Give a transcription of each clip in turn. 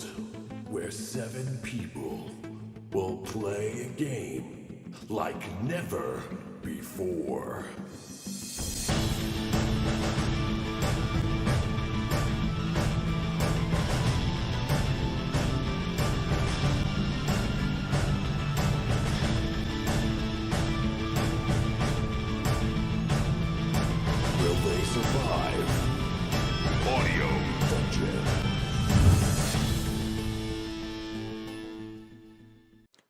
world where 7 people will play a game like never before. Will they survive? Audio Dungeon.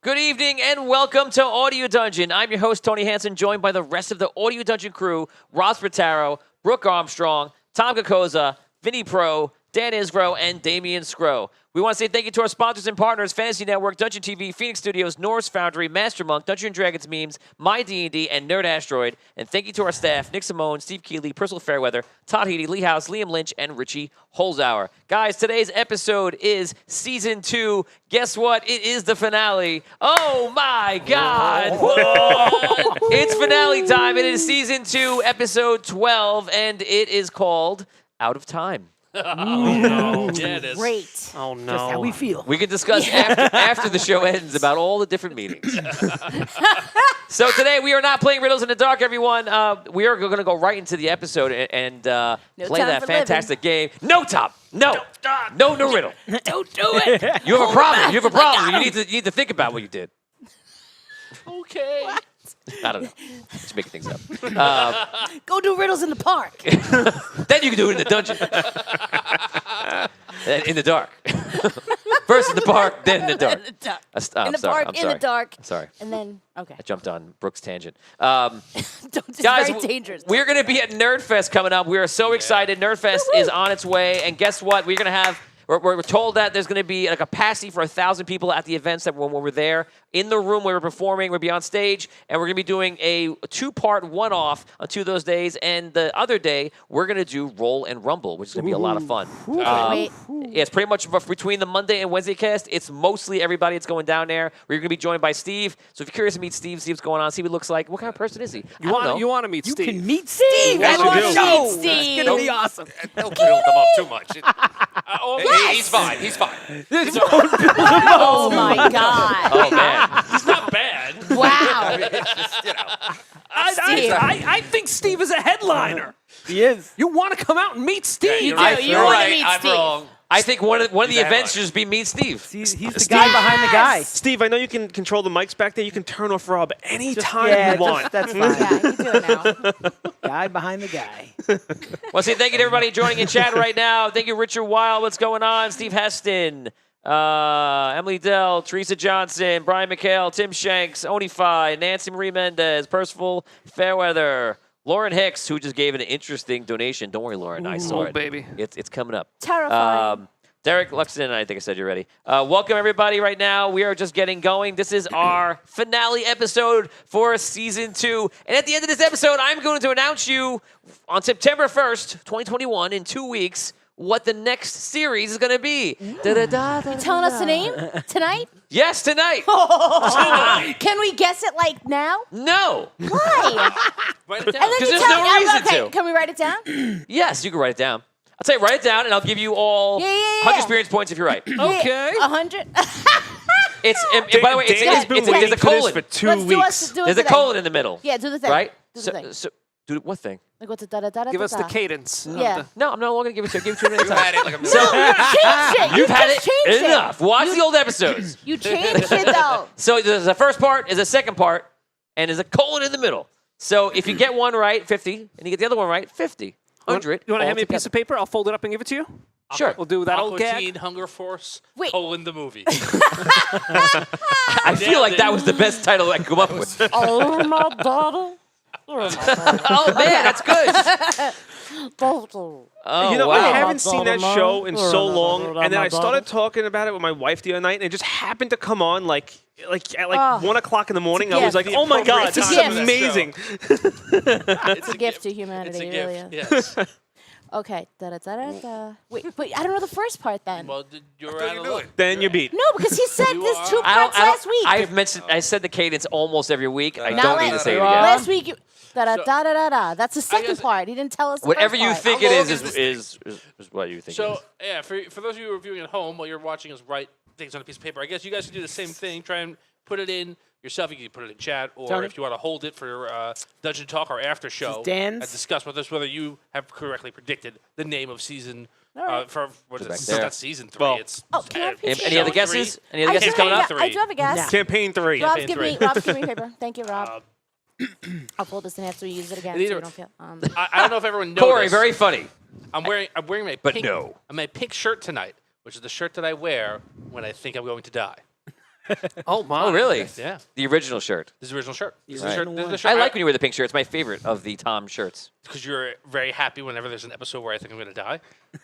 Good evening and welcome to Audio Dungeon. I'm your host, Tony Hansen, joined by the rest of the Audio Dungeon crew, Ross Bertaro, Brooke Armstrong, Tom Kokoza, Vinny Pro, Dan Isgro, and Damian Scro. We want to say thank you to our sponsors and partners, Fantasy Network, Dungeon TV, Phoenix Studios, Norse Foundry, Master Monk, Dungeons & Dragons Memes, My D&D, and Nerd Asteroid. And thank you to our staff, Nick Simone, Steve Keeley, Priscilla Fairweather, Todd Heedy, Lee House, Liam Lynch, and Richie Holzhauer. Guys, today's episode is Season 2. Guess what? It is the finale. Oh, my God. It's finale time. It is Season 2, Episode 12, and it is called Out of Time. Oh, no. Yeah, it is. Great. Oh, no. Just how we feel. We can discuss after the show ends about all the different meanings. So today we are not playing Riddles in the Dark, everyone. We are going to go right into the episode and play that fantastic game. No, Tom. No. No riddle. Don't do it. You have a problem. You have a problem. You need to think about what you did. Okay. I don't know. Just making things up. Go do riddles in the park. Then you can do it in the dungeon. In the dark. First in the park, then in the dark. In the park, in the dark. I'm sorry. And then, okay. I jumped on Brooke's tangent. It's Guys, very dangerous. we're going to be at Nerdfest coming up. We are so excited. Nerdfest is on its way. And guess what? We're going to have... We're told that there's going to be a capacity for 1,000 people at the events that when we're there. In the room where we're performing, we'll be on stage, and we're going to be doing a 2-part one-off on 2 of those days. And the other day, we're going to do Roll and Rumble, which is going to be a lot of fun. Yeah, it's pretty much between the Monday and Wednesday cast. It's mostly everybody that's going down there. We're going to be joined by Steve. So if you're curious to meet Steve, see what's going on, see what he looks like, what kind of person is he? You want to meet Steve? You can meet Steve. Yes, I want you to do. meet Steve. It's going to be awesome. Don't build him up too much. He's fine. He's fine. Oh, my God. Oh, man. He's not bad. Wow. It's just, Steve. I think Steve is a headliner. He is. You want to come out and meet Steve? You do. You want to meet Steve. Wrong. I think one of the events should just be Meet Steve. He's the guy behind the guy. Steve, I know you can control the mics back there. You can turn off Rob anytime Yeah, you want. that's fine. Yeah, you do it now. Guy behind the guy. Well, say thank you to everybody joining in chat right now. Thank you, Richard Weil. What's going on? Steve Heston, Emily Dell, Teresa Johnson, Brian McHale, Tim Shanks, Onify, Nancy Marie Mendez, Percival Fairweather, Lauren Hicks, who just gave an interesting donation. Don't worry, Lauren. I saw it. Baby. It's coming up. Terrifying. Derek Luxton, I think I said you're ready. Welcome, everybody, right now. We are just getting going. This is our finale episode for Season 2. And at the end of this episode, I'm going to announce you on September 1st, 2021, in 2 weeks, what the next series is going to be. You telling us the name tonight? Yes, tonight. Can we guess it like now? No. Why? Write it down. And then 'Cause you there's tell no me. reason Okay, to. can we write it down? Yes, you can write it down. I'll tell you, write it down, and I'll give you all Yeah. 100 experience points if you're right. Okay. 100. It's and by the way, Danny's been there's a waiting for this colon. for 2 Let's weeks. do There's a colon in the middle. Yeah, do the thing. Right? Do the thing. So, do what thing? Like what's the da-da-da-da-da-da? Give us the cadence. Yeah. No, I'm no longer going to give it to you. Give it to you at a You time. had it like a Change it. You've had just it changed enough. Watch the old episodes. You changed it though. So there's a first part, there's a second part, and there's a colon in the middle. So if you get one right, 50, and you get the other one right, 50, 100. You want to hand me a piece altogether. of paper? I'll fold it up and give it to you. Sure. We'll do that old Aqua Teen, gag. Hunger Force, Wait. colon the movie. I feel like that was the best title I could come up with. Oh my daughter. Oh, man, that's good. Oh, You know, wow. I haven't seen that show in so long, and then I started talking about it with my wife the other night, and it just happened to come on like at 1 o'clock in the morning. I was like, gift. oh my God, this is gift. amazing. It's a gift to humanity. It's a it really gift, is. yes. Okay. Wait, I don't know the first part then. Well, you're thought out you of knew luck. it. Then you beat. No, because he said You this are- two parts last week. I've mentioned. I said the cadence almost every week. I Not don't la- need to say it Wrong. again. Last week, da-da-da-da-da. That's the second guess- part. He didn't tell us the Whatever first you part. think How it long is is is what you think. it So is. yeah, for those of you who are viewing at home while you're watching us write things on a piece of paper, I guess you guys can do the same thing. Try and put it in yourself. You can put it in chat, or Tony? if you want to hold it for Dungeon Talk or after show, Dan's. and discuss with us whether you have correctly predicted the name of season right. for what is back it? there. It's not season 3. Well- It's Oh, can I repeat Any it? other Show guesses? 3. Any other guesses coming up? I do have a guess. Campaign 3. Rob, Campaign give me 3. paper. Thank you, Rob. I'll fold this in half so we use it again. So Either- we don't feel, I don't know if everyone knows. Corey, very funny. I'm wearing my But pink, no. my pink shirt tonight, which is the shirt that I wear when I think I'm going to die. Oh my. Oh, really? Yeah, The original shirt. this is the original shirt. This is Right. the shirt. This is the shirt. I like when you wear the pink shirt. It's my favorite of the Tom shirts. because you're very happy whenever there's an episode where I think I'm going to die.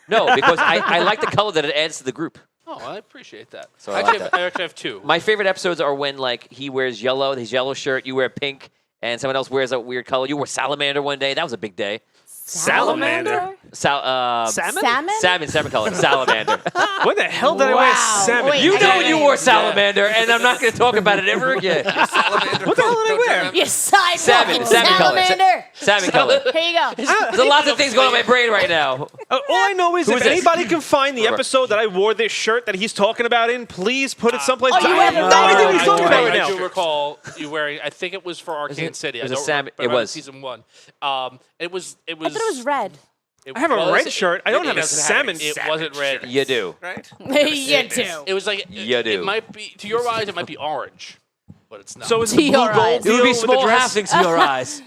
No, because I like the color that it adds to the group. Oh, I appreciate that. So I like I actually have two. My favorite episodes are when like he wears yellow, his yellow shirt, you wear pink, and someone else wears a weird color. You wore salamander one day. That was a big day. Salamander? Salmon? Salmon color. Salamander. When the hell did I wear Wow. salmon? Wait, You know I- when you wore salamander, and I'm not going to talk about it ever again. Salamander. What the hell did I wear? You sidewalking Salmon color. salamander. Salmon color. Here you go. There's a lot of things going on in my brain right now. All I know is Who if is this? anybody can find the episode that I wore this shirt that he's talking about in, please put it someplace. Oh, you I have have it no right idea on. what he's talking about right I now. do recall you wearing. I think it was for Arcane City. it was I a don't salmon- remember, it but was. season 1. It was. I thought it was red. I have a was- red shirt. I don't it have a doesn't salmon. It wasn't red. You do. Right? You do. It was like You do. It might be to your eyes. It might be orange, but it's not. So it's To the blue your gold eyes. It would deal be with the small dress. halflings to your eyes.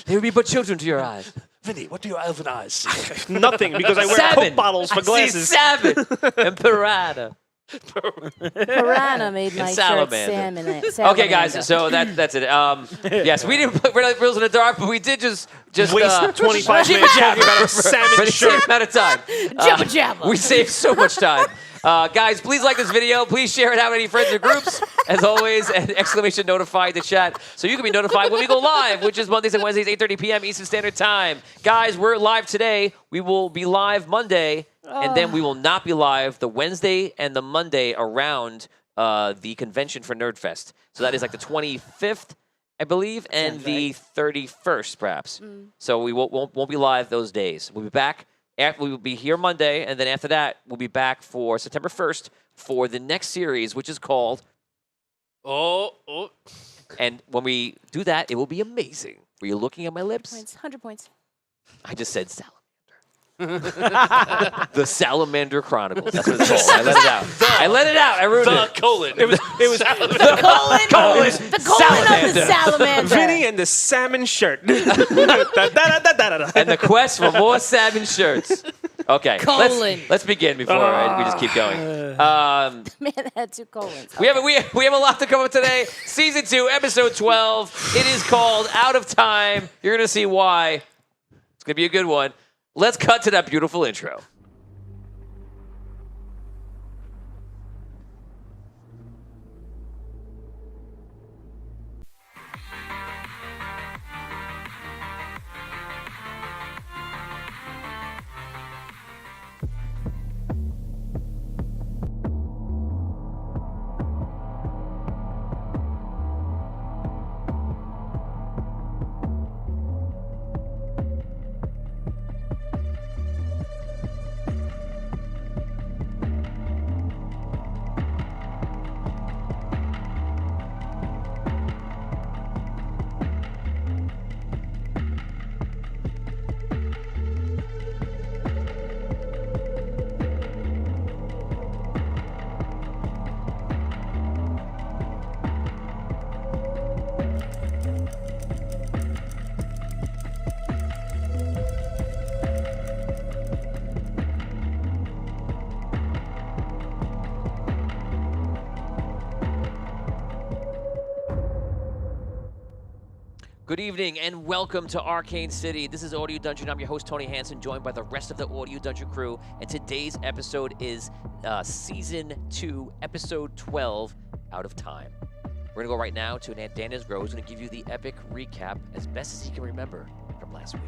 They would be but children to your eyes. Vinny, what do your elven eyes see? Nothing because I wear Salmon. Coke bottles for I see glasses. salmon and piranha. Piranha made my shirt salamander. salmon. Okay, guys. So that's it. Yes, we didn't put Red Light Rules in the dark, but we did just Waste 25 minutes talking about a for salmon the same shirt. amount of time. Jabba jabba. We saved so much time. Guys, please like this video. Please share it out with any friends or groups. As always, and exclamation notified to chat so you can be notified when we go live, which is Mondays and Wednesdays, 8:30 p.m. Eastern Standard Time. Guys, we're live today. We will be live Monday, and then we will not be live the Wednesday and the Monday around the convention for Nerdfest. So that is like the 25th, I believe, and the 31st, perhaps. So we won't be live those days. We'll be back. We will be here Monday, and then after that, we'll be back for September 1st for the next series, which is called. Oh. And when we do that, it will be amazing. Were you looking at my lips? Points, 100 points. I just said salamander. The Salamander Chronicles. That's what it's called. I let it out. I ruined The it. colon. It was The colon of Salamander. the salamander. Vinny and the salmon shirt. Da-da-da-da-da-da. And the quest for more salmon shirts. Okay, Colon. let's begin before we just keep going. Man had 2 colons. We have a lot to cover today. Season 2, episode 12. It is called Out of Time. You're gonna see why. It's gonna be a good one. Let's cut to that beautiful intro. Good evening and welcome to Arcane City. This is Audio Dungeon. I'm your host, Tony Hansen, joined by the rest of the Audio Dungeon crew. And today's episode is Season 2, Episode 12, Out of Time. We're going to go right now to Dan Isgro, who's going to give you the epic recap as best as he can remember from last week.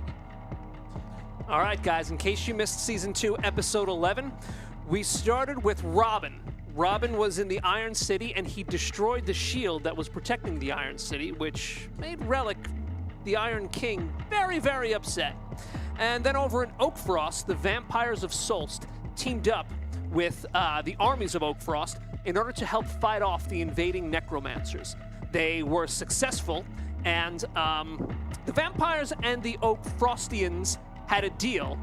All right, guys, in case you missed Season 2, Episode 11, we started with Robin. Robin was in the Iron City, and he destroyed the shield that was protecting the Iron City, which made Relic, the Iron King, very, very upset. And then over in Oakfrost, the Vampires of Solst teamed up with the armies of Oakfrost in order to help fight off the invading Necromancers. They were successful, and the vampires and the Oakfrostians had a deal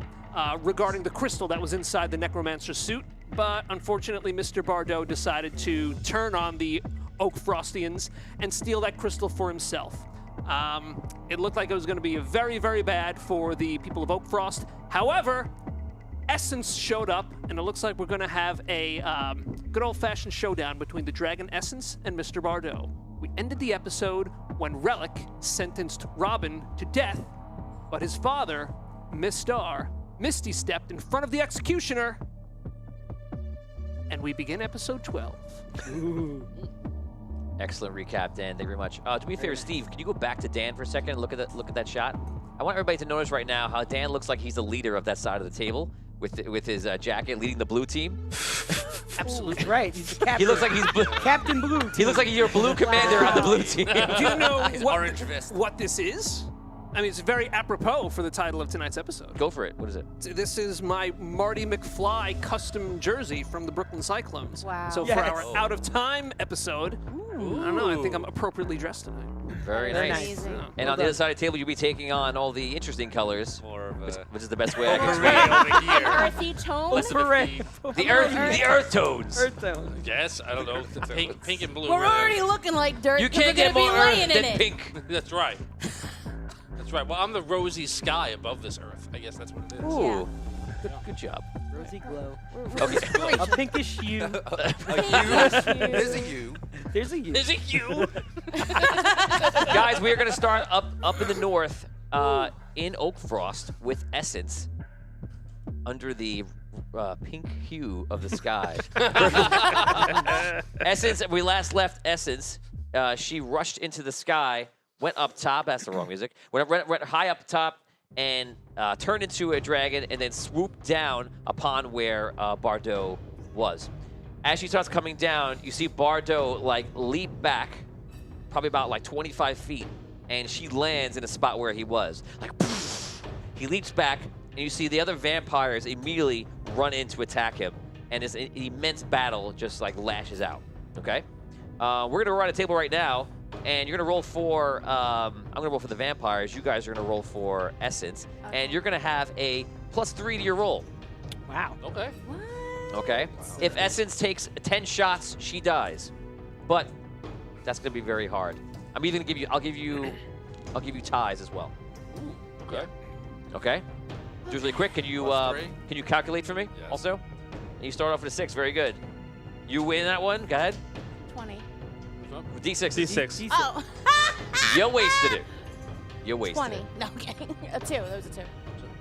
regarding the crystal that was inside the Necromancer suit, but unfortunately Mr. Bardot decided to turn on the Oakfrostians and steal that crystal for himself. It looked like it was going to be very, very bad for the people of Oakfrost. However, Essence showed up, and it looks like we're going to have a good old-fashioned showdown between the Dragon Essence and Mr. Bardot. We ended the episode when Relic sentenced Robin to death, but his father, Misty stepped in front of the executioner, and we begin episode 12. Excellent recap, Dan. Thank you very much. To be fair, Steve, can you go back to Dan for a second and look at that shot? I want everybody to notice right now how Dan looks like he's the leader of that side of the table with his jacket, leading the blue team. Absolutely. Right, he's the captain. He looks like he's Captain Blue. he looks like you're blue commander on the blue team. Do you know orange vest. what this is? I mean, it's very apropos for the title of tonight's episode. Go for it. What is it? This is my Marty McFly custom jersey from the Brooklyn Cyclones. Wow. So for our Out of Time episode, I don't know, I think I'm appropriately dressed tonight. Very Very nice. nice. Amazing. And on the other side of the table, you'll be taking on all the interesting colors, More of a which is the best way I can explain over here. Earthy tone. Hooray. it. The earth tones. Earth Town. Yes, I don't know. Pink and blue. We're really. already looking like dirt. You 'cause we're can't get gonna more be earth laying than in it. pink. That's right. That's right. Well, I'm the rosy sky above this earth. I guess that's what it is. Ooh. Good job. Rosy glow. Okay. A pinkish hue. There's a U. There's a hue. Is it you? Guys, we are going to start up in the north in Oakfrost with Essence under the pink hue of the sky. Essence, we last left Essence. She rushed into the sky, went up top. That's the wrong music. Went high up top and turned into a dragon and then swooped down upon where Bardot was. As she starts coming down, you see Bardot like leap back, probably about like 25 feet, and she lands in a spot where he was. Like, poof. He leaps back, and you see the other vampires immediately run in to attack him, and this immense battle just like lashes out. Okay, we're gonna run a table right now, and you're gonna roll for. I'm gonna roll for the vampires. You guys are gonna roll for Essence, and you're gonna have a +3 to your roll. Wow. Okay. Okay. If Essence takes 10 shots, she dies. But that's gonna be very hard. I'm even gonna give you. I'll give you ties as well. Ooh, okay. Okay. Just really quick. Can you +3. can you calculate for me Yes. also? And you start off with a 6. Very good. You win that one. Go ahead. 20. D6. D6. Oh. You wasted it. You wasted 20. it. No, okay. A 2. There was a 2.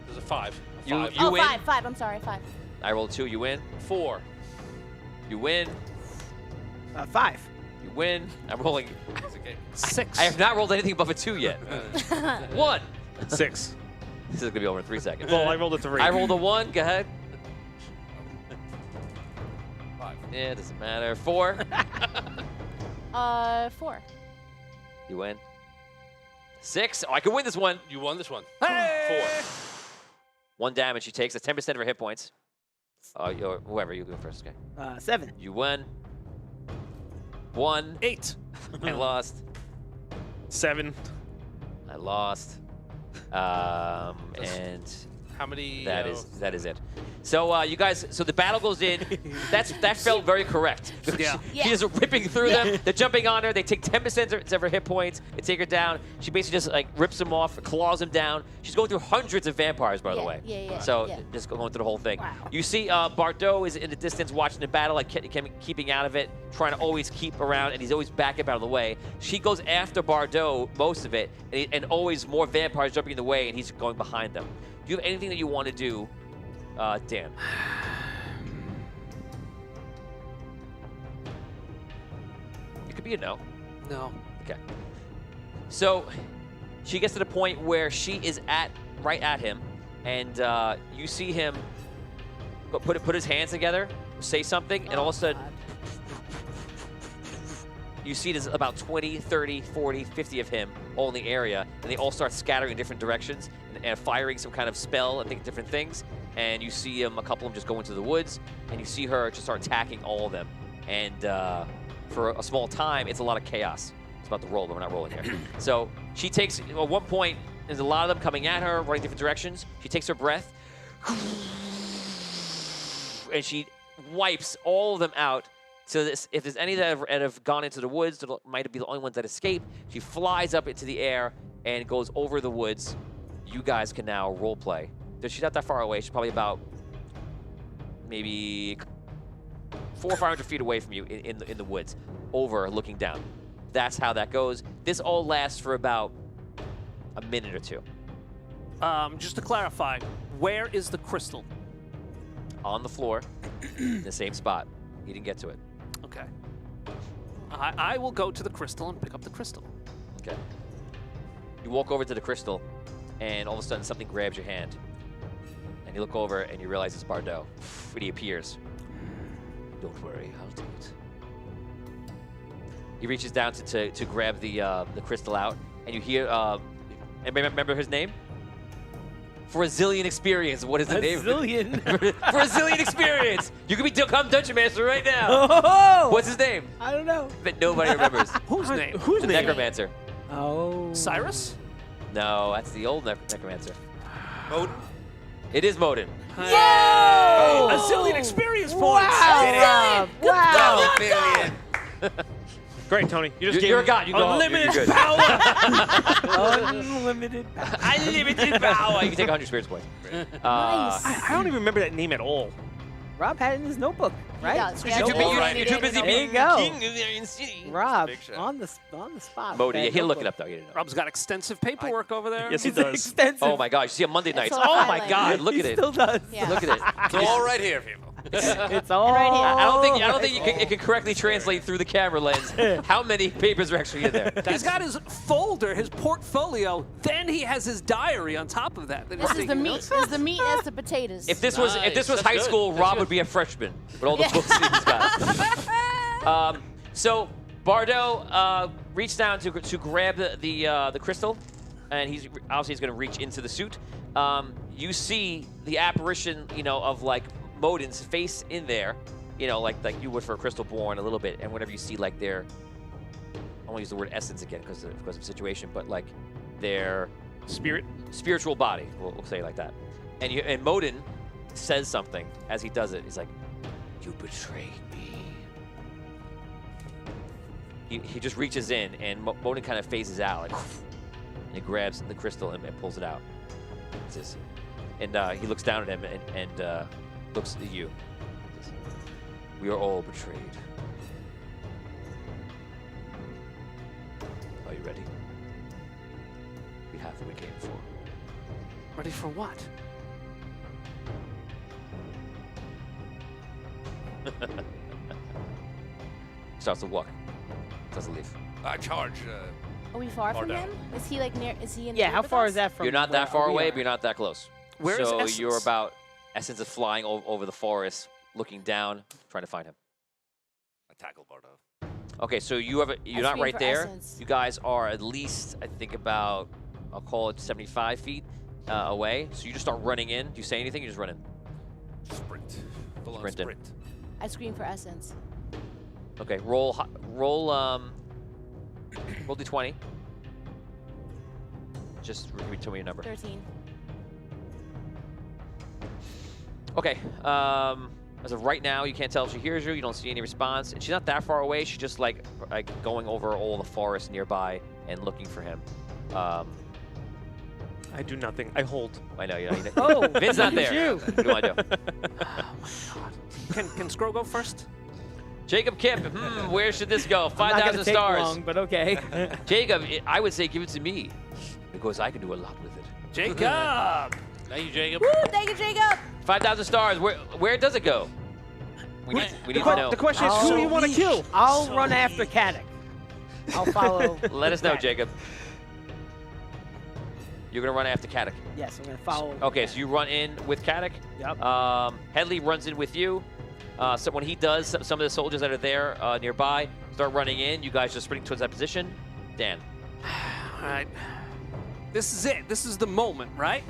There's a 5. You- Five. you- Oh, win. 5. I'm sorry. 5. I rolled 2. You win. 4. You win. 5. You win. I'm rolling. It's okay. 6. I have not rolled anything above a 2 yet. 1. 6. This is gonna be over in 3 seconds. Well, I rolled a 3. I rolled a 1. Go ahead. 5. Yeah, doesn't matter. 4. 4. You win. 6. Oh, I can win this one. You won this one. Hey! 4. 1 damage she takes. That's 10% of her hit points. Whoever, you go first. Okay. 7. You won. 1. 8. I lost. 7. I lost. And How many? that is it. So you guys, so the battle goes in. That felt very correct. Yeah. Yeah. She is ripping through them. They're jumping on her. They take 10% of her hit points. They take her down. She basically just like rips them off, claws them down. She's going through hundreds of vampires, by the Yeah, way. yeah. So Yeah. just going through the whole thing. Wow. You see Bardot is in the distance watching the battle, like keeping out of it, trying to always keep around, and he's always backing out of the way. She goes after Bardot most of it, and always more vampires jumping in the way, and he's going behind them. Do you have anything that you want to do, Dan? It could be a no. No. Okay. So she gets to the point where she is right at him, and you see him put his hands together, say something, and all of a sudden, you see there's about 20, 30, 40, 50 of him all in the area, and they all start scattering in different directions and firing some kind of spell, I think different things. And you see him, a couple of them just go into the woods, and you see her just start attacking all of them. And for a small time, it's a lot of chaos. It's about to roll, but we're not rolling here. So she takes, at one point, there's a lot of them coming at her, running different directions. She takes her breath, and she wipes all of them out. So this, if there's any that have gone into the woods, that might be the only ones that escape. She flies up into the air and goes over the woods. You guys can now role play. She's not that far away. She's probably about maybe 400 or 500 feet away from you in the woods, over looking down. That's how that goes. This all lasts for about a minute or two. Just to clarify, where is the crystal? On the floor, in the same spot. You didn't get to it. Okay. I will go to the crystal and pick up the crystal. Okay. You walk over to the crystal, and all of a sudden something grabs your hand. And you look over and you realize it's Bardot. And he appears. Don't worry, I'll do it. He reaches down to grab the crystal out, and you hear. Anybody remember his name? For a zillion experience. What is the name? Zillion. For a zillion experience. You could become Dungeon Master right now. Oh! What's his name? I don't know. But nobody remembers. Whose name? Whose The name? Necromancer. Oh. Cyrus? No, that's the old Necromancer. Odin. It is Modin. Yo! A zillion experience points! Wow! Wow! Billion. Great, Tony. You just You're a gave god. You go home. unlimited You're good. Unlimited power. Unlimited power. You can take 100 spirits points. Nice. I don't even remember that name at all. Rob had it in his notebook, right? does. You're too, you're too busy There being you go. king of the Arcane City. Rob, Big shot. on the spot. Modin, Bad yeah, he'll look it notebook. up though. He didn't know. Rob's got extensive paperwork over there. Yes, he It's does. extensive. Oh my gosh, you see on Monday It's nights. all Oh my highlighted. god, look He at it. still does. Yeah. Look at it. It's all right here, people. It's all right here. I don't think it can correctly translate through the camera lens how many papers are actually in there. He's got his folder, his portfolio, then he has his diary on top of that. This is the meat. This is the meat as the potatoes. If this was Nice. That's high good. school, That's Rob good. would be a freshman with all the Yeah. books that he's got. So Bardot reached down to grab the crystal, and he's going to reach into the suit. You see the apparition, of like Modin's face in there, like you would for a Crystal Born a little bit, and whenever you see like their, I won't use the word essence again because of situation, but like their spiritual body, we'll say it like that. And Modin says something as he does it. He's like, "You betrayed me." He just reaches in, and Modin kind of phases out, like, and he grabs the crystal and pulls it out. He says, and he looks down at him and looks at you. He says, "We are all betrayed. Are you ready? We have what we came for." Ready for what? Starts to walk. Starts to leave. I charge. Are we far from Bardot. him? Is he like near? Is he in? Yeah, the how with far us? is that from? You're not where that far we away, are? but you're not that close. Where is so Essence? you're about. Essence is flying over the forest, looking down, trying to find him. I tackle Bardo. Okay, so you're I not scream right for there. Essence. You guys are at least, I think, about, I'll call it 75 feet away. So you just start running in. Do you say anything? You just run in. Sprint. Full on Sprint in. sprint. I scream for essence. Okay, roll d20. Just tell me your number. 13. Okay. As of right now, you can't tell if she hears you. You don't see any response, and she's not that far away. She's just like going over all the forest nearby and looking for him. I do nothing. I hold. I know you know. Oh, Vin's not look at there. you. What do you want to do? Can Skro go first? Jacob Kemp. Where should this go? I'm not gonna 5,000 take stars. long, but okay. Jacob, I would say give it to me because I can do a lot with it. Jacob! Thank you, Jacob. Woo! Thank you, Jacob. 5,000 stars. Where does it go? We need to know. The question is, who do you want to kill? I'll run after Katic. I'll follow. Let us know, Jacob. You're gonna run after Kadek. Yes, I'm gonna follow. Okay, so you run in with Kadek. Yep. Headley runs in with you. So when he does, some of the soldiers that are there nearby start running in. You guys just sprinting towards that position. Dan. All right. This is it. This is the moment, right?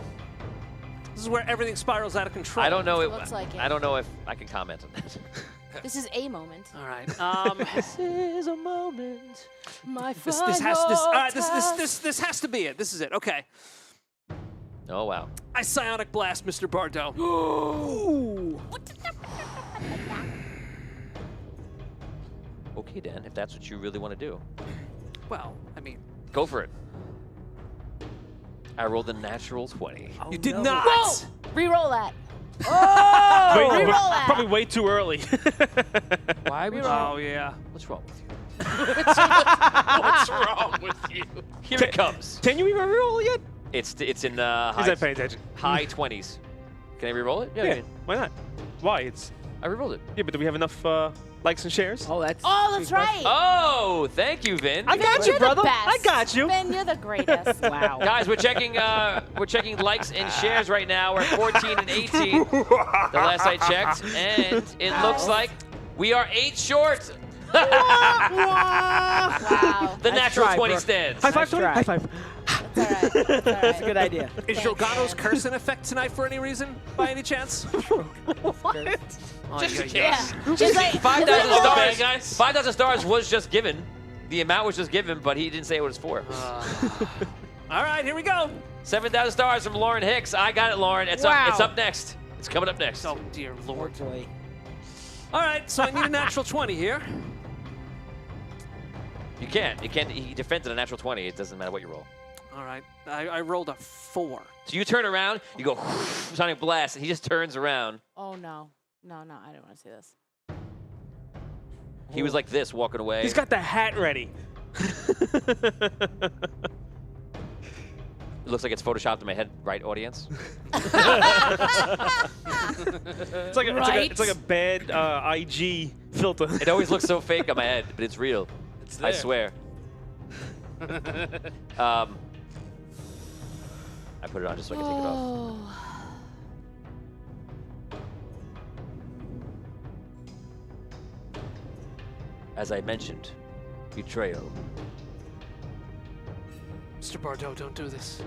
This is where everything spirals out of control. I don't know. Looks like it. I don't know if I can comment on that. This is a moment. All right. This is a moment. My this has this has to be it. This is it. Okay. Oh wow. I psionic blast Mr. Bardot. Okay, Dan. If that's what you really want to do, Well, I mean, go for it. I rolled a natural 20. you did no. not. Whoa! Reroll that. Wait, reroll that. probably way too early. Why would Oh yeah. What's wrong with you? What's wrong with you? Here it comes. Can you even reroll yet? It's in He's not paying attention. high 20s. Can I re-roll it? Yeah, why not? Why? It's I re-rolled it. yeah, but do we have enough likes and shares? Oh, that's. Oh, that's right. Oh, thank you, Vin. I got You're you, brother. The best. I got you. Ben, you're the greatest. Wow. Guys, we're checking likes and shares right now. We're at 14 and 18. The last I checked, and it looks like we are 8 short. Wow. The Nice natural try, 20 Brooke. stands. High five, Nice Tony. try. High five. That's all right. That's all right. That's a good idea. Is Thanks, Jorgano's man. curse in effect tonight for any reason? By any chance? Just in case. Yeah. It's like, 5,000 it's like- stars. guys. 5,000 stars was just given. The amount was just given, but he didn't say what it was for. All right, here we go. 7,000 stars from Lauren Hicks. I got it, Lauren. It's Wow. up next. It's coming up next. Oh dear Oh, lord. boy. All right, so I need a natural 20 here. You can't. He defended a natural 20. It doesn't matter what you roll. All right, I rolled a 4. So you turn around, you go sonic blast, and he just turns around. Oh no. No, I didn't want to see this. He was like this, walking away. He's got the hat ready. It looks like it's photoshopped in my head, right, audience? It's like a, Right? it's like a bad IG filter. It always looks so fake on my head, but it's real. It's I there. swear. I put it on just so I can take it off. Oh. As I mentioned, betrayal. Mr. Bardot, don't do this.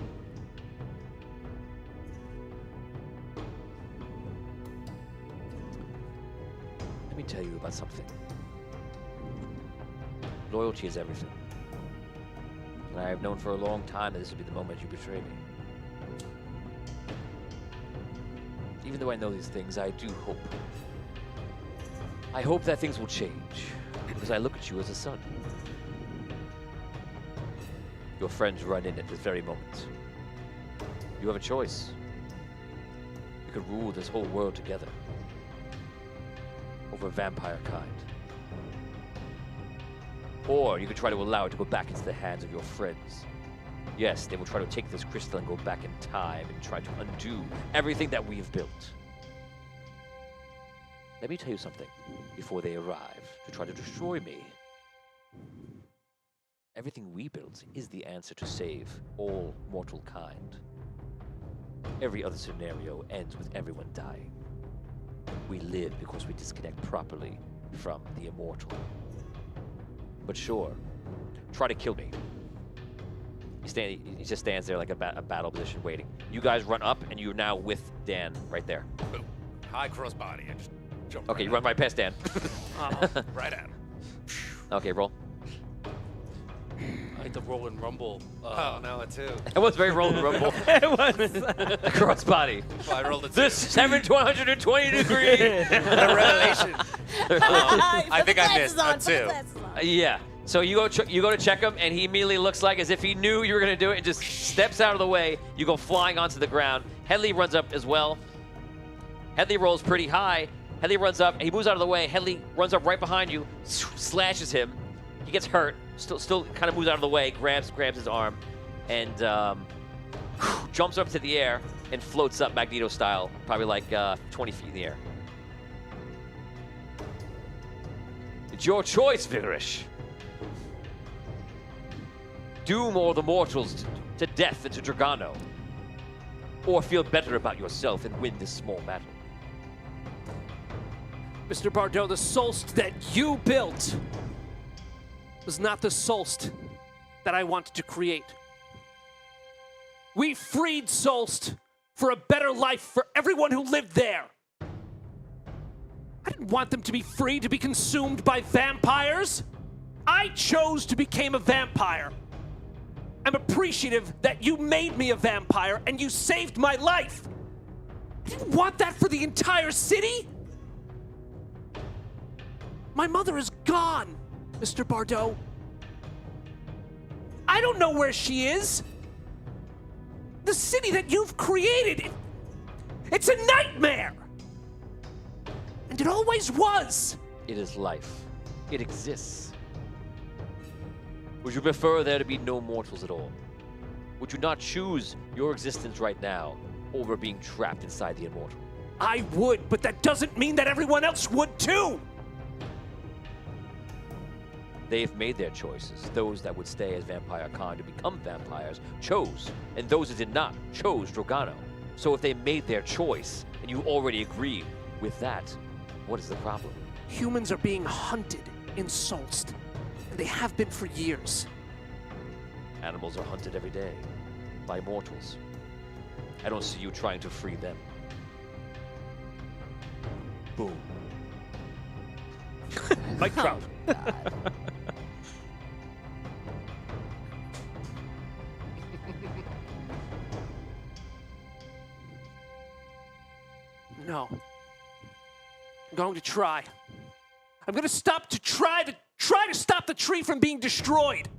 Let me tell you about something. Loyalty is everything. And I have known for a long time that this would be the moment you betray me. Even though I know these things, I do hope. I hope that things will change, because I look at you as a son. Your friends run in at this very moment. You have a choice. You could rule this whole world together over vampire kind. Or you could try to allow it to go back into the hands of your friends. Yes, they will try to take this crystal and go back in time and try to undo everything that we've built. Let me tell you something before they arrive to try to destroy me. Everything we built is the answer to save all mortal kind. Every other scenario ends with everyone dying. We live because we disconnect properly from the immortal. But sure, try to kill me. He just stands there like a battle position waiting. You guys run up, and you're now with Dan right there. Boom. High crossbody. I just jumped Okay, you right run right past Dan. right at him. Okay, roll. I like the roll and rumble. Oh, no, it too. It was very roll and rumble. It was. Crossbody. Well, I rolled a 2. This 7 to 120 degree. The revelation. I think I missed a 2. Yeah. So you go to check him, and he immediately looks like as if he knew you were going to do it, and just steps out of the way. You go flying onto the ground. Headley runs up as well. Headley rolls pretty high. Headley runs up, and he moves out of the way. Headley runs up right behind you, slashes him. He gets hurt. Still kind of moves out of the way, grabs his arm, and jumps up to the air and floats up Magneto style, probably like 20 feet in the air. It's your choice, Vigorish. Doom or the mortals to death and to Dragano? Or feel better about yourself and win this small battle? Mr. Bardot, the Solst that you built was not the Solst that I wanted to create. We freed Solst for a better life for everyone who lived there. I didn't want them to be free to be consumed by vampires. I chose to become a vampire. I'm appreciative that you made me a vampire and you saved my life. I didn't want that for the entire city. My mother is gone, Mr. Bardot. I don't know where she is. The city that you've created, it's a nightmare. And it always was. It is life. It exists. Would you prefer there to be no mortals at all? Would you not choose your existence right now over being trapped inside the immortal? I would, but that doesn't mean that everyone else would too. They've made their choices. Those that would stay as vampire kind to become vampires chose, and those that did not chose Drogano. So if they made their choice, and you already agree with that, what is the problem? Humans are being hunted in Solst, and they have been for years. Animals are hunted every day by mortals. I don't see you trying to free them. Boom. Mic drop. No. I'm going to try. I'm going to stop to try to stop the tree from being destroyed.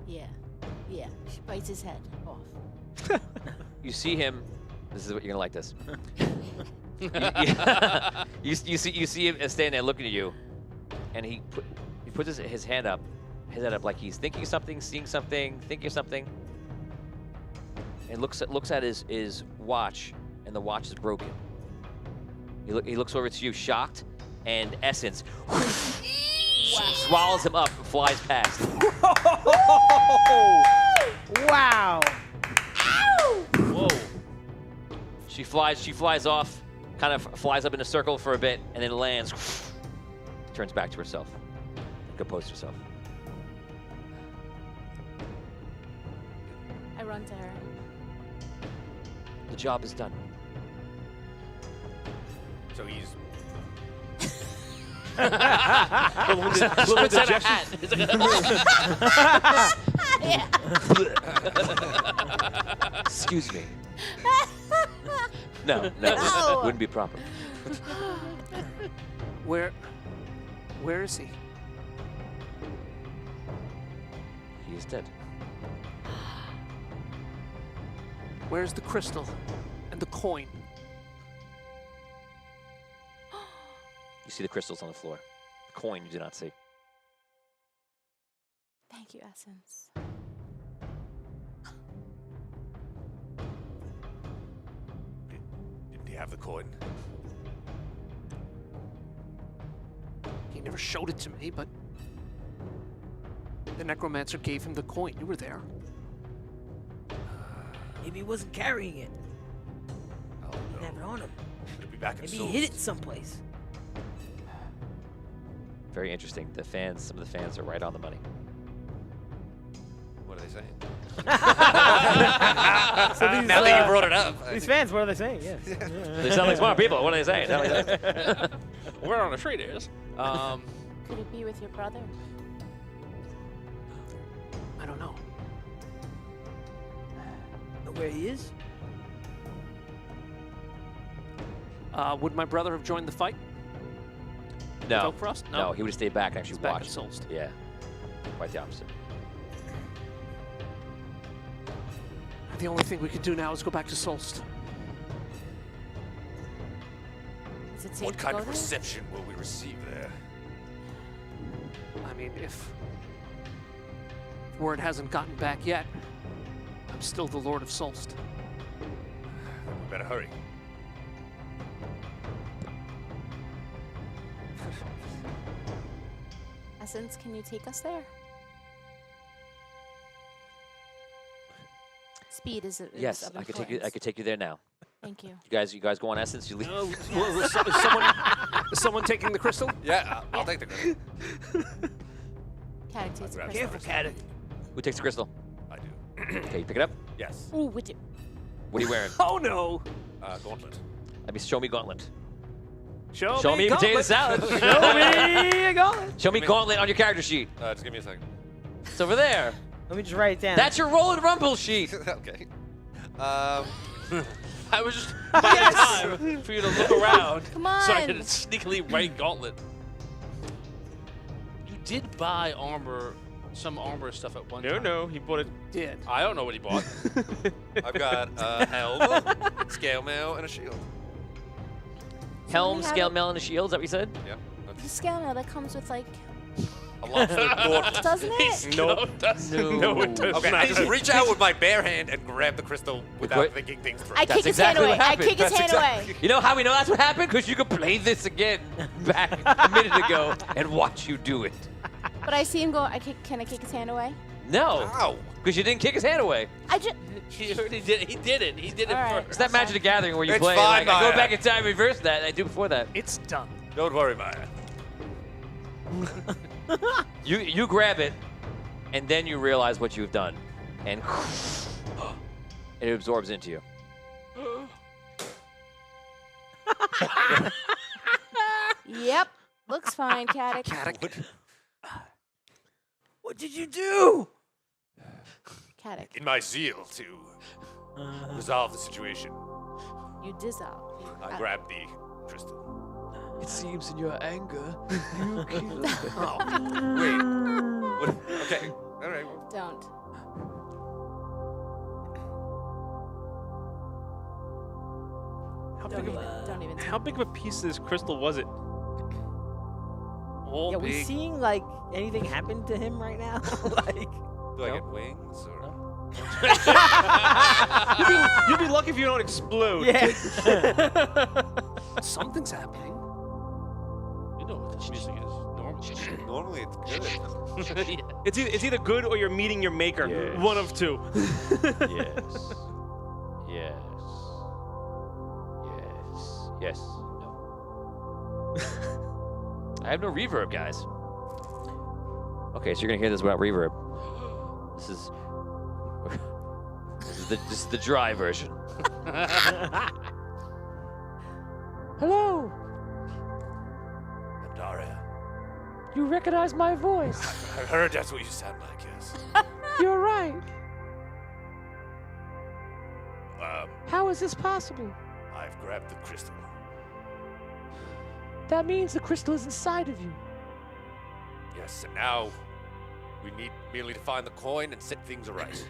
Yeah. She bites his head off. You see him. This is what you're gonna like. This. you see him standing there looking at you, and he puts his head up like he's thinking something, seeing something, thinking of something, and looks at his watch, and the watch is broken. He looks over to you, shocked, and essence swallows him up and flies past. Wow. Whoa. She flies off, kind of flies up in a circle for a bit, and then lands, turns back to herself, and composes herself. I run to her. The job is done. So he's Spits out a hat. Excuse me. No, wouldn't be proper. Where is he? He is dead. Where's the crystal and the coin? You see the crystals on the floor. The coin you do not see. Thank you, Essence. did he have the coin? He never showed it to me, but the Necromancer gave him the coin. You were there. Maybe he wasn't carrying it. Oh He didn't have it on him. Could it be back in Maybe Solst? he hid it someplace. Very interesting. Some of the fans are right on the money. What are they saying? So these, Now that you brought it up. these fans, what are they saying? Yes. They sound like smart people. What are they saying? We're on a trade airs. Could it be with your brother? I don't know. Know where he is? Would my brother have joined the fight? No. Vote for us? No, he would have stayed back and actually He's back watched. in Solst. Yeah. Quite the opposite. The only thing we can do now is go back to Solst. Is it safe What to kind go of there? reception will we receive there? I mean, if word hasn't gotten back yet, I'm still the Lord of Solst. We better hurry. Essence, can you take us there? Speed is Yes, of I could take you. I importance. could take you there now. Thank you. You guys go on Essence. You leave. Is someone taking the crystal? Yeah, I'll take the crystal. Caddock takes a grab crystal. Careful, Caddock. Who takes the crystal? I do. Okay, you pick it up. Yes. Ooh, with it. What are you wearing? Oh no! Gauntlet. Let me show me gauntlet. Show me potato gauntlet. salad. Show me a gauntlet. Show me gauntlet on your character sheet. Just give me a second. It's over there. Let me just write it down. That's your roll and rumble sheet. Okay. I was just buying time for you to look around Come so I on. could sneakily write Gauntlet. You did buy some armor stuff at one time. No, he bought it. Did. I don't know what he bought. I've got a helm, scale mail, and a shield. Helm, have scale it? mail, and a shield. Is that what you said? Yeah. The scale mail that comes with like, A lobster gauntlet. doesn't it? No. No, it does Okay, not. I just reach out with my bare hand and grab the crystal without What? thinking things through. I That's kick his exactly hand away. what I happened. kick his That's hand exactly- away. You know how we know that's what happened? Because you could play this again back a minute ago and watch you do it. But I see him go. Can I kick his hand away? No, Ow. because you didn't kick his hand away. I just. He already did it. He did it. He did it All right. It's first. that Magic the Gathering where you It's play. fine, Like, I go Maya. back in time, reverse that. And I do before that. It's done. Don't worry, Maya. You grab it, and then you realize what you've done, and it absorbs into you. Yep. Looks fine, Caddock. What did you do? Caddock, In my zeal to resolve the situation, you dissolve. I grabbed the crystal. It seems in your anger. Oh, wait. What? Okay. All right. Don't. How Don't big of even. Don't even. how big of a piece of this crystal was it? All Yeah, we big. seeing like anything happen to him right now? Like, Do I get wings or? You'll be lucky if you don't explode. yeah. Something's happening. You know what this music is. Normally. Normally it's good. Yeah. It's either good or you're meeting your maker. Yes. One of two. Yes. Yes. Yes. Yes. No. I have no reverb, guys. Okay, so you're gonna hear this without reverb. This is the dry version. Hello. Daria. You recognize my voice. I heard that's what you sound like, yes. You're right. Um, How is this possible? I've grabbed the crystal. That means the crystal is inside of you. Yes, and now we need merely to find the coin and set things right.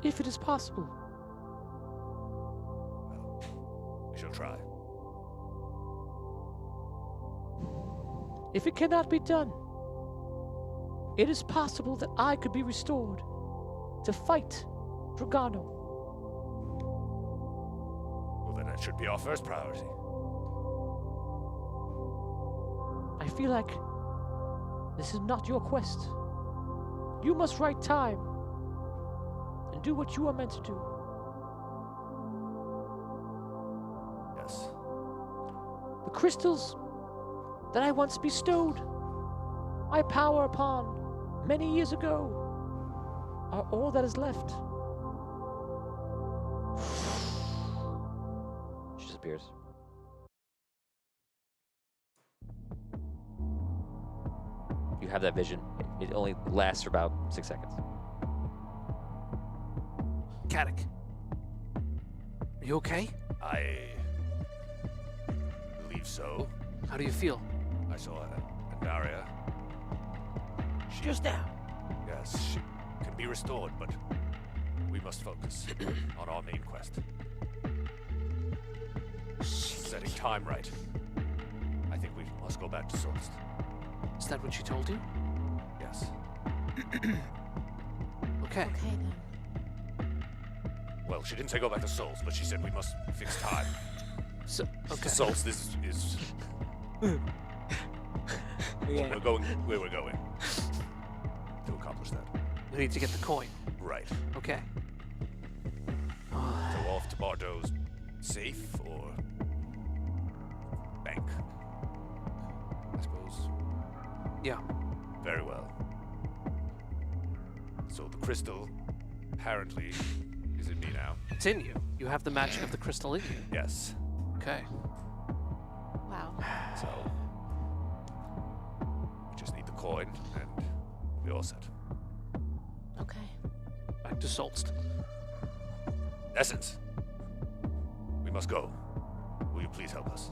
If it is possible. We shall try. If it cannot be done, it is possible that I could be restored to fight Dragano. Well, then that should be our first priority. I feel like this is not your quest. You must write time and do what you are meant to do. Yes. The crystals that I once bestowed my power upon many years ago are all that is left. She disappears. You have that vision. It only lasts for about 6 seconds. Caddock. Are you okay? I believe so. How do you feel? I saw Daria. Just now. Yes, she can be restored, but we must focus on our main quest. Setting time right. I think we must go back to Solst. Is that what she told you? Yes. Okay. Okay then. Well, she didn't say go back to Souls, but she said we must fix time. So, okay. Souls, this is we're going where we're going to accomplish that. We need to get the coin. Right. Okay. So off to Bardo's safe or bank, I suppose. Yeah. Very well. So the crystal apparently is in me now. It's in you. You have the magic of the crystal in you. Yes. Okay. Wow. So we just need the coin and we're all set. Okay. Back to Solst. Essence, we must go. Will you please help us?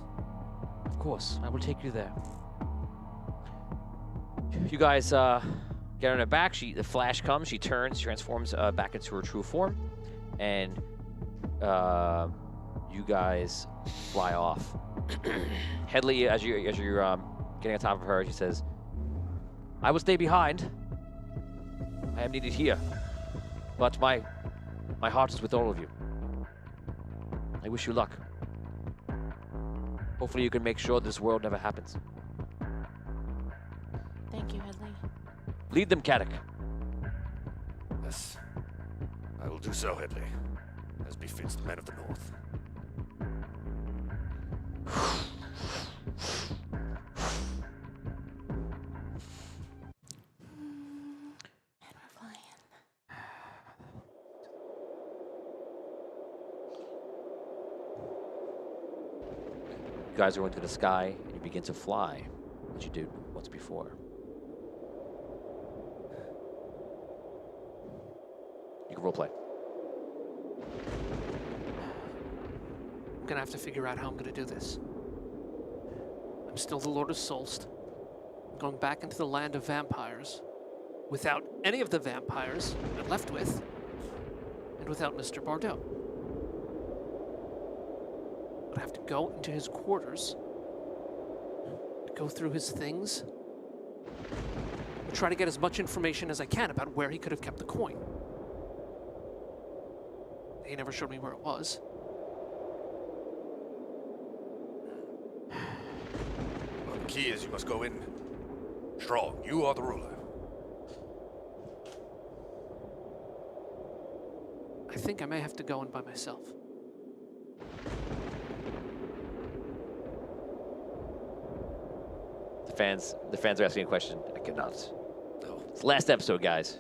Of course, I will take you there. You guys get on her back. The flash comes. She turns, transforms back into her true form, and you guys fly off. Headley, as you're getting on top of her, she says, "I will stay behind. I am needed here, but my heart is with all of you. I wish you luck. Hopefully you can make sure this world never happens. Thank you, Headley. Lead them, Kaddock." Yes. I will do so, Headley, as befits the men of the North. And we're flying. You guys are into the sky, and you begin to fly, as you did once before. You can roleplay. I'm gonna have to figure out how I'm gonna do this. I'm still the Lord of Solst. I'm going back into the land of vampires, without any of the vampires I'm left with, and without Mr. Bardot. But I have to go into his quarters, go through his things, and try to get as much information as I can about where he could have kept the coin. He never showed me where it was. Well, the key is you must go in strong. You are the ruler. I think I may have to go in by myself. The fans are asking a question. I cannot. No. It's the last episode, guys.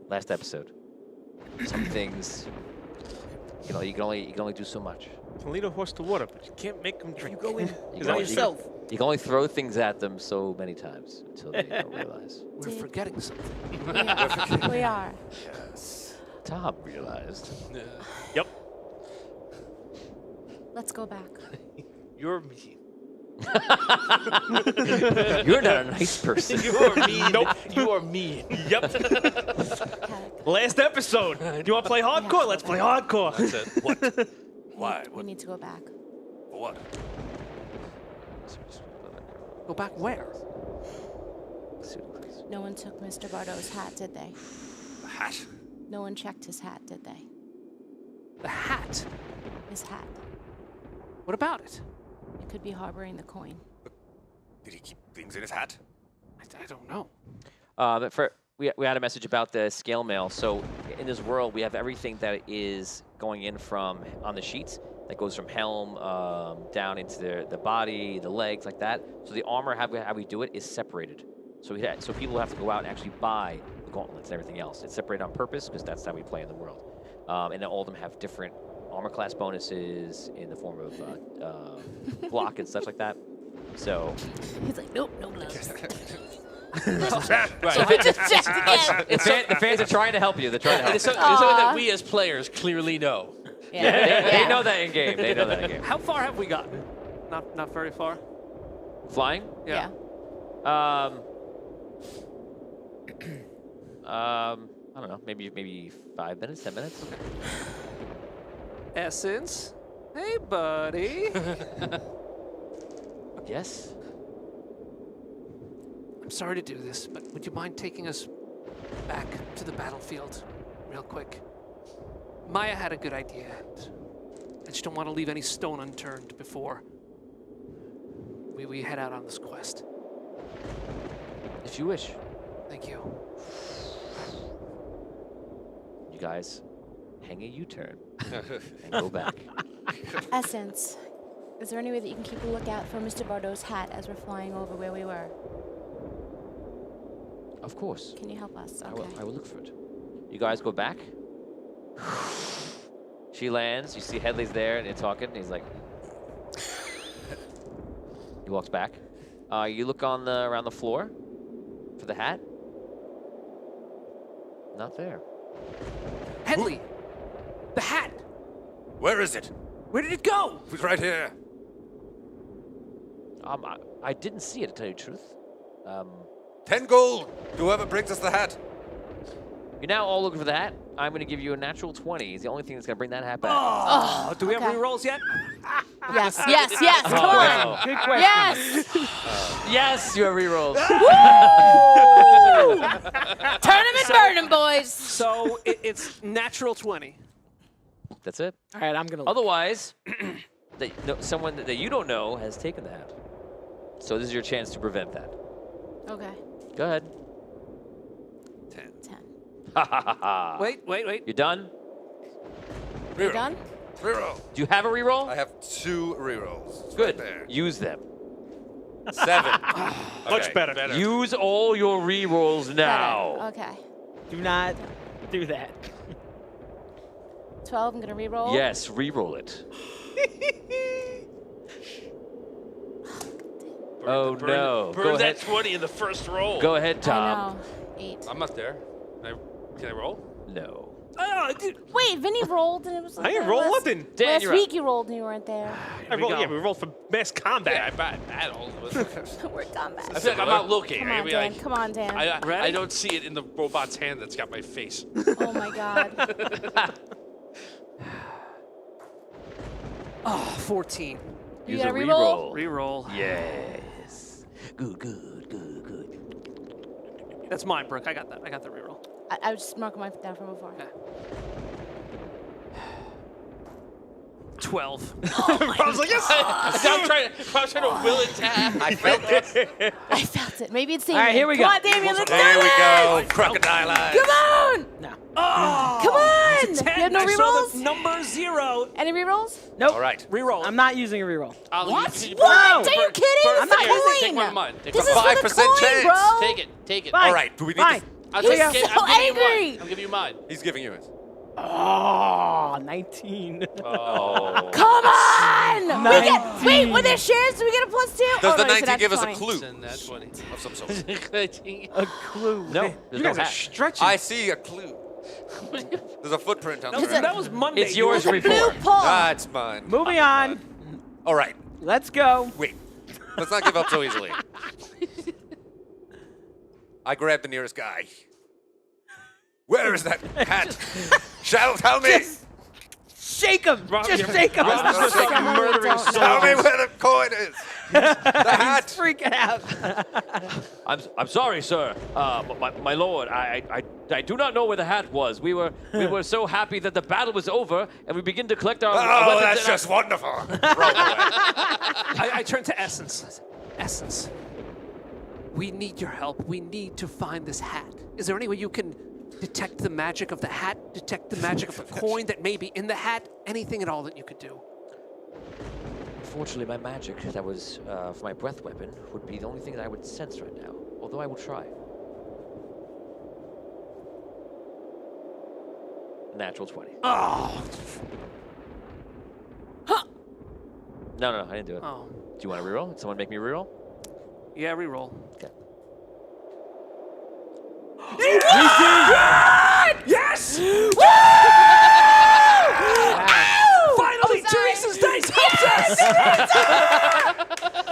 Last episode. Some things, you can only do so much. You can lead a horse to water, but you can't make him drink. You go in You by can- yourself. You can only throw things at them so many times until they don't realize. We're Did- forgetting something. We are. Yes. Tom realized. Yep. Let's go back. You're mean. You're not a nice person. You are mean. Nope. You are mean. Yep. Kaddock, Last episode. Do you want to play hardcore? Let's play hardcore. That's it. What? Why? we What? need to go back. For what? Go back where? No one took Mr. Bardot's hat, did they? The hat. No one checked his hat, did they? The hat. His hat. What about it? It could be harboring the coin. Did he keep things in his hat? I don't know. But we had a message about the scale mail. So in this world, we have everything that is going in from on the sheets that goes from helm down into the body, the legs, like that. So the armor, how we do it, is separated. So so people have to go out and actually buy the gauntlets and everything else. It's separated on purpose because that's how we play in the world. And then all of them have different armor class bonuses in the form of block and stuff like that. So He's like, nope, no gloves. Right. So we just checked again. the fans are trying to help you. They're trying to help It's you. something that we as players clearly know. They know that in game. They know that in game. How far have we gotten? Not very far. Flying? Yeah. I don't know. Maybe 5 minutes, 10 minutes. Essence. Hey, buddy. Yes. I'm sorry to do this, but would you mind taking us back to the battlefield real quick? Maya had a good idea, I just don't want to leave any stone unturned before we head out on this quest. If you wish. Thank you. You guys hang a U-turn and go back. Essence, is there any way that you can keep a lookout for Mr. Bardot's hat as we're flying over where we were? Of course. Can you help us? I Okay. will look for it. You guys go back. She lands. You see Headley's there, and they're talking. And he's like, he walks back. You look on around the floor for the hat. Not there. Headley, the hat. Where is it? Where did it go? It's right here. I didn't see it, to tell you the truth. 10 gold. Whoever brings us the hat. You're now all looking for the hat. I'm going to give you a natural 20. It's the only thing that's going to bring that hat back. Oh, do we have okay. rerolls yet? Yes, yes, yes. Come on. wow. Good question. Yes. Yes, you have rerolls. Turn them and burn them, boys. So it's natural 20. That's it. All right, I'm gonna. Otherwise, someone that you don't know has taken the hat. So this is your chance to prevent that. Okay. Go ahead. 10. Ha ha ha ha. Wait. You done? You done? Reroll. Do you have a reroll? I have 2 rerolls. It's Good. Right there. Use them. 7. Much better. Use all your rerolls now. Better. Okay. Do not do that. 12, I'm going to re-roll. Yes, reroll it. Oh no. Burn Go that ahead. 20 in the first roll. Go ahead, I Tom. know. 8. I'm not there. Can I roll? No. Oh, dude. Wait, Vinny rolled and it was. I didn't roll last, nothing. Dan, Last you're week you rolled and you weren't there. I we rolled, go. yeah, we rolled for mass combat. Yeah, I battled. We're done back. I feel like I'm not looking. Come I on, mean, Dan. like, Come on, Dan. I Ready? don't see it in the robot's hand that's got my face. Oh my God. Oh, 14. You Use got a a reroll? Reroll. Yes. Good. That's mine, Brooke. I got that. I got the reroll. I was just marking mine down from before. Okay. 12. I was like, yes. I'm trying to will it to happen. I felt it. I felt it. Maybe it's Damien. All right, here we Come go. on, Damien. Let's There do we this. go. Crocodile eyes. Come on. No. Oh! Come on. It's a 10. You have no I saw the rerolls? number 0. Any rerolls? Nope. All right. Reroll. I'm not using a reroll. What? Burn- What? burn- Are you kidding? burn- I'm not take coin. one of mine. Take This one is of mine. for the 5% coin, chance. bro. Take it. Fine. All right. Do we need Fine. to... I'll You're take it. so I'm giving you angry. mine. I'm giving you mine. He's giving you it. Oh, 19. Oh. Come on. We get, 19. wait, were there shares? Do we get a +2? Does oh, the no, you said 19 that's give us a 20. clue Send that 20. of some sort? A clue. No, You there's no guys are hat. stretching. I see a clue. There's a footprint on the That ground. was Monday. It's yours, Blue report. pull. That's mine. Moving on. All right. Let's go. Wait. Let's not give up so easily. I grabbed the nearest guy. Where is that hat? Shall tell me. Just shake him. Just shake him. Rob's gonna start Don't. murdering Don't. Tell me soldiers. where the coin is. The hat. Freaking out. I'm sorry, sir. My lord, I do not know where the hat was. We were so happy that the battle was over, and we begin to collect our Oh, weapons that's and just wonderful. Throw it away. I turn to Essence. Essence, we need your help. We need to find this hat. Is there any way you can detect the magic of the hat, detect the magic of the coin that may be in the hat? Anything at all that you could do? Unfortunately, my magic that was for my breath weapon would be the only thing that I would sense right now, although I will try. Natural 20. Oh. No, I didn't do it. Oh. Do you want to reroll? Did someone make me reroll? Yeah, reroll. Okay. Yes! Finally, Teresa's dice helped us!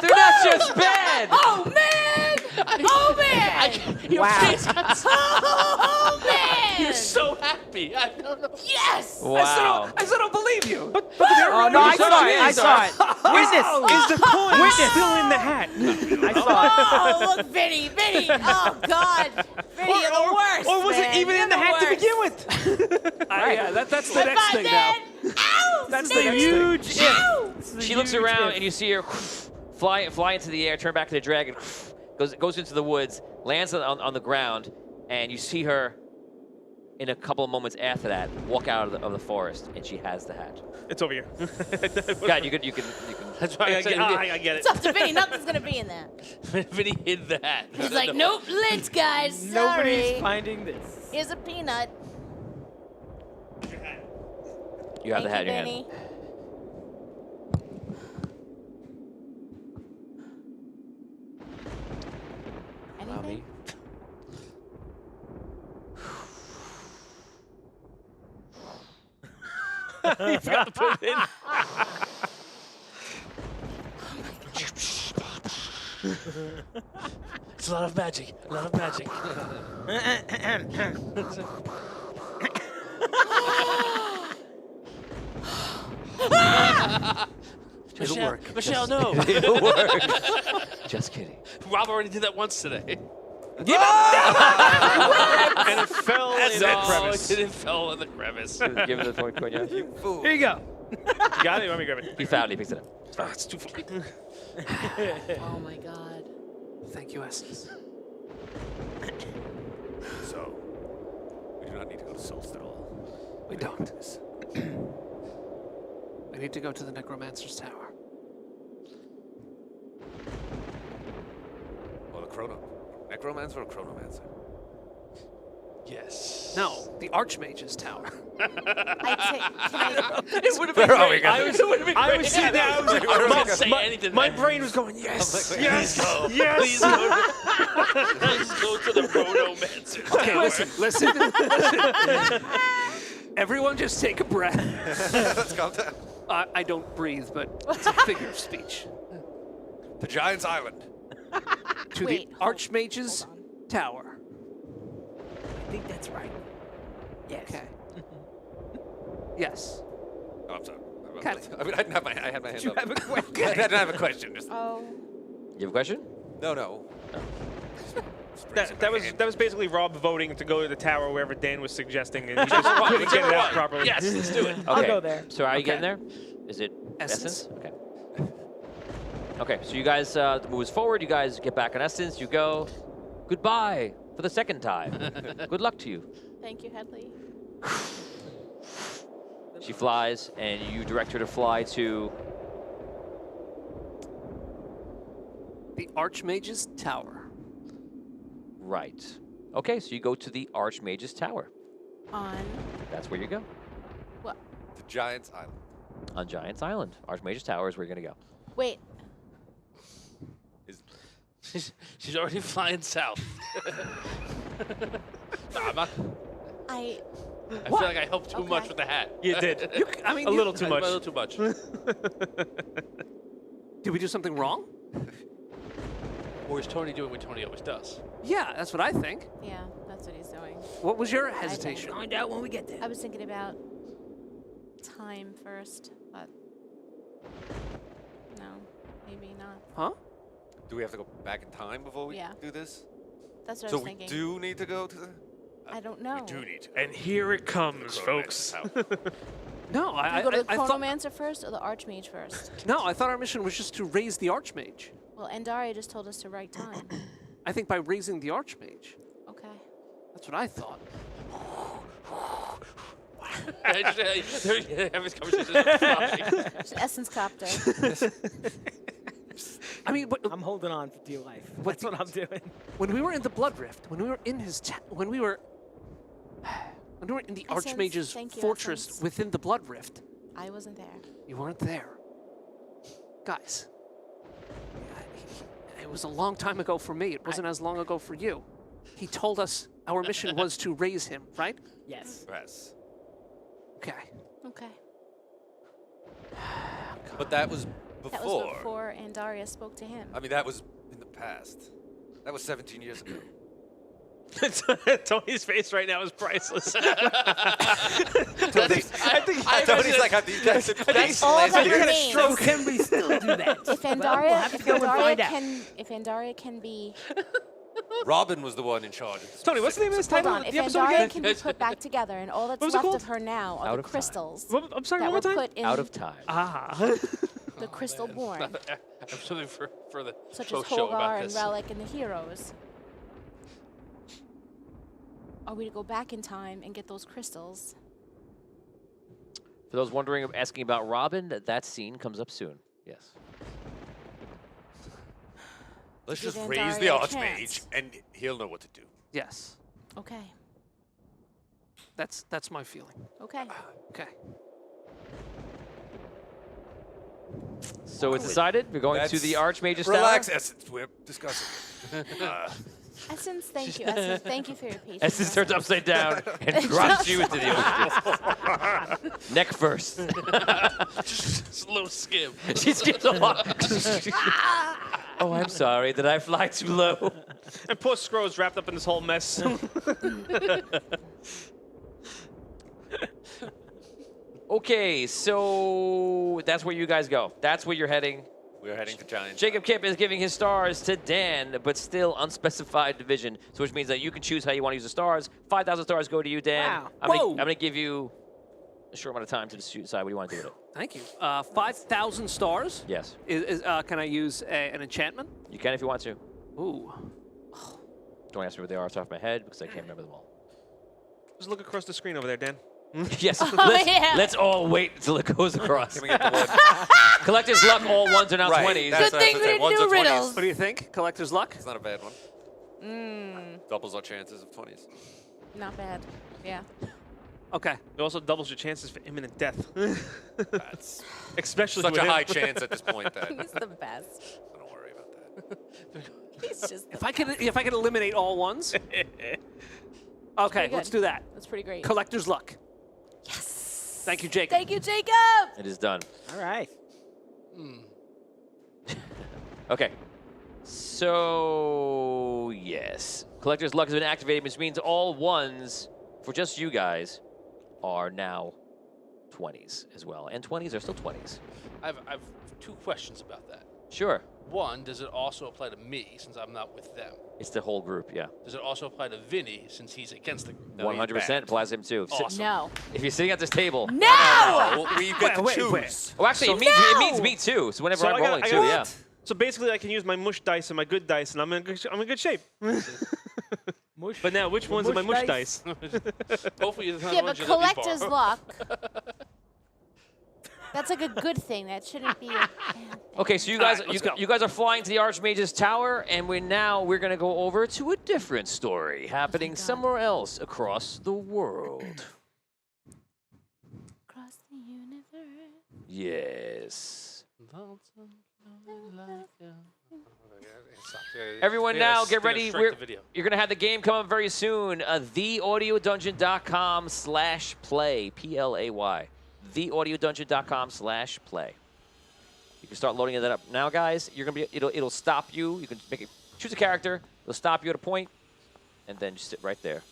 They're not just bad! Oh, man. Oh, man. Your face got so, Oh, man. you're so happy. I don't know. Yes. Wow. I said I don't believe you. Oh, no, I saw it. I saw it. Witness. Is the coin still in the hat? I saw it. Oh, look, Vinny. Oh, God. Vinny, you're the worst. Or was it man. even You're in the hat to worst. begin with? Yeah, that's the High next five, thing Dan. now. That's the huge if. She looks around and you see her fly into the air, turn back to the dragon, goes into the woods, lands on the ground, and you see her in a couple of moments after that walk out of the forest, and she has the hat. It's over here. God, you can. That's why I said I get it. It's up to Vinny. Nothing's gonna be in there. Vinny hid the hat. He's like, nope, lint, guys. Sorry. Nobody's finding this. Here's a peanut. You have the hat in your hand. Vinny. Anything? You forgot to put it in. It's a lot of magic. A lot of magic. It'll work. Michelle, no. It'll work. Just kidding. Rob already did that once today. And it fell in that crevice. It fell in the crevice. Give him the point, yeah. Here you go. You got it? You want me to grab it? He found it. He picks it up. It's too far. Oh my God. Thank you, Essence. So, we do not need to go to Solst at all. We don't. We need to go to the Necromancer's Tower. Or the Necromancer or Chronomancer? Yes. No, the Archmages Tower. Can I, It would have been great. I was sitting there. I was like, I wasn't say anything. my brain was going, yes, yes, Please yes. go to the Chronomancer. Okay, listen. Everyone just take a breath. Let's calm down. I don't breathe, but it's a figure of speech. The Giant's Island. To Wait, the hold- Archmages hold Tower. I think that's right. Yes. Okay. Yes. Oh, I'm sorry. Got it. I mean, I didn't have my hand You up. have a question. I didn't have a question. Just, oh. You have a question? no. That was basically Rob voting to go to the tower wherever Dan was suggesting, and he just couldn't get it out properly. Yes, let's do it. I'll Okay. go there. So are you Okay. getting there? Is it Essence. Okay. Okay, so you guys moves forward. You guys get back on Essence. You go. Goodbye for the second time. Good luck to you. Thank you, Headley. She flies, and you direct her to fly to. The Archmages Tower. Right. Okay, so you go to the Archmages Tower. On That's where you go. what? The Giant's Island. On Giant's Island. Archmages Tower is where you're going to go. Wait. She's already flying south. No, I'm not. I I feel like I helped too much Okay. with the hat. You did. I mean, A little too A much. little too much. Did we do something wrong? Or is Tony doing what Tony always does? Yeah, that's what I think. yeah, that's what he's doing. What was your hesitation? Find out when we get there. I was thinking about time first, but no, maybe not. Huh? Do we have to go back in time before we Yeah. do this? That's what So I was we thinking. do need to go to the... I don't know. We do need to. And here it comes, folks. No, Do I we go to the I thought Chronomancer first or the Archmage first? no, I thought our mission was just to raise the Archmage. Well, Andaria just told us to write time. I think by raising the Archmage. Okay. That's what I thought. Have this conversation about flying. It's an Essence Copter. I mean, I'm holding on for dear life. What That's what I'm doing. when we were in the Blood Rift, when we were in when we were in the Essence, Archmage's thank you, fortress Essence. within the Blood Rift, I wasn't there. you weren't there. Guys, it was a long time ago for me. It wasn't as long ago for you. He told us our mission was to raise him, right? Yes. Yes. Okay. Okay. But that was That before. was before Andaria spoke to him. I mean, that was in the past. That was 17 years ago. Tony's face right now is priceless. Tony's like, these guys are That's all that You're gonna remains. stroke him, we still do that. If Well, Andaria, we'll have to go and find out. if Andaria can be Robin was the one in charge of this. Tony, what's the name of this Hold title? on. of If the episode Andaria again? can be put back together, and all that's What was it left called? of her now are Out the of time. crystals I'm sorry, that one more were time. put in Out of time. Ah. the crystal born, I have something for the such as post show Holgar about and this. Relic and the heroes. Are we to go back in time and get those crystals? For those wondering, asking about Robin, that scene comes up soon. Yes. Let's Give just raise the Andaria a Archmage, chance. and he'll know what to do. Yes. Okay. That's my feeling. Okay. Okay. So it's decided. We're going to the Archmages Tower. Relax, Essence. We're discussing it. Essence, thank you. Essence, thank you for your patience. Essence turns upside down and drops you into the ocean. Neck first. Just a little skim. She skips along. Oh, I'm sorry. Did I fly too low? And poor Scro's wrapped up in this whole mess. Okay, so that's where you guys go. That's where you're heading. We're heading to Giant. Jacob Kipp is giving his stars to Dan, but still unspecified division, so which means that you can choose how you want to use the stars. 5,000 stars go to you, Dan. Wow. I'm gonna give you a short amount of time to decide what you want to do with it. Thank you. 5,000 stars. Yes, Can I use an enchantment? you can if you want to. Ooh. Don't ask me what they are off the top of my head because I can't remember them all. Just look across the screen over there, Dan. Yes, yeah. let's all wait until it goes across. Can we get the one? Collector's luck, all ones are now Right, 20s. that's Good thing we didn't do riddles. What do you think? Collector's luck? It's not a bad one. Doubles our chances of 20s. Not bad. Yeah. Okay. It also doubles your chances for imminent death. That's Especially such with a him. high chance at this point that He's the best. don't worry about that. He's just. If I could eliminate all ones. Okay, good. let's do that. That's pretty great. Collector's luck. Yes. Thank you, Jacob. Thank you, Jacob. It is done. All right. Okay. So, yes. Collector's luck has been activated, which means all ones for just you guys are now 20s as well. And 20s are still 20s. I've two questions about that. Sure. One, does it also apply to me since I'm not with them? It's the whole group, yeah. Does it also apply to Vinny since he's against the group? No, he's 100% banned. applies to him too. Awesome. No. If you're sitting at this table. No. Well, we get to Wait, choose. wait. Oh, actually, it means me too. So whenever So I'm I got- rolling I too, got- yeah. So basically, I can use my mush dice and my good dice, and I'm in good shape. Mush. But now, which ones are my mush dice? Hopefully, it's not Yeah, the ones but you let me collector's borrow. luck. That's like a good thing. That shouldn't be a bad thing. Okay, so you guys, right, let's go. you guys are flying to the Archmages Tower, and we're going to go over to a different story happening God. somewhere else across the world. Across the universe. Yes. Stop. Everyone Yeah, now, it's get gonna ready. strike the video. You're going to have the game come up very soon. TheAudioDungeon.com/play. Play. TheAudioDungeon.com/play. You can start loading that up now, guys. You're gonna be it'll stop you. You can make it choose a character. It'll stop you at a point, and then just sit right there.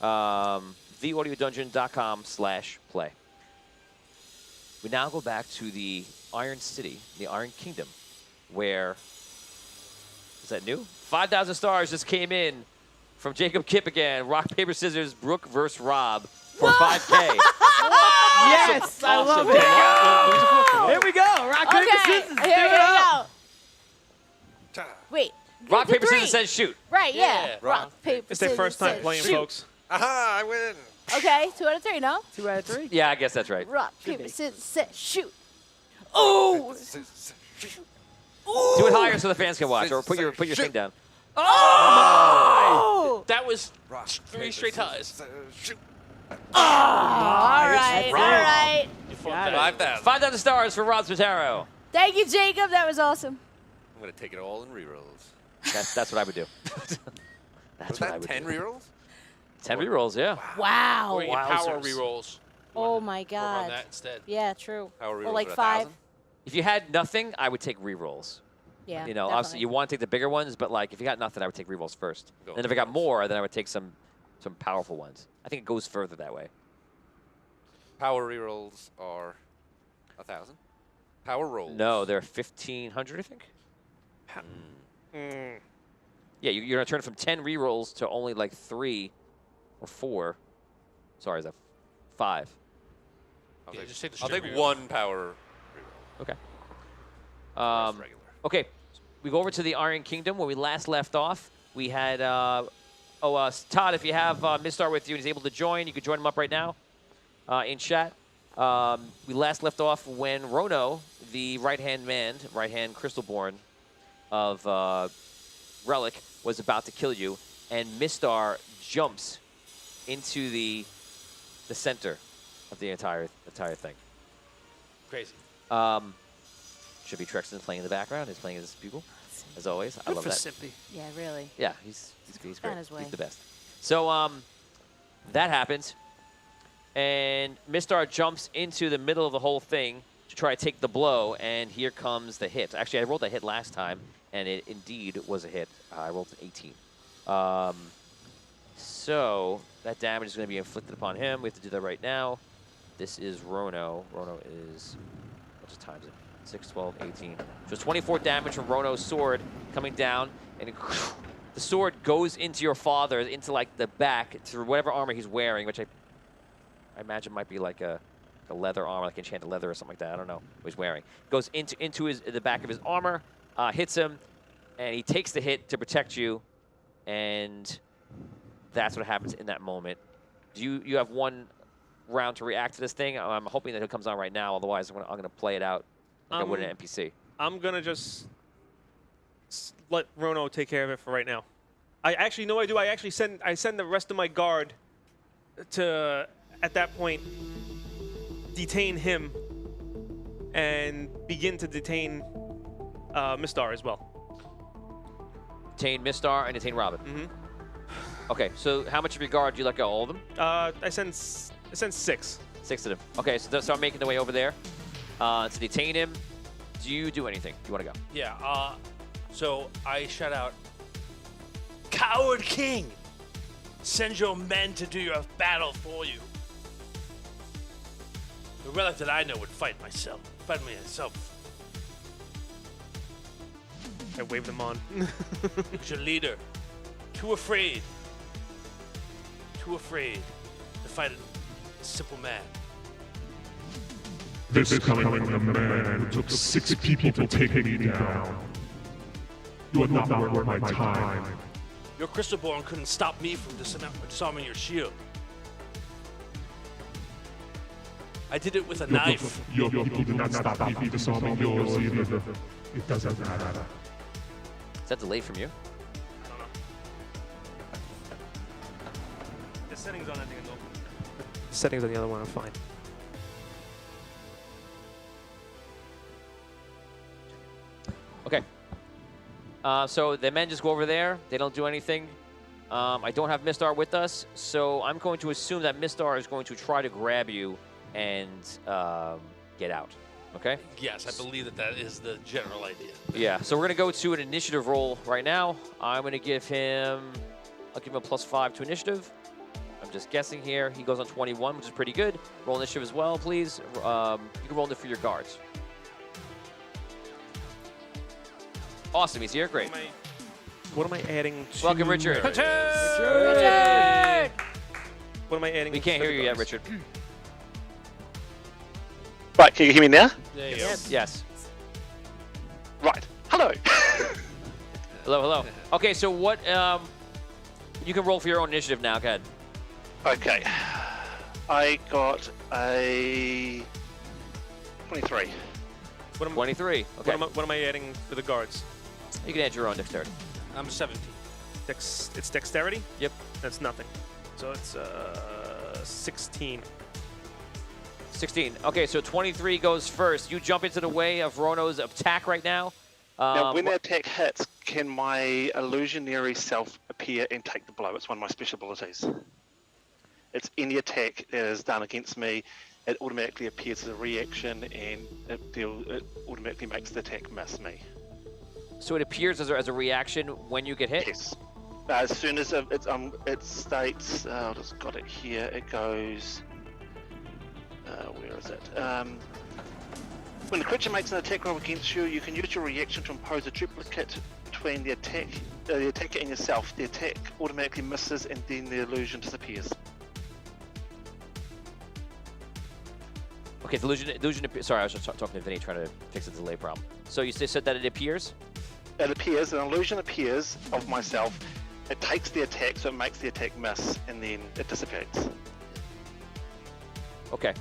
TheAudioDungeon.com/play. We now go back to the Iron City, the Iron Kingdom, where is that new? 5,000 stars just came in from Jacob Kipp again. Rock, paper, scissors, Brooke versus Rob for 5K. Yes, I love it. Here we go. Rock, paper, Okay. scissors. Here we do it up. go. Wait. Rock, do paper, three. scissors says shoot. Right. Yeah. Yeah. Rock, paper, It's their scissors, first time says playing, shoot. folks. Aha! I win. Okay. 2 out of 3. No. 2 out of 3. Yeah, I guess that's right. Rock, paper, scissors, says shoot. Oh. Do it higher so the fans can watch, or put your thing down. Oh. That was Rock, 3 paper, straight scissors, ties. Shoot. All right. All right. You fought Got it. that. 5,000. 5,000 stars for Rob Spataro. Thank you, Jacob. That was awesome. I'm gonna take it all in rerolls. That's what I would do. That's Was what I that would 10 do. rerolls? 10 rerolls, yeah. Wow. Or you get power Wowzers. rerolls. Oh my Work God. on that instead. Yeah. True. Power Or rerolls like at 5. 1,000? If you had nothing, I would take rerolls. Yeah. You know, obviously you want to take the bigger ones, but like if you got nothing, I would take rerolls first. Go And if I got rerolls. more, then I would take some powerful ones. I think it goes further that way. Power rerolls are 1,000. Power rolls. No, they're 1,500, I think. Yeah, you're gonna turn it from 10 rerolls to only like 3 or 4. Sorry, is that 5? Yeah, just take the I'll straight take reroll. 1 power reroll. Okay. Rest regular. Okay, we go over to the Iron Kingdom where we last left off. We had, Todd, if you have Mistar with you and he's able to join, you can join him up right now in chat. We last left off when Rono, the right-hand man, right-hand Crystalborn of Relic, was about to kill you, and Mistar jumps into the center of the entire thing. Crazy. Should be Trexton playing in the background. He's playing his bugle, as always. I Good love for that. Simpy. Yeah, really. Yeah, he's great. found his way. He's the best. So that happens, and Mistar jumps into the middle of the whole thing to try to take the blow, and here comes the hit. Actually, I rolled a hit last time, and it indeed was a hit. I rolled an 18. So that damage is going to be inflicted upon him. We have to do that right now. This is Rono. Rono is, what times it? 6, 12, 18. So 24 damage from Rono's sword coming down, and the sword goes into your father, into like the back, through whatever armor he's wearing, which I imagine might be like a leather armor, like enchanted leather or something like that. I don't know what he's wearing. Goes into the back of his armor, hits him, and he takes the hit to protect you, and that's what happens in that moment. You have 1 round to react to this thing. I'm hoping that it comes on right now. Otherwise, I'm gonna play it out like I would an NPC. I'm gonna just let Rono take care of it for right now. I actually know I do. I send the rest of my guard to, at that point, detain him and begin to detain Mistar as well. Detain Mistar and detain Robin. Mm-hmm. Okay, so how much of your guard do you let go? All of them? I send 6. 6 of them. Okay, so start making their way over there to detain him. Do you do anything? Do you want to go? Yeah, so I shout out, Coward King! Send your men to do your battle for you. The relic that I know would fight me myself. I wave them on. It's your leader. Too afraid to fight a simple man. This coming from the man who took 6 people to take me down. You are not worth my time. Your Crystalborn couldn't stop me from disarming your shield. I did it with a knife. Your people did not stop me from disarming yours either. It doesn't matter. Is that delayed from you? The settings on that thing are no. The settings on the other one are fine. Okay. So the men just go over there. They don't do anything. I don't have Mistar with us, so I'm going to assume that Mistar is going to try to grab you and get out. Okay? Yes, I believe that is the general idea. Yeah, so we're going to go to an initiative roll right now. I'm going to give him, I'll give him a +5 to initiative. I'm just guessing here. He goes on 21, which is pretty good. Roll initiative as well, please. You can roll it for your guards. Awesome, he's here. Great. What am I adding to... Welcome, Richard. Richard! What am I adding? We can't hear you yet, Richard. Right, can you hear me now? There you go. Yes. Right. Hello. Hello, hello. Okay, so what... you can roll for your own initiative now. Go ahead. Okay. I got a 23. What am, 23. Okay. what am I adding for the guards? You can add your own dexterity. I'm 17. It's dexterity? Yep. That's nothing. So it's 16. 16. Okay, so 23 goes first. You jump into the way of Rono's attack right now. Now, when the attack hits, can my illusionary self appear and take the blow? It's one of my special abilities. It's any attack that is done against me, it automatically appears as a reaction, and it automatically makes the attack miss me. So it appears as a reaction when you get hit? Yes. As soon as it states, I've just got it here, it goes, where is it? When the creature makes an attack roll against you, you can use your reaction to impose a duplicate between the attack the attacker and yourself, the attack automatically misses and then the illusion disappears. Okay, the illusion. Sorry, I was just talking to Vinny, trying to fix the delay problem. So you said that it appears? It appears, an illusion appears of myself. It takes the attack, so it makes the attack miss, and then it dissipates. Okay.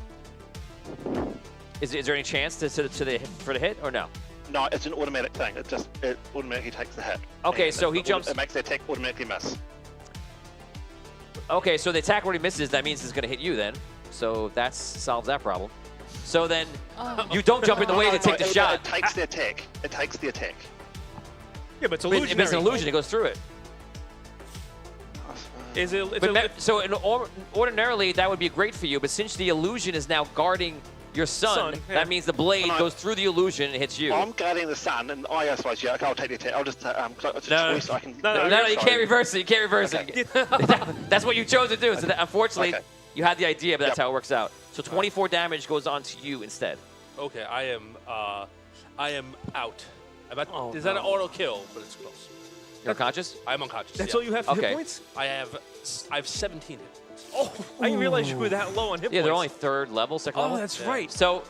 Is there any chance for the hit or no? No, it's an automatic thing. It automatically takes the hit. Okay, And so he jumps. It makes the attack automatically miss. Okay, so the attack already misses. That means it's going to hit you then. So that solves that problem. So then you don't jump in the way to take the shot. It takes the attack. It takes the attack. Yeah, but it's If illusionary. it's an illusion, it goes through it. Ordinarily, that would be great for you, but since the illusion is now guarding your sun, yeah. that means the blade goes through the illusion and hits you. I'm guarding the sun, and I suppose, yeah, okay, I'll take the attack. I'll just, it's a choice. I can. No, you can't reverse it. You can't reverse it. That's what you chose to do. So that, unfortunately, you had the idea, but that's how it works out. So 24 damage goes on to you instead. Okay, I am out. Is that an auto kill? But it's close. You're unconscious? I'm unconscious. That's yeah. all you have for hit points? I have 17 hit points. Oh, I didn't realize you were that low on hit points. Yeah, they're only third level, second level. Oh, that's right. So,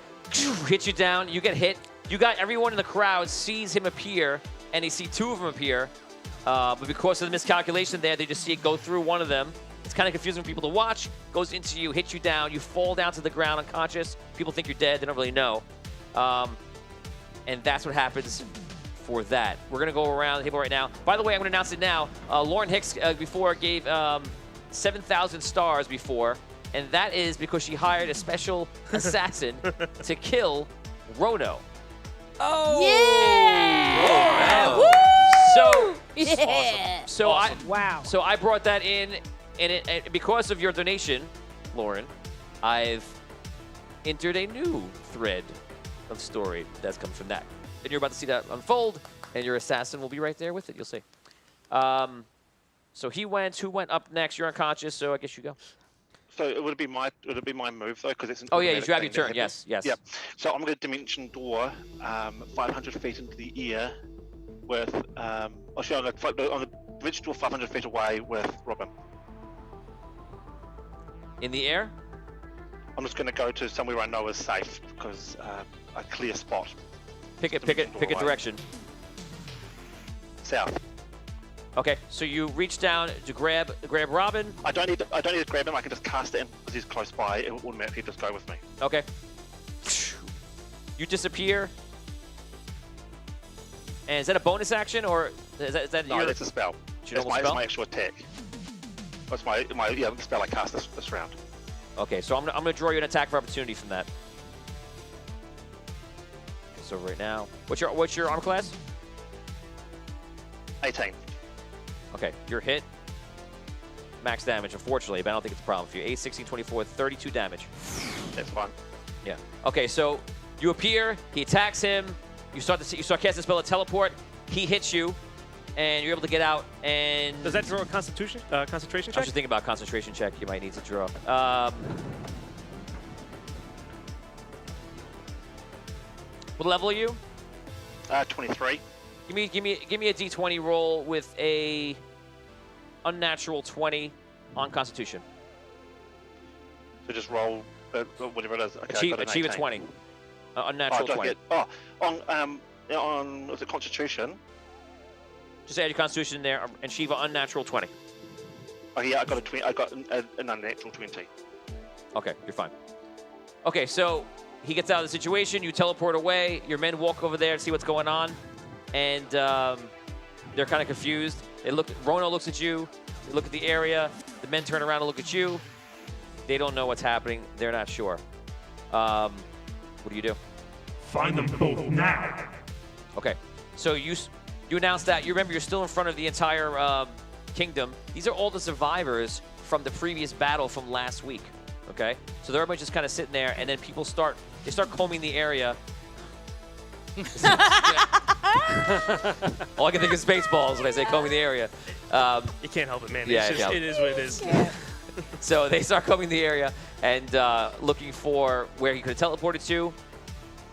hit you down, you get hit. You got everyone in the crowd sees him appear, and they see two of them appear. But because of the miscalculation there, they just see it go through one of them. It's kind of confusing for people to watch. Goes into you, hits you down, you fall down to the ground unconscious. People think you're dead, they don't really know. And that's what happens for that. We're going to go around the table right now. By the way, I'm going to announce it now. Lauren Hicks before gave 7,000 stars before, and that is because she hired a special assassin to kill Rono. Oh! Yeah! Woo! So, Yeah! so Wow. So I brought that in, and because of your donation, Lauren, I've entered a new thread of story that's come from that. And you're about to see that unfold, and your assassin will be right there with it. You'll see. So he went. Who went up next? You're unconscious, so I guess you go. So it would be my move though, because it's an. Oh yeah, you automatic should have thing your turn. that Yes, yes. Yep. So I'm going to dimension door 500 feet into the air with. I'm going to dimension door 500 feet away with Robin. In the air. I'm just going to go to somewhere I know is safe because a clear spot. Pick a direction. South. Okay, so you reach down to grab Robin. I don't need to grab him. I can just cast it in because he's close by. It will automatically just go with me. Okay. You disappear. And is that a bonus action or is that No, your? it's a spell. It's my actual attack. That's my the spell I cast this round. Okay, so I'm gonna draw you an attack of opportunity from that. So right now, what's your armor class? 18. Okay, you're hit. Max damage, unfortunately, but I don't think it's a problem for you. 8, 16, 24, 32 damage. That's fine. Yeah. Okay, so you appear, he attacks him, you start casting the spell of teleport, he hits you, and you're able to get out, and... Does that draw a concentration check? I was just thinking about concentration check you might need to draw. What level are you? 23. Give me a d20 roll with a unnatural 20 on Constitution. So just roll whatever it is. Okay, achieve a 20. Unnatural 20. On was it Constitution? Just add your Constitution in there and achieve an unnatural 20. Oh yeah, I got a 20. I got an unnatural 20. Okay, you're fine. Okay, so he gets out of the situation. You teleport away. Your men walk over there to see what's going on, and they're kind of confused. Rono looks at you. They look at the area. The men turn around and look at you. They don't know what's happening. They're not sure. What do you do? Find them both now. Okay, so you announce that. You remember you're still in front of the entire kingdom. These are all the survivors from the previous battle from last week. Okay, so they're everybody just kind of sitting there, and then people start combing the area. All I can think is Spaceballs when I say combing the area. You can't help it, man. Yeah, It is what it is. So they start combing the area and looking for where he could have teleported to.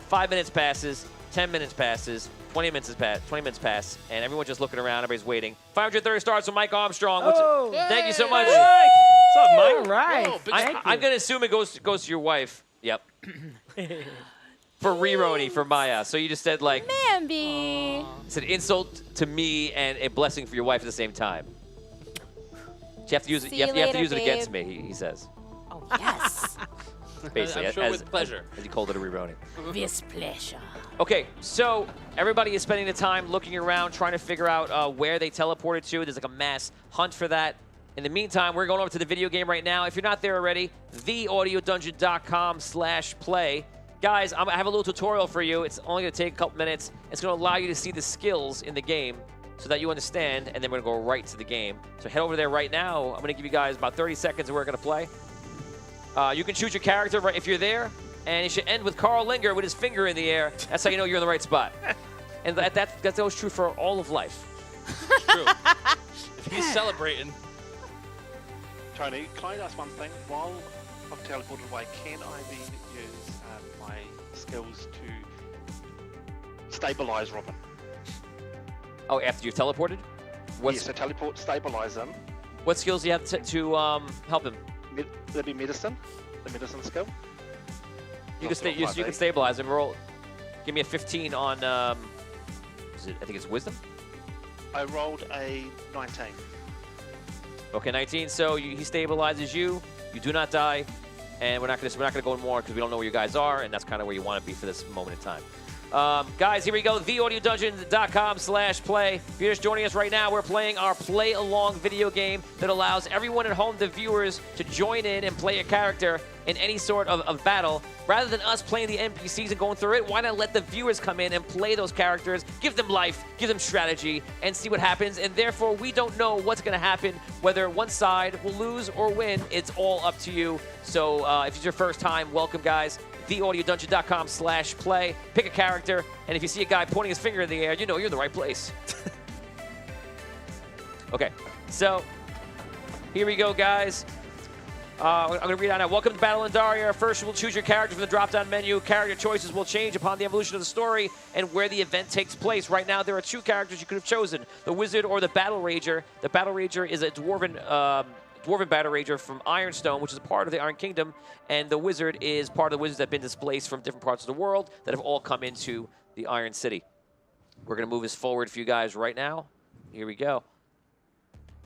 5 minutes passes, 10 minutes passes, 20 minutes pass, and everyone's just looking around. Everybody's waiting. 530 starts with Mike Armstrong. Oh. Thank you so much. What's up, Mike? All right. Whoa, big Thank I'm you. going to assume it goes to your wife. Yep. For Reroni, for Maya. So you just said, like, Mambi. it's an insult to me and a blessing for your wife at the same time. You have to use it. See You you have to later, use it against babe. me. He says, Oh, yes. basically, I'm sure as, with pleasure. as he called it a Reroni. With pleasure. Okay, so everybody is spending the time looking around, trying to figure out where they teleported to. There's like a mass hunt for that. In the meantime, we're going over to the video game right now. If you're not there already, theaudiodungeon.com/play. Guys, I have a little tutorial for you. It's only going to take a couple minutes. It's going to allow you to see the skills in the game so that you understand, and then we're going to go right to the game. So head over there right now. I'm going to give you guys about 30 seconds and we're going to play. You can choose your character if you're there, and it should end with Carl Linger with his finger in the air. That's how you know you're in the right spot. And that's always true for all of life. True. If he's celebrating. Tony, can I ask one thing? While I'm teleported away, can I then use my skills to stabilize Robin? Oh, after you've teleported? Yes, so teleport, stabilize him. What skills do you have to help him? There'd be medicine, the medicine skill. You can stabilize him. Roll. Give me a 15 on. I think it's wisdom. I rolled a 19. Okay, 19. So he stabilizes you. You do not die, and we're not gonna go more because we don't know where you guys are, and that's kind of where you want to be for this moment in time. Guys, here we go. theaudiodungeon.com/play. If you're just joining us right now, we're playing our play-along video game that allows everyone at home, the viewers, to join in and play a character in any sort of battle. Rather than us playing the NPCs and going through it, why not let the viewers come in and play those characters, give them life, give them strategy, and see what happens. And therefore, we don't know what's going to happen, whether one side will lose or win. It's all up to you. So if it's your first time, welcome, guys. theaudiodungeon.com/play. Pick a character, and if you see a guy pointing his finger in the air, you know you're in the right place. Okay, so here we go, guys. I'm going to read out now. Welcome to Battle in Daria. First, you will choose your character from the drop-down menu. Character choices will change upon the evolution of the story and where the event takes place. Right now, there are two characters you could have chosen, the Wizard or the Battle Rager. The Battle Rager is a dwarven Battle Rager from Ironstone, which is a part of the Iron Kingdom, and the Wizard is part of the wizards that have been displaced from different parts of the world that have all come into the Iron City. We're going to move this forward for you guys right now. Here we go.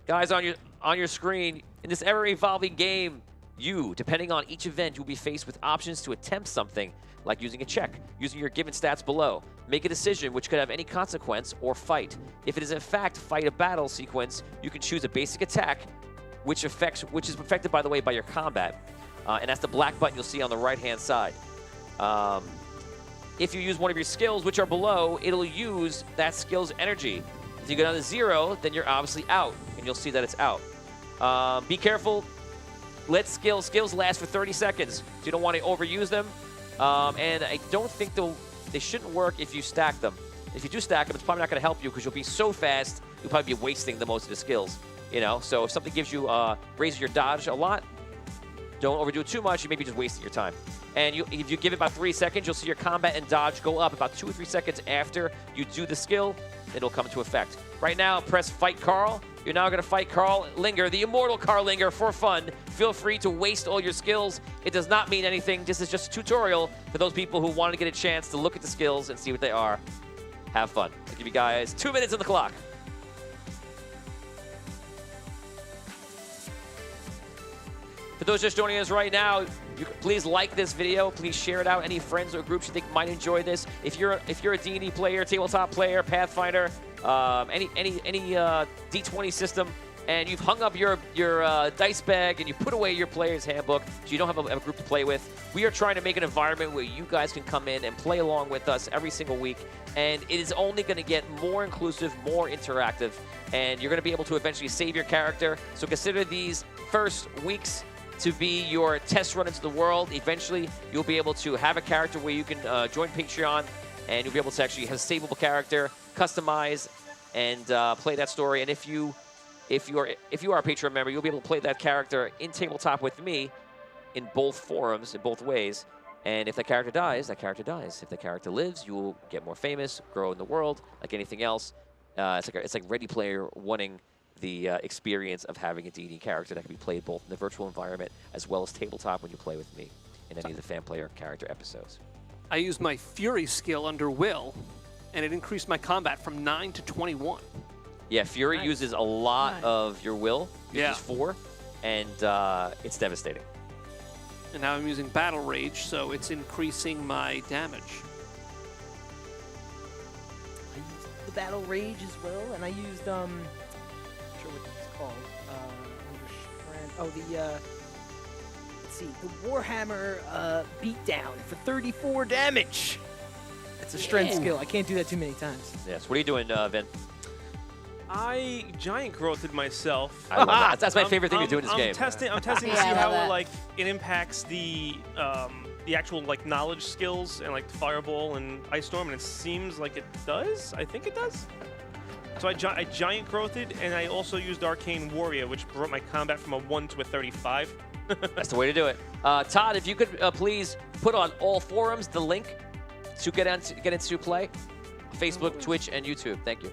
Guys, on your screen, in this ever-evolving game, you, depending on each event, you'll be faced with options to attempt something, like using a check, using your given stats below. Make a decision which could have any consequence, or fight. If it is in fact fight a battle sequence, you can choose a basic attack, which is affected, by the way, by your combat. And that's the black button you'll see on the right-hand side. If you use one of your skills, which are below, it'll use that skill's energy. If you go down to 0, then you're obviously out, and you'll see that it's out. Be careful. Let skills last for 30 seconds, so you don't want to overuse them. And I don't think they shouldn't work if you stack them. If you do stack them, it's probably not going to help you because you'll be so fast, you'll probably be wasting the most of the skills. You know, so if something gives you raises your dodge a lot, don't overdo it too much. You may be just wasting your time. And if you give it about 3 seconds, you'll see your combat and dodge go up about 2 or 3 seconds after you do the skill. It'll come into effect. Right now, press Fight Carl. You're now going to fight Carl Linger, the immortal Carl Linger, for fun. Feel free to waste all your skills. It does not mean anything. This is just a tutorial for those people who want to get a chance to look at the skills and see what they are. Have fun. I'll give you guys 2 minutes on the clock. For those just joining us right now, please like this video. Please share it out. Any friends or groups you think might enjoy this. If you're a D&D player, tabletop player, Pathfinder, any D20 system, and you've hung up your dice bag and you put away your player's handbook so you don't have a group to play with, we are trying to make an environment where you guys can come in and play along with us every single week. And it is only going to get more inclusive, more interactive, and you're going to be able to eventually save your character. So consider these first weeks to be your test run into the world. Eventually, you'll be able to have a character where you can join Patreon, and you'll be able to actually have a savable character, customize, and play that story. And if you are a Patreon member, you'll be able to play that character in tabletop with me in both forums, in both ways. And if that character dies, that character dies. If the character lives, you will get more famous, grow in the world, like anything else. It's like Ready Player wanting the experience of having a D&D character that can be played both in the virtual environment as well as tabletop when you play with me in any of the fan player character episodes. I used my Fury skill under Will, and it increased my combat from 9 to 21. Yeah, Fury uses a lot of your will. Uses 4, and it's devastating. And now I'm using Battle Rage, so it's increasing my damage. I used the Battle Rage as well, and I used I'm not sure what it's called. Under strength. Let's see, the Warhammer beatdown for 34 damage. That's a strength skill. I can't do that too many times. Yes. What are you doing, Vin? I giant growthed myself. I love that. That's my favorite thing to do in this game. I'm testing to see how it impacts the actual knowledge skills and like Fireball and Ice Storm, and it seems like it does. I think it does. So I giant growthed, and I also used Arcane Warrior, which brought my combat from a 1 to a 35. That's the way to do it. Todd, if you could please put on all forums the link to get into play, Facebook, Twitch, and YouTube. Thank you.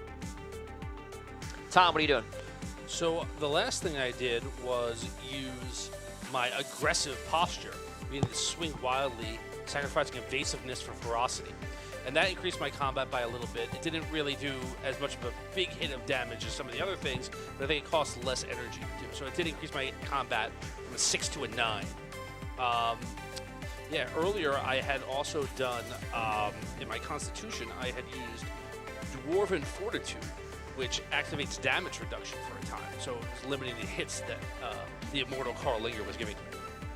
Tom, what are you doing? So the last thing I did was use my aggressive posture, meaning to swing wildly, sacrificing evasiveness for ferocity. And that increased my combat by a little bit. It didn't really do as much of a big hit of damage as some of the other things, but I think it costs less energy to do. So it did increase my combat from a 6 to a 9. Yeah, earlier I had also done, in my Constitution, I had used Dwarven Fortitude, which activates damage reduction for a time. So it was limiting the hits that the immortal Carl Linger was giving to me.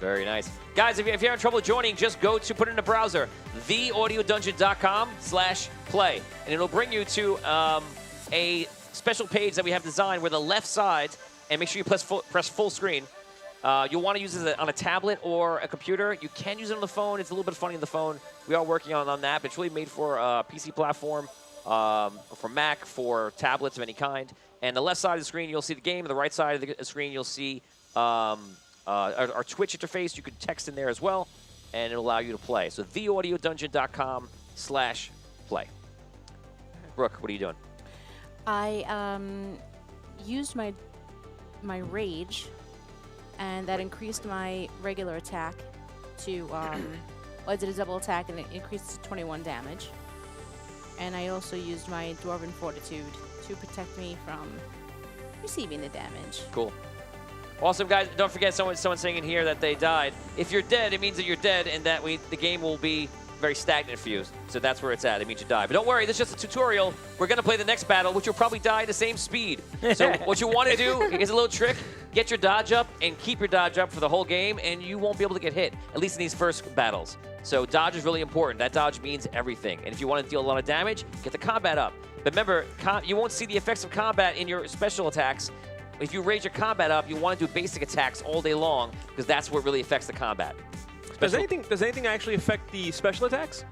Very nice. Guys, if you're having trouble joining, just go to, put it in the browser, theaudiodungeon.com/play. And it'll bring you to a special page that we have designed where the left side, and make sure you press full screen. You'll want to use it on a tablet or a computer. You can use it on the phone. It's a little bit funny on the phone. We are working on that, but it's really made for a PC platform, for Mac, for tablets of any kind. And the left side of the screen, you'll see the game. And the right side of the screen, you'll see our Twitch interface. You can text in there as well, and it'll allow you to play. So theaudiodungeon.com/play. Brooke, what are you doing? I used my rage, and that increased my regular attack to, well, I did a double attack, and it increased to 21 damage. And I also used my Dwarven Fortitude to protect me from receiving the damage. Cool. Awesome, guys. Don't forget someone saying in here that they died. If you're dead, it means that you're dead, and that the game will be very stagnant for you. So that's where it's at. It means you die. But don't worry, this is just a tutorial. We're going to play the next battle, which will probably die at the same speed. So what you want to do is a little trick. Get your dodge up and keep your dodge up for the whole game, and you won't be able to get hit, at least in these first battles. So dodge is really important. That dodge means everything. And if you want to deal a lot of damage, get the combat up. But remember, you won't see the effects of combat in your special attacks. If you raise your combat up, you want to do basic attacks all day long, because that's what really affects the combat. Does anything actually affect the special attacks?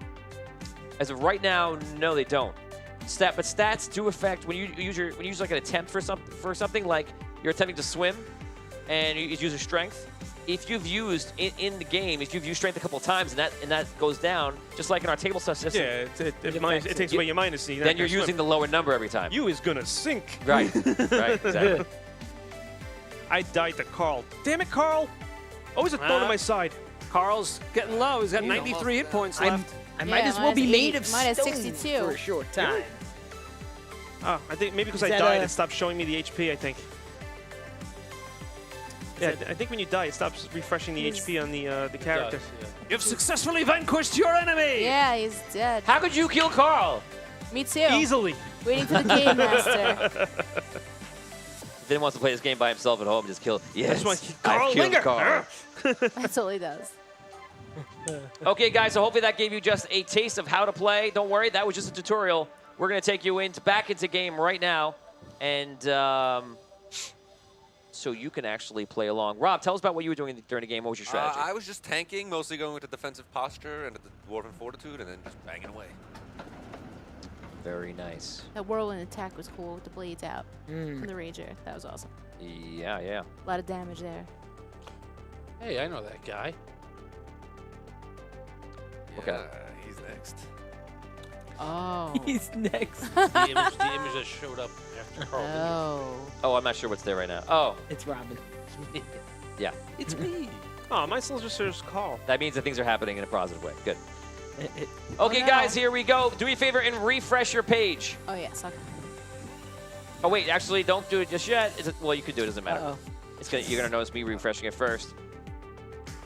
As of right now, no, they don't. But stats do affect when you use like an attempt for something like you're attempting to swim, and you use your strength. If you've used in the game, if you've used strength a couple of times and that goes down, just like in our table stuff system. Yeah, it takes away your minus. Then you're using the lower number every time. You is gonna sink. Right. Right. Exactly. I died to Carl. Damn it, Carl! Always a thorn on my side. Carl's getting low. He's got 93 hit points left. I might as well be made of minus stone 62 for a short time. Oh, I think maybe because I died, it stopped showing me the HP, I think. Yeah, I think when you die, it stops refreshing the HP on the character. Does, yeah. You've successfully vanquished your enemy! Yeah, he's dead. How could you kill Carl? Me too. Easily. Waiting for the game master. Vin wants to play this game by himself at home. Just kill. Yes, Carl I've killed Carl. That's all he does. Okay, guys, so hopefully that gave you just a taste of how to play. Don't worry, that was just a tutorial. We're going to take you back into game right now, and so you can actually play along. Rob, tell us about what you were doing during the game. What was your strategy? I was just tanking, mostly going with the defensive posture and the Dwarven Fortitude, and then just banging away. Very nice. That whirlwind attack was cool with the blades out from the Rager. That was awesome. Yeah, yeah. A lot of damage there. Hey, I know that guy. Look at Yeah, him. he's next. Oh. He's next. The image that showed up after Carl. Oh. Oh, I'm not sure what's there right now. Oh, It's Robin. yeah. It's me. Oh, my soldier's call. That means that things are happening in a positive way. Good. It- Okay, no. guys, here we go. Do me a favor and refresh your page. Oh, yes. Okay. Oh, wait, actually, don't do it just yet. Well, you could do it. Doesn't matter. Uh-oh. You're gonna notice me refreshing it first.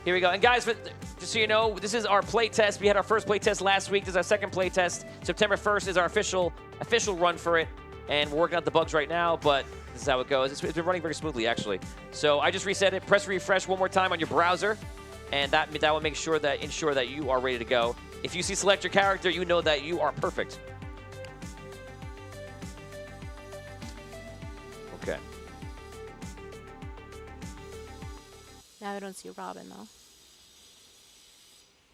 Here we go. And guys, just so you know, this is our play test. We had our first play test last week. This is our second play test. September 1st is our official run for it, and we're working out the bugs right now. But this is how it goes. It's been running very smoothly, actually. So I just reset it. Press refresh one more time on your browser, and that will ensure that you are ready to go. If you see select your character, you know that you are perfect. Okay. Now I don't see Robin, though.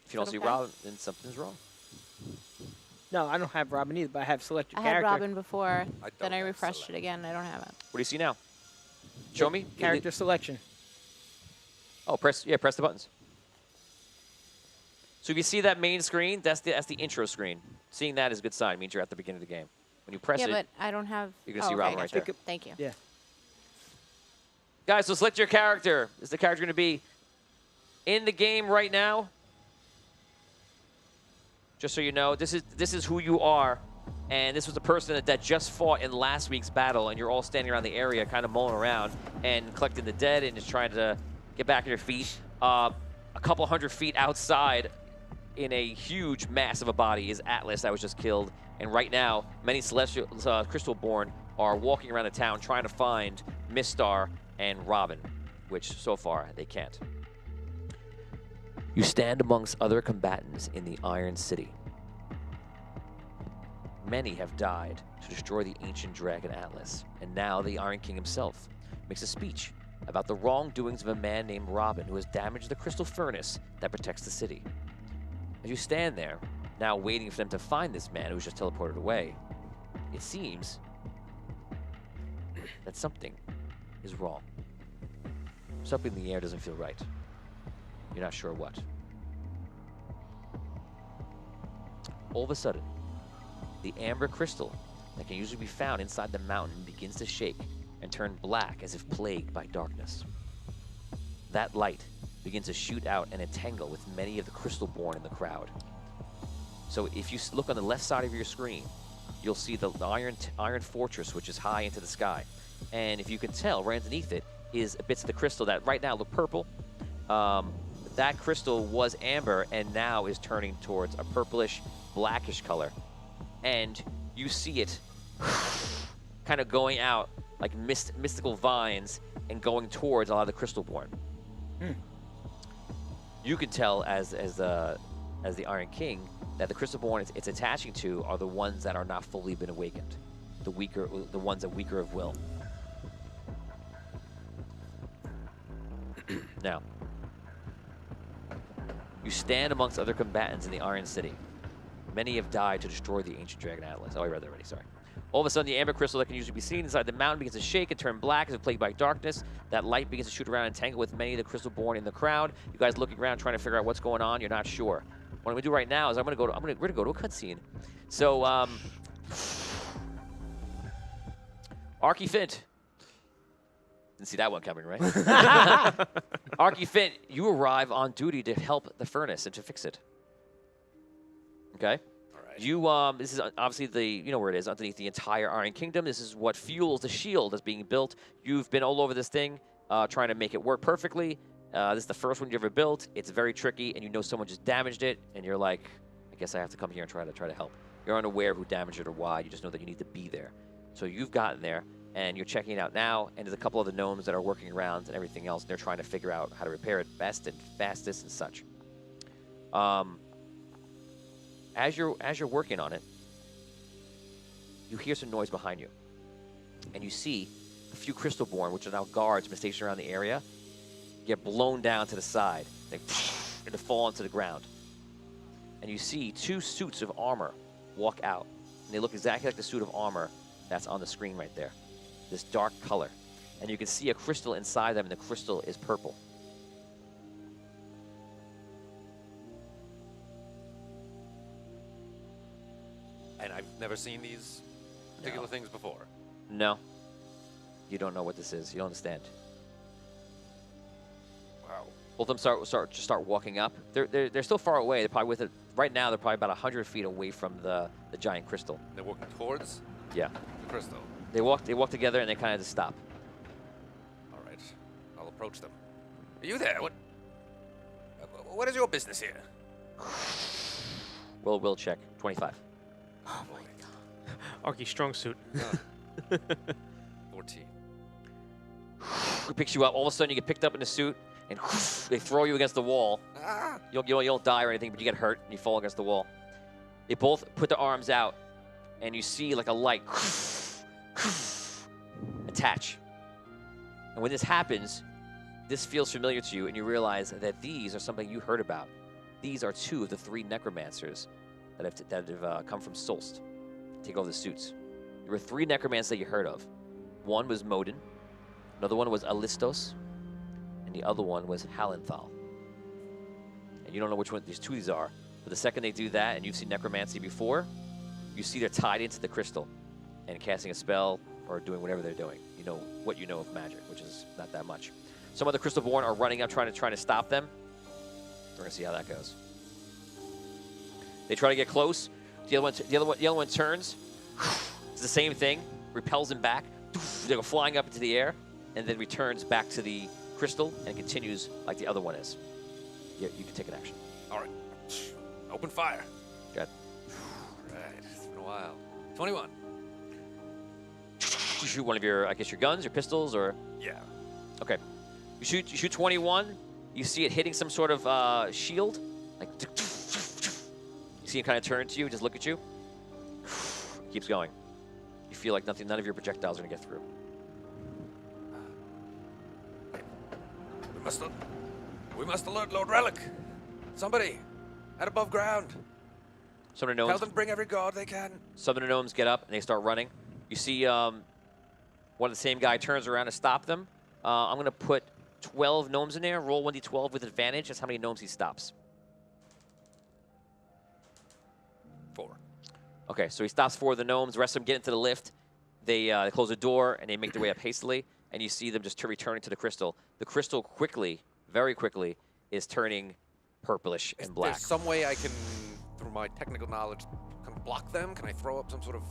If you don't that see okay? Robin, then something's wrong. No, I don't have Robin either, but I have select your I had character. Robin before, don't then I have refreshed select. it again. I don't have it. What do you see now? Show me. Character selection. Oh, press the buttons. So if you see that main screen, that's the intro screen. Seeing that is a good sign. It means you're at the beginning of the game. When you press Yeah, it, but I don't have. you're gonna see Robin right gotcha. there. Thank you. Yeah. Guys, so select your character. Is the character going to be in the game right now? Just so you know, this is who you are, and this was the person that just fought in last week's battle, and you're all standing around the area, kind of mulling around and collecting the dead and just trying to get back on your feet. A couple 100 feet outside, in a huge mass of a body, is Atlas that was just killed, and right now, many Celestial Crystalborn are walking around the town trying to find Mistar and Robin, which so far they can't. You stand amongst other combatants in the Iron City. Many have died to destroy the ancient dragon Atlas, and now the Iron King himself makes a speech about the wrongdoings of a man named Robin who has damaged the crystal furnace that protects the city. As you stand there, now waiting for them to find this man who's just teleported away, it seems that something is wrong. Something in the air doesn't feel right. You're not sure what. All of a sudden, the amber crystal that can usually be found inside the mountain begins to shake and turn black as if plagued by darkness. That light begins to shoot out and entangle with many of the Crystalborn in the crowd. So if you look on the left side of your screen, you'll see the iron fortress, which is high into the sky. And if you can tell, right underneath it is bits of the crystal that right now look purple. That crystal was amber and now is turning towards a purplish, blackish color. And you see it kind of going out like mystical vines and going towards a lot of the Crystalborn. You can tell as the Iron King that the Crystalborn it's attaching to are the ones that are not fully been awakened, the ones that weaker of will. Now, you stand amongst other combatants in the Iron City. Many have died to destroy the ancient dragon Atlas. Oh, I read that already, sorry. All of a sudden, the amber crystal that can usually be seen inside the mountain begins to shake and turn black as if plagued by darkness. That light begins to shoot around and tangle with many of the Crystalborn in the crowd. You guys looking around trying to figure out what's going on. You're not sure. What I'm gonna do right now is we're gonna go to a cutscene. So, Archie Fint. Didn't see that one coming, right? Archie Fint, you arrive on duty to help the furnace and to fix it. Okay? All right. You, this is obviously you know where it is, underneath the entire Iron Kingdom. This is what fuels the shield that's being built. You've been all over this thing, trying to make it work perfectly. This is the first one you ever built. It's very tricky, and you know someone just damaged it, and you're like, I guess I have to come here and try to help. You're unaware of who damaged it or why. You just know that you need to be there. So you've gotten there, and you're checking it out now, and there's a couple of the gnomes that are working around and everything else, and they're trying to figure out how to repair it best and fastest and such. As you're working on it, you hear some noise behind you, and you see a few Crystalborn, which are now guards been stationed around the area, get blown down to the side. They and to fall onto the ground. And you see two suits of armor walk out, and they look exactly like the suit of armor that's on the screen right there. This dark color, and you can see a crystal inside them, and the crystal is purple. never seen these particular things before. No. You don't know what this is. You don't understand. Wow. Both of them start walking up. They're still far away. They're probably right now. They're probably about 100 feet away from the giant crystal. They're walking towards Yeah. the crystal. They walk together and they kind of just stop. All right. I'll approach them. Are you there? What is your business here? Will check. 25. Arky strong suit. 14. It picks you up. All of a sudden, you get picked up in the suit, and they throw you against the wall. Ah! You don't die or anything, but you get hurt and you fall against the wall. They both put their arms out, and you see like a light attach. And when this happens, this feels familiar to you, and you realize that these are something you heard about. These are 2 of the 3 necromancers that have come from Solst to take over the suits. There were 3 necromancers that you heard of. One was Modin, another one was Alistos, and the other one was Halenthal. And you don't know which one these 2 are, but the second they do that, and you've seen necromancy before, you see they're tied into the crystal and casting a spell or doing whatever they're doing. You know what you know of magic, which is not that much. Some of the Crystalborn are running up trying to stop them. We're gonna see how that goes. They try to get close. The other one turns. It's the same thing. Repels him back. They go flying up into the air, and then returns back to the crystal and continues like the other one is. You can take an action. All right. Open fire. Good. Right. It's been a while. 21. You shoot one of your guns, your pistols, or Yeah. okay. You shoot 21. You see it hitting some sort of shield. Like you see it kind of turn to you, just look at you. Keeps going. You feel like none of your projectiles are gonna get through. We must alert Lord Relic. Somebody, at above ground. Some of the Tell gnomes. them bring every guard they can. Some of the gnomes get up and they start running. You see one of the same guy turns around to stop them. I'm gonna put 12 gnomes in there. Roll 1d12 with advantage. That's how many gnomes he stops. 4. Okay, so he stops 4 of the gnomes. The rest of them get into the lift. They close the door and they make their way up hastily. And you see them just returning to the crystal. The crystal quickly, very quickly, is turning purplish and black. There's some way I can, through my technical knowledge, kind of block them? Can I throw up some sort of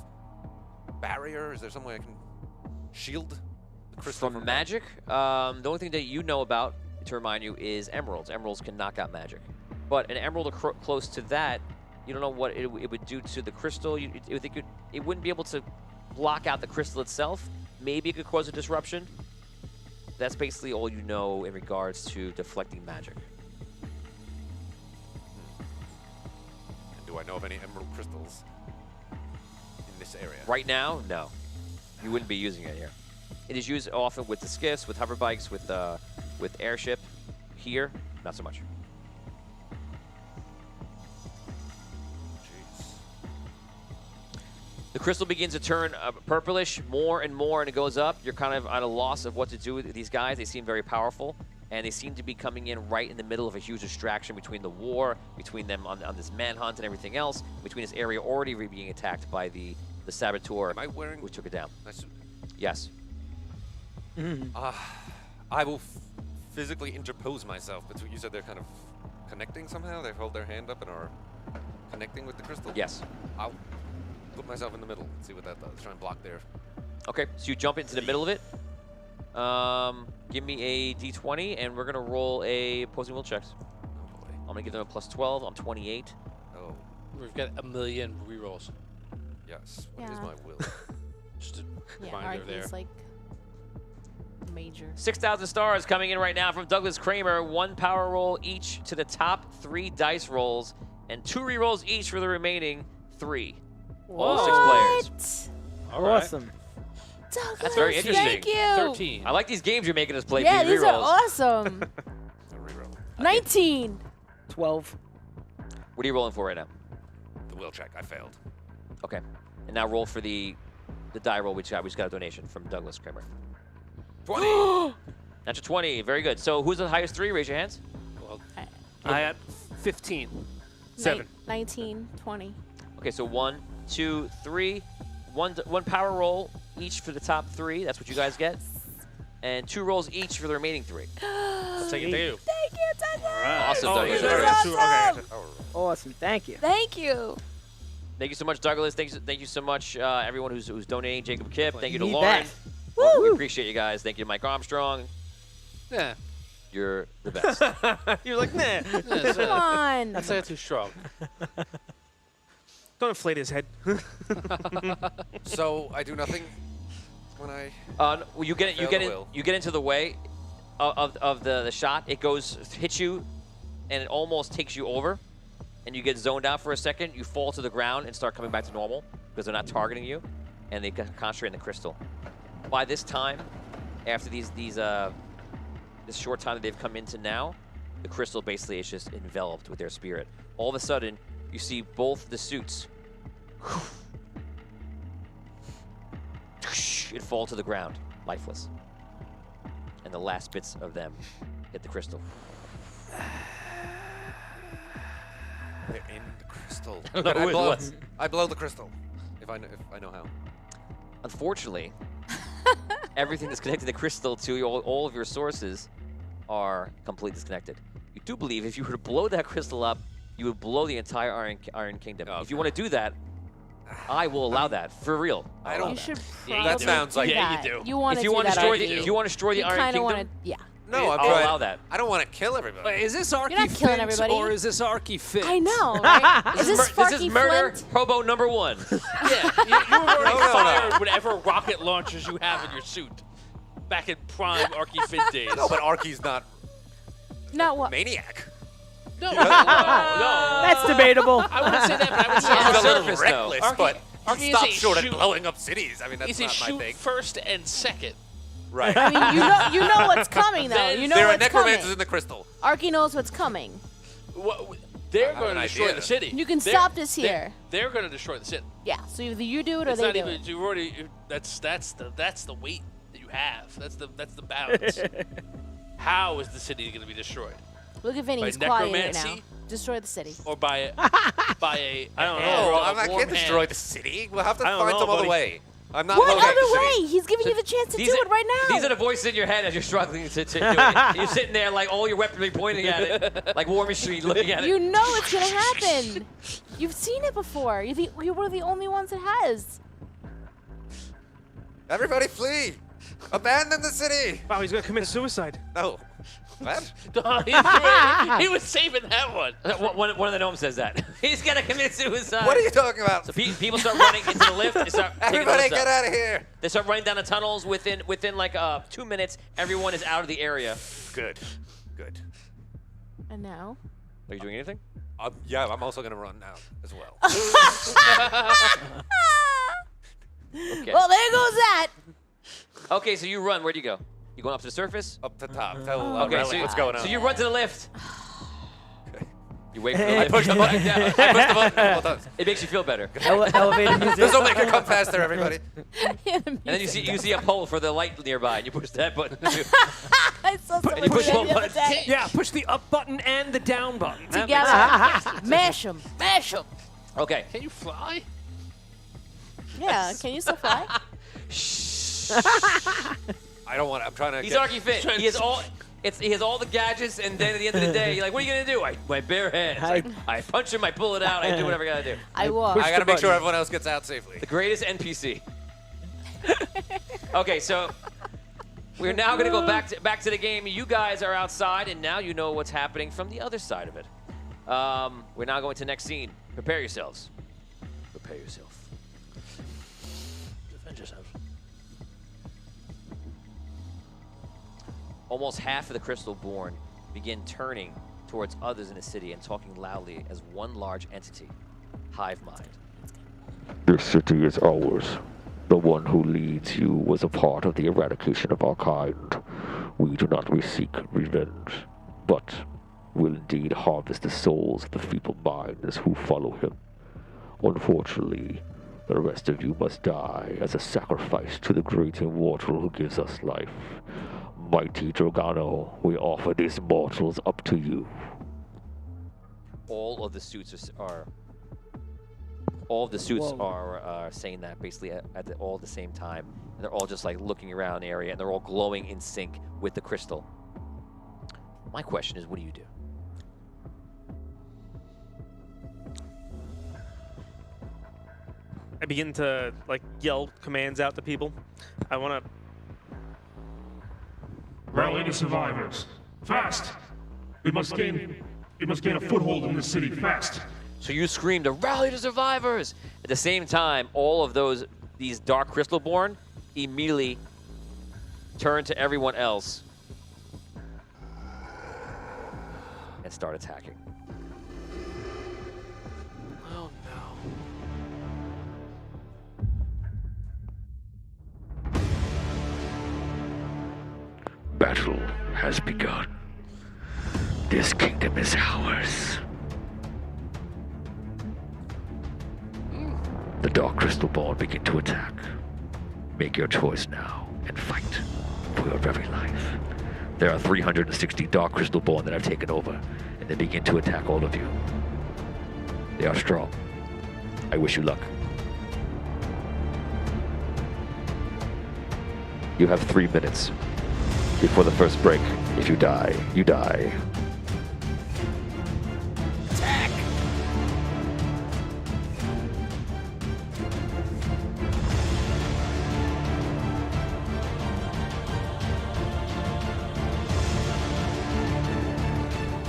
barrier? Is there some way I can shield the crystal From magic, the only thing that you know about, to remind you, is emeralds. Emeralds can knock out magic. But an emerald close to that, you don't know what it would do to the crystal. You think it wouldn't be able to block out the crystal itself. Maybe it could cause a disruption. That's basically all you know in regards to deflecting magic. And do I know of any emerald crystals in this area? Right now, no. You wouldn't be using it here. It is used often with the skiffs, with hover bikes, with airship. Here, not so much. The crystal begins to turn purplish more and more, and it goes up. You're kind of at a loss of what to do with these guys. They seem very powerful, and they seem to be coming in right in the middle of a huge distraction between the war, between them on this manhunt and everything else, between this area already being attacked by the saboteur Am I wearing who took it down. my suit? Yes. I will physically interpose myself between. You said they're kind of connecting somehow? They hold their hand up and are connecting with the crystal? Yes. I'll put myself in the middle and see what that does. Try and block their... Okay, so you jump into the middle of it. Give me a d20, and we're going to roll a opposing will checks. Oh boy. I'm going to give them a plus 12. I'm 28. Oh, We've got a million rerolls. yes. What is Yeah. my will? Just a Yeah, reminder there. Arcie's like major. 6,000 stars coming in right now from Douglas Kramer. 1 power roll each to the top 3 dice rolls, and 2 rerolls each for the remaining 3. All 6 players. All right. Awesome. Douglas, That's very interesting. Thank you. 13. I like these games you're making us play. Yeah, these these are rerolls. awesome. A reroll. 19. 12. What are you rolling for right now? The will check. I failed. Okay. And now roll for the die roll we just got a donation from Douglas Kramer. 20! That's a 20. Very good. So who's the highest 3? Raise your hands. Well, I had 15. 7. 19, 20. Okay, so 1, 2, 3. One power roll each for the top 3. That's what you guys get. And 2 rolls each for the remaining 3. I'll take it to you. Thank you, Douglas. Awesome, Oh, Douglas. yeah, Very that's good. two- okay, gotcha. Awesome. Thank you. Thank you. Thank you so much, Douglas. Thank you so much, everyone who's donating. Jacob Kip. Thank you to You Lauren. bet. We Woo! appreciate you guys. Thank you to Mike Armstrong. Yeah. You're the best. You're like, nah. Come on. That's not too strong. Don't inflate his head. So I do nothing when I. Well, you get Fail the will. you get into the way of the shot. It hits you, and it almost takes you over, and you get zoned out for a second. You fall to the ground and start coming back to normal because they're not targeting you, and they concentrate on the crystal. By this time, after this short time that they've come into now, the crystal basically is just enveloped with their spirit. All of a sudden, you see both the suits. It fall to the ground, lifeless. And the last bits of them hit the crystal. They're in the crystal. No, Can it was. I blow the crystal if I know how. Unfortunately, everything that's connected to the crystal to all of your sources are completely disconnected. You do believe if you were to blow that crystal up, you would blow the entire Iron Kingdom. Oh, If you want to do that, I will allow that for real. I I'll don't- allow You that. should Yeah, probably that sounds like- do Yeah, you that. do. You want If to you do want to that, destroy Archie. if you want to destroy the You Iron kind of Kingdom, want to, yeah. No, I'm I'll trying. allow that. I don't want to kill everybody. Wait, is this Arky not killing Fint everybody. or is this Arky Fint? I know, right? Is this This Sparky is murder Flint? probo number 1. Yeah, you've already No. fired whatever rocket launchers you have in your suit. Back in prime Arky Fint days. No, but Arky's not Not what? maniac. No, no, no. That's debatable. I wouldn't say that, but I would say On He's the a little surface, though. reckless, Arky- but Arky he is stops a short at shoot- blowing up cities. I mean, that's It's a not my shoot thing. first and second. Right. I mean, you know what's coming, though. Then You know there are what's necromancers coming. in the crystal. Arky knows what's coming. They're I have going an to destroy idea. the city. You can They're- stop this they're- here. They're going to destroy the city. Yeah, so either you do it or It's they not do even. it. You already. That's the weight that you have. That's the balance. How is the city going to be destroyed? Look at Vinny, By he's quiet right now. necromancy? Destroy the city. Or by a I don't know. No, hand, I a warm can't destroy hand? the city. We'll have to I don't find know, some other buddy. way. I'm not What locating other the city. way? He's giving you the chance to do it right now. These are the voices in your head as you're struggling to do it. You're sitting there like all your weaponry pointing at it, like War Machine looking at it. You know it's gonna happen. You've seen it before. You're one of the only ones that has. Everybody flee! Abandon the city! Wow, he's gonna commit suicide. No. What? he was saving that one. One of the gnomes says that. He's gonna commit suicide. What are you talking about? So people start running into the lift. They start taking the Everybody lifts get up. out of here! They start running down the tunnels. Within like 2 minutes, everyone is out of the area. Good. Good. And now? Are you doing anything? Yeah, I'm also gonna run now as well. Okay. Well, there goes that. Okay, so you run. Where do you go? You going up to the surface? Up to top. Tell Okay, Relic what's going on. So you run to the lift. You wait for the I lift. push the button. Down. I push the button a couple times. It makes you feel better. Elevator music. This will make it come faster, everybody. And then you see a pole for the light nearby, and you push that button too. I saw someone you push do that one the other button. day. Yeah, push the up button and the down button. That Together. Mash them. Mash them. Okay. Can you fly? Yeah, can you still fly? I don't want to. I'm trying to He's get... Arky Fit. He has all the gadgets, and then at the end of the day, you're like, what are you gonna do? My bare hands. I punch him, I pull it out, I do whatever I gotta do. I walk. I gotta the make sure button. everyone else gets out safely. The greatest NPC. Okay, so we're now gonna go back to the game. You guys are outside, and now you know what's happening from the other side of it. We're now going to the next scene. Prepare yourselves. Prepare yourself. Defend yourself. Almost half of the Crystal Born begin turning towards others in the city and talking loudly as one large entity, Hive Mind. This city is ours. The one who leads you was a part of the eradication of our kind. We do not seek revenge, but will indeed harvest the souls of the feeble minds who follow him. Unfortunately, the rest of you must die as a sacrifice to the great immortal who gives us life. Mighty Dragano, we offer these mortals up to you. All of the suits are all of the suits Whoa. are saying that basically all at the same time. And they're all just like looking around the area, and they're all glowing in sync with the crystal. My question is, what do you do? I begin to like yell commands out to people. I want to. Rally the survivors. Fast! We must gain a foothold in the city, fast! So you scream to rally the survivors. At the same time, all of these dark crystalborn immediately turn to everyone else and start attacking. Oh no. Battle has begun. This kingdom is ours. The Dark Crystalborn begin to attack. Make your choice now and fight for your very life. There are 360 Dark Crystalborn that have taken over, and they begin to attack all of you. They are strong. I wish you luck. You have 3 minutes before the first break. If you die, you die. Attack!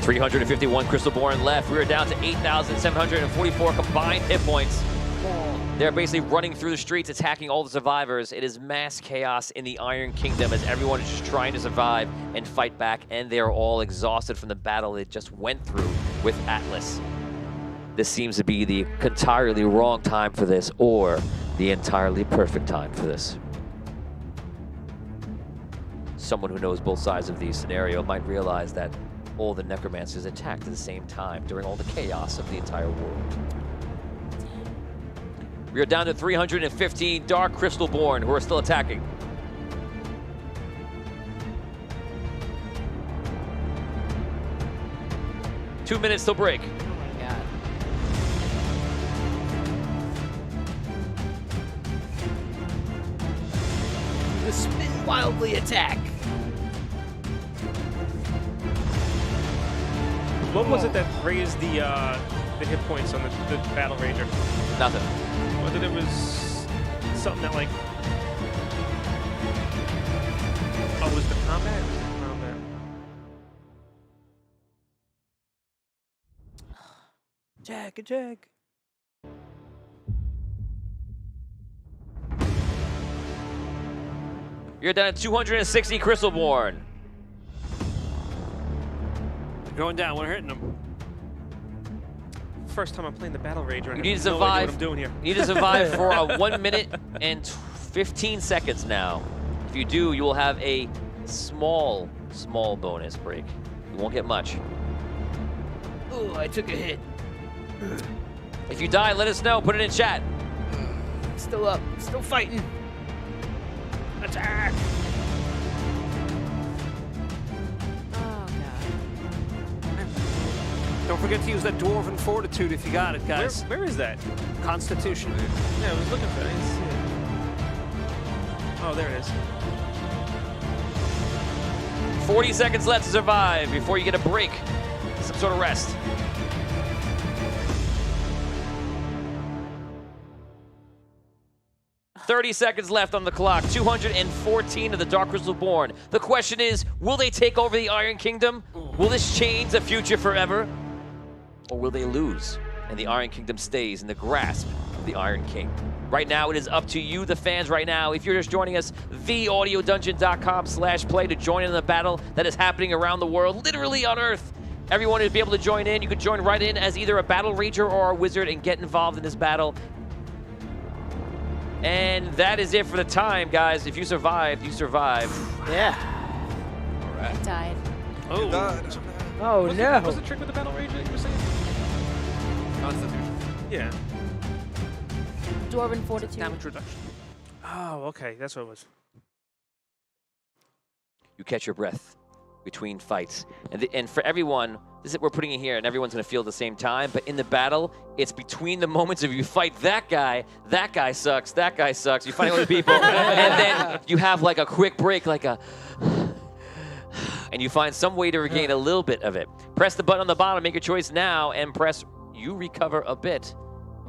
$351 Crystalborn left. We are down to 8,744 combined hit points. They're basically running through the streets, attacking all the survivors. It is mass chaos in the Iron Kingdom as everyone is just trying to survive and fight back, and they're all exhausted from the battle they just went through with Atlas. This seems to be the entirely wrong time for this, or the entirely perfect time for this. Someone who knows both sides of the scenario might realize that all the Necromancers attacked at the same time during all the chaos of the entire world. We are down to 315 Dark Crystalborn who are still attacking. Two minutes till break. God. The spin wildly attack. What was it that raised the hit points on the Battle Ranger? Nothing. Whether it was something that like. Oh, was the combat? Attack, attack. You're down to 260 Crystalborn. Going down, we're hitting them. First time I'm playing the Battle Ranger. You I need to have no idea survive. what I'm doing here. You need to survive for 1 minute and 15 seconds now. If you do, you will have a small bonus break. You won't get much. Oh, I took a hit. If you die, let us know. Put it in chat. Still up, still fighting. Attack! Oh, God. Don't forget to use that Dwarven Fortitude if you got it, guys. Where is that? Constitution. Yeah, I was looking for it. I didn't see it. Oh, there it is. 40 seconds left to survive before you get a break. Some sort of rest. $30 seconds left on the clock. 214 of the Dark Crystalborn. The question is, will they take over the Iron Kingdom? Will this change the future forever? Or will they lose and the Iron Kingdom stays in the grasp of the Iron King? Right now, it is up to you, the fans, right now. If you're just joining us, theaudiodungeon.com/play to join in the battle that is happening around the world, literally on Earth. Everyone will be able to join in. You can join right in as either a Battle Ranger or a Wizard and get involved in this battle. And that is it for the time, guys. If you survived, you survived. Yeah. I died. Oh, Oh, What's no. the trick with the Battle Ranger that you were saying? Constitution. Yeah. Dwarven Fortitude. Damage reduction. Oh, okay. That's what it was. You catch your breath. between fights. And for everyone, we're putting it here, and everyone's going to feel at the same time. But in the battle, it's between the moments of you fight that guy sucks, that guy sucks. You fight other people, and then you have like a quick break, like a, and you find some way to regain a little bit of it. Press the button on the bottom, make your choice now, and press you recover a bit.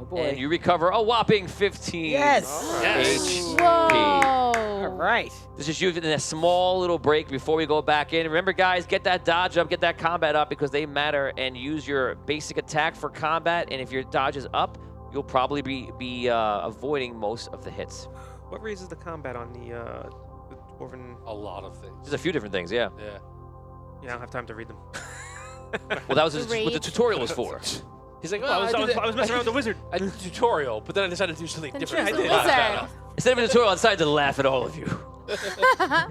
Oh boy. And you recover a whopping 15 Yes. HP. All right. This is used in a small little break before we go back in. Remember, guys, get that dodge up, get that combat up, because they matter, and use your basic attack for combat. And if your dodge is up, you'll probably be avoiding most of the hits. What raises the combat on the Dwarven? A lot of things. There's a few different things, yeah. Yeah. Yeah, I don't have time to read them. Well, that was The what the rage. tutorial was for. He's like, I was messing around with the wizard. I did a tutorial, but then I decided to do something Then different. choose the Not that wizard. enough. Instead of a tutorial, I decided to laugh at all of you. I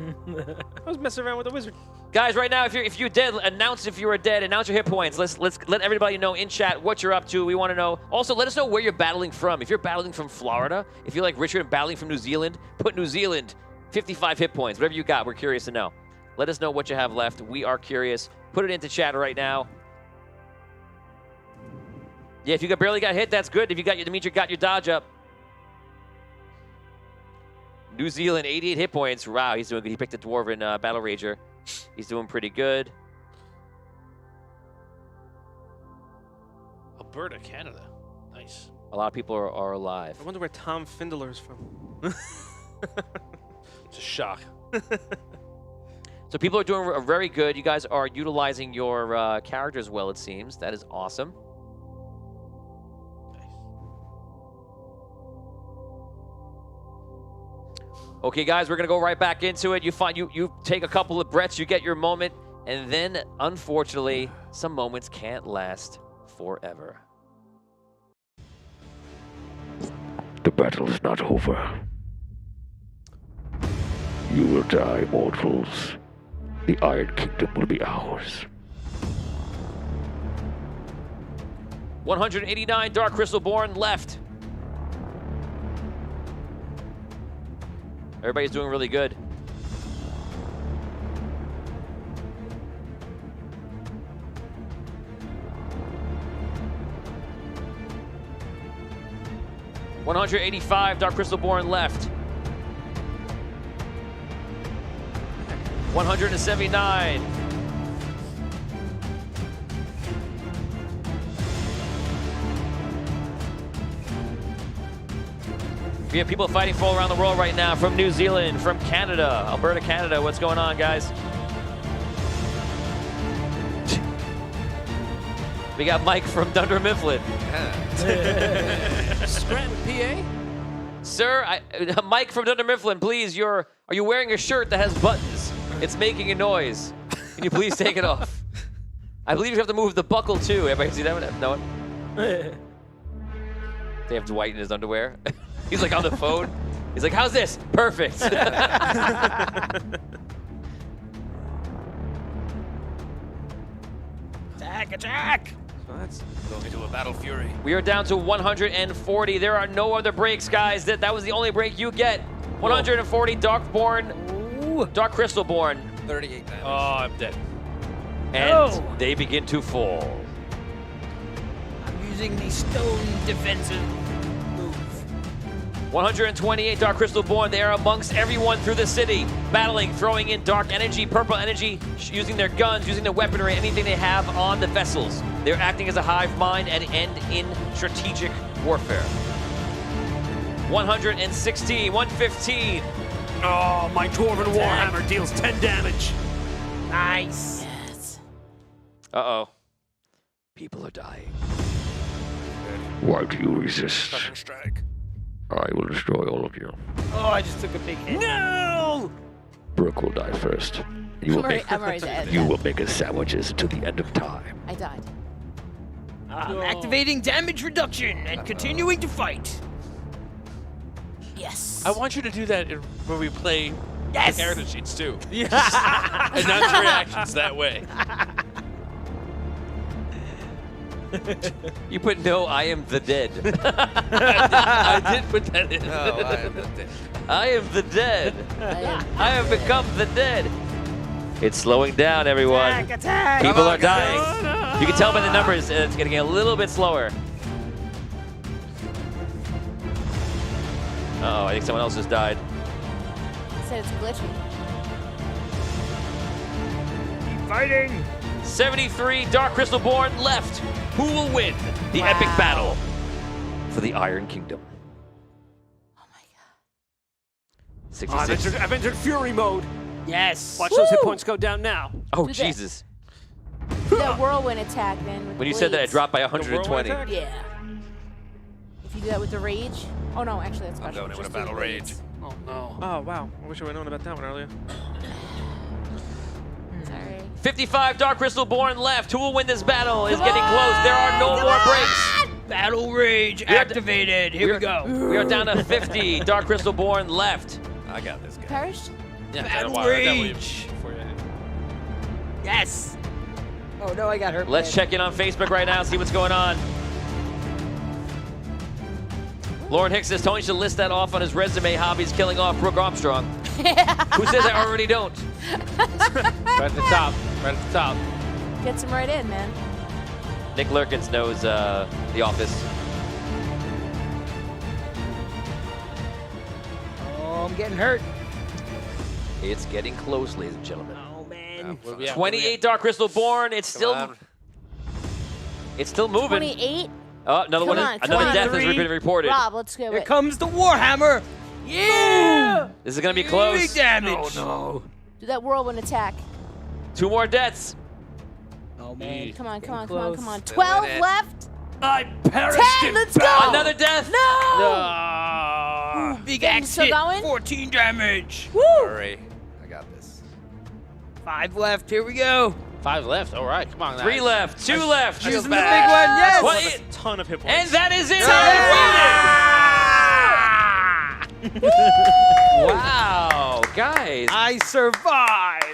was messing around with the wizard. Guys, right now, if you're dead, announce if you are dead. Announce your hit points. Let's let everybody know in chat what you're up to. We want to know. Also, let us know where you're battling from. If you're battling from Florida, if you're like Richard and battling from New Zealand, put New Zealand 55 hit points. Whatever you got, we're curious to know. Let us know what you have left. We are curious. Put it into chat right now. Yeah, if you barely got hit, that's good. If you got Dimitri got your dodge up. New Zealand, 88 hit points. Wow, he's doing good. He picked a Dwarven Battle Rager. He's doing pretty good. Alberta, Canada. Nice. A lot of people are alive. I wonder where Tom Findler's from. It's a shock. So people are doing very good. You guys are utilizing your characters well, it seems. That is awesome. Okay, guys, we're gonna go right back into it. You take a couple of breaths, you get your moment, and then, unfortunately, some moments can't last forever. The battle is not over. You will die, mortals. The Iron Kingdom will be ours. 189 Dark Crystalborn left. Everybody's doing really good. $185 Dark Crystalborn left. 179. We have people fighting for all around the world right now, from New Zealand, from Canada, Alberta, Canada. What's going on, guys? We got Mike from Dunder Mifflin. Scranton, PA? Sir, Mike from Dunder Mifflin, please, are you wearing a shirt that has buttons? It's making a noise. Can you please take it off? I believe you have to move the buckle too. Everybody see that one? No one? They have Dwight in his underwear. He's like on the phone. He's like, how's this? Perfect. Attack! So that's going into a battle fury. We are down to 140. There are no other breaks, guys. That was the only break you get. 140 Darkborn, Dark Crystalborn. 38 damage. Oh, I'm dead. And they begin to fall. I'm using the stone defensive move. 128 Dark Crystalborn. They are amongst everyone through the city, battling, throwing in dark energy, purple energy, using their guns, using their weaponry, anything they have on the vessels. They're acting as a hive mind and end in strategic warfare. 116, 115. Oh, my Dwarven Warhammer deals 10 damage. Nice. Yes. Uh-oh. People are dying. Why do you resist? Second strike. I will destroy all of you. Oh, I just took a big hit. No! Brooke will die first. You will make I'm already dead. you will make us sandwiches to the end of time. I died. I'm activating damage reduction and continuing to fight. Yes. I want you to do that when we play Yes! character sheets too. And not your reactions that way. You put no, I am the dead. I did put that in. No, I am the dead. I am the dead. I have become the dead. It's slowing down, everyone. Attack! People are dying. You can tell by the numbers, it's going to get a little bit slower. Uh-oh, I think someone else just died. Said it's glitchy. Keep fighting! 73 Dark Crystal Born left. Who will win the epic battle for the Iron Kingdom? Oh my god. 66. I've entered Fury mode. Yes! Watch those hit points go down now. Oh, Do this. Jesus. Do that whirlwind attack, man. With When the you said that, it blades. dropped by whirlwind 120. attack? Yeah. If you do that with the rage. Oh no, actually that's I'm special. going in with Just a do battle blades. rage. Oh no. Oh, wow. I wish I would have known about that one earlier. Sorry. 55 Dark Crystal Born left. Who will win this battle? Is getting close. There are no more breaks. Battle rage We are- activated. Here we go. We are down to 50 Dark Crystal Born left. I got this guy. Perished? Yeah, Battle I definitely- rage. before you- Yes. Oh no, I got hurt. Let's bad. check in on Facebook right now, see what's going on. Lauren Hicks says Tony should list that off on his resume, hobbies killing off Brooke Armstrong. Who says I already don't? Right at the top. Right at the top. Gets him right in, man. Nick Lurkins knows The Office. Oh, I'm getting hurt. It's getting close, ladies and gentlemen. Oh man. What are we at? 28 Dark Crystal Born. It's Come still on. it's still moving. 28. Oh, another Come one. on, come Another on. death has been reported. Rob, let's go. Here comes the Warhammer. Yeah. This is gonna be Big close. damage. Oh Do that whirlwind attack. 2 more deaths. no. Oh man. Come on, come on, Getting come on, come on. close. 12 it. left. I perished 10, in let's go. battle. Another death. No. Big Getting axe still hit. going? 14 damage. Hurry. I got this. 5 left. Here we go. 5 left. All right, come on. 3 guys. left. 2 left. Using the big one. Yes. What? A ton of hit points. And that is it. Wow, guys. I survived.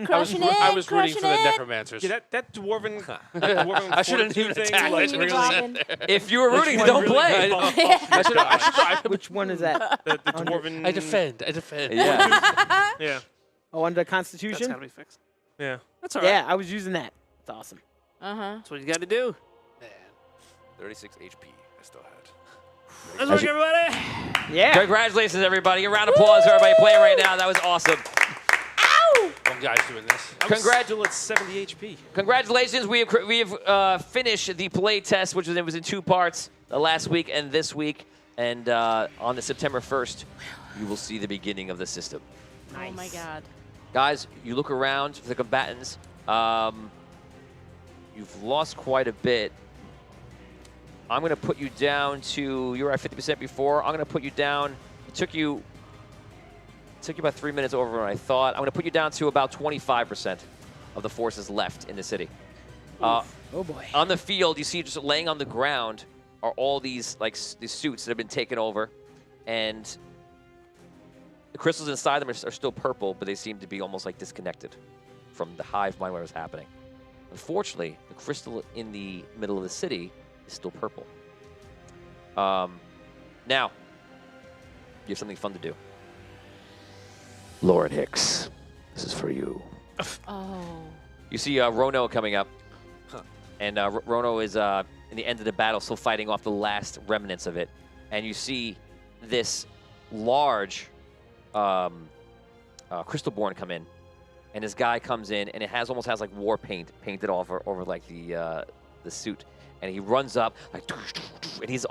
Crushing I it, was rooting for the crushing it. Necromancers. Yeah, that dwarven, dwarven I shouldn't fortitude even thing, attack. like, I should've just Robin. If you were rooting, one don't really play. bumped I should. Which one is that? the dwarven. I defend. I defend. Yeah. Yeah, Oh, under That's Constitution? gotta be fixed. yeah. That's all right. Yeah, I was using that. It's awesome. Uh-huh. That's what you got to do. 36 HP. I still had. Let's work, everybody. Yeah. Congratulations, everybody. A round of applause for everybody playing right now. That was awesome. One guy's doing this. Still at 70 HP. Congratulations. We have finished the play test, which was in 2 parts, last week and this week. And on the September 1st, you will see the beginning of the system. Oh my god. Guys, you look around for the combatants. You've lost quite a bit. I'm going to put you down to, you were at 50% before. I'm going to put you down, it took you about 3 minutes over than I thought. I'm going to put you down to about 25% of the forces left in the city. Oh boy. On the field, you see just laying on the ground are all these these suits that have been taken over, and the crystals inside them are still purple, but they seem to be almost like disconnected from the hive mind where it was happening. Unfortunately, the crystal in the middle of the city is still purple. Now, you have something fun to do. Lauren Hicks, this is for you. Oh. You see Rono coming up, and Rono is in the end of the battle, still fighting off the last remnants of it. And you see this large Crystalborn come in, and this guy comes in, and it almost has like war paint painted over like the suit, and he runs up like, and he's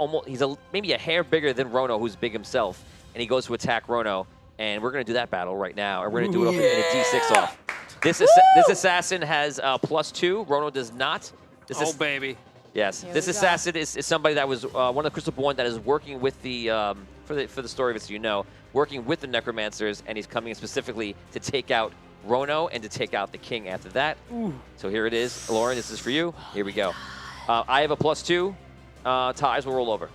maybe a hair bigger than Rono, who's big himself, and he goes to attack Rono. And we're going to do that battle right now. And we're going to do it in a D6 off. This assassin has +2. Rono does not. Baby. Yes. Here This we go. assassin is somebody that was one of the Crystalborn that is working with the, for the story of it, so you know, working with the Necromancers. And he's coming in specifically to take out Rono and to take out the king after that. So here it is. Lauren, this is for you. Here we go. I have a +2. Ties will roll over.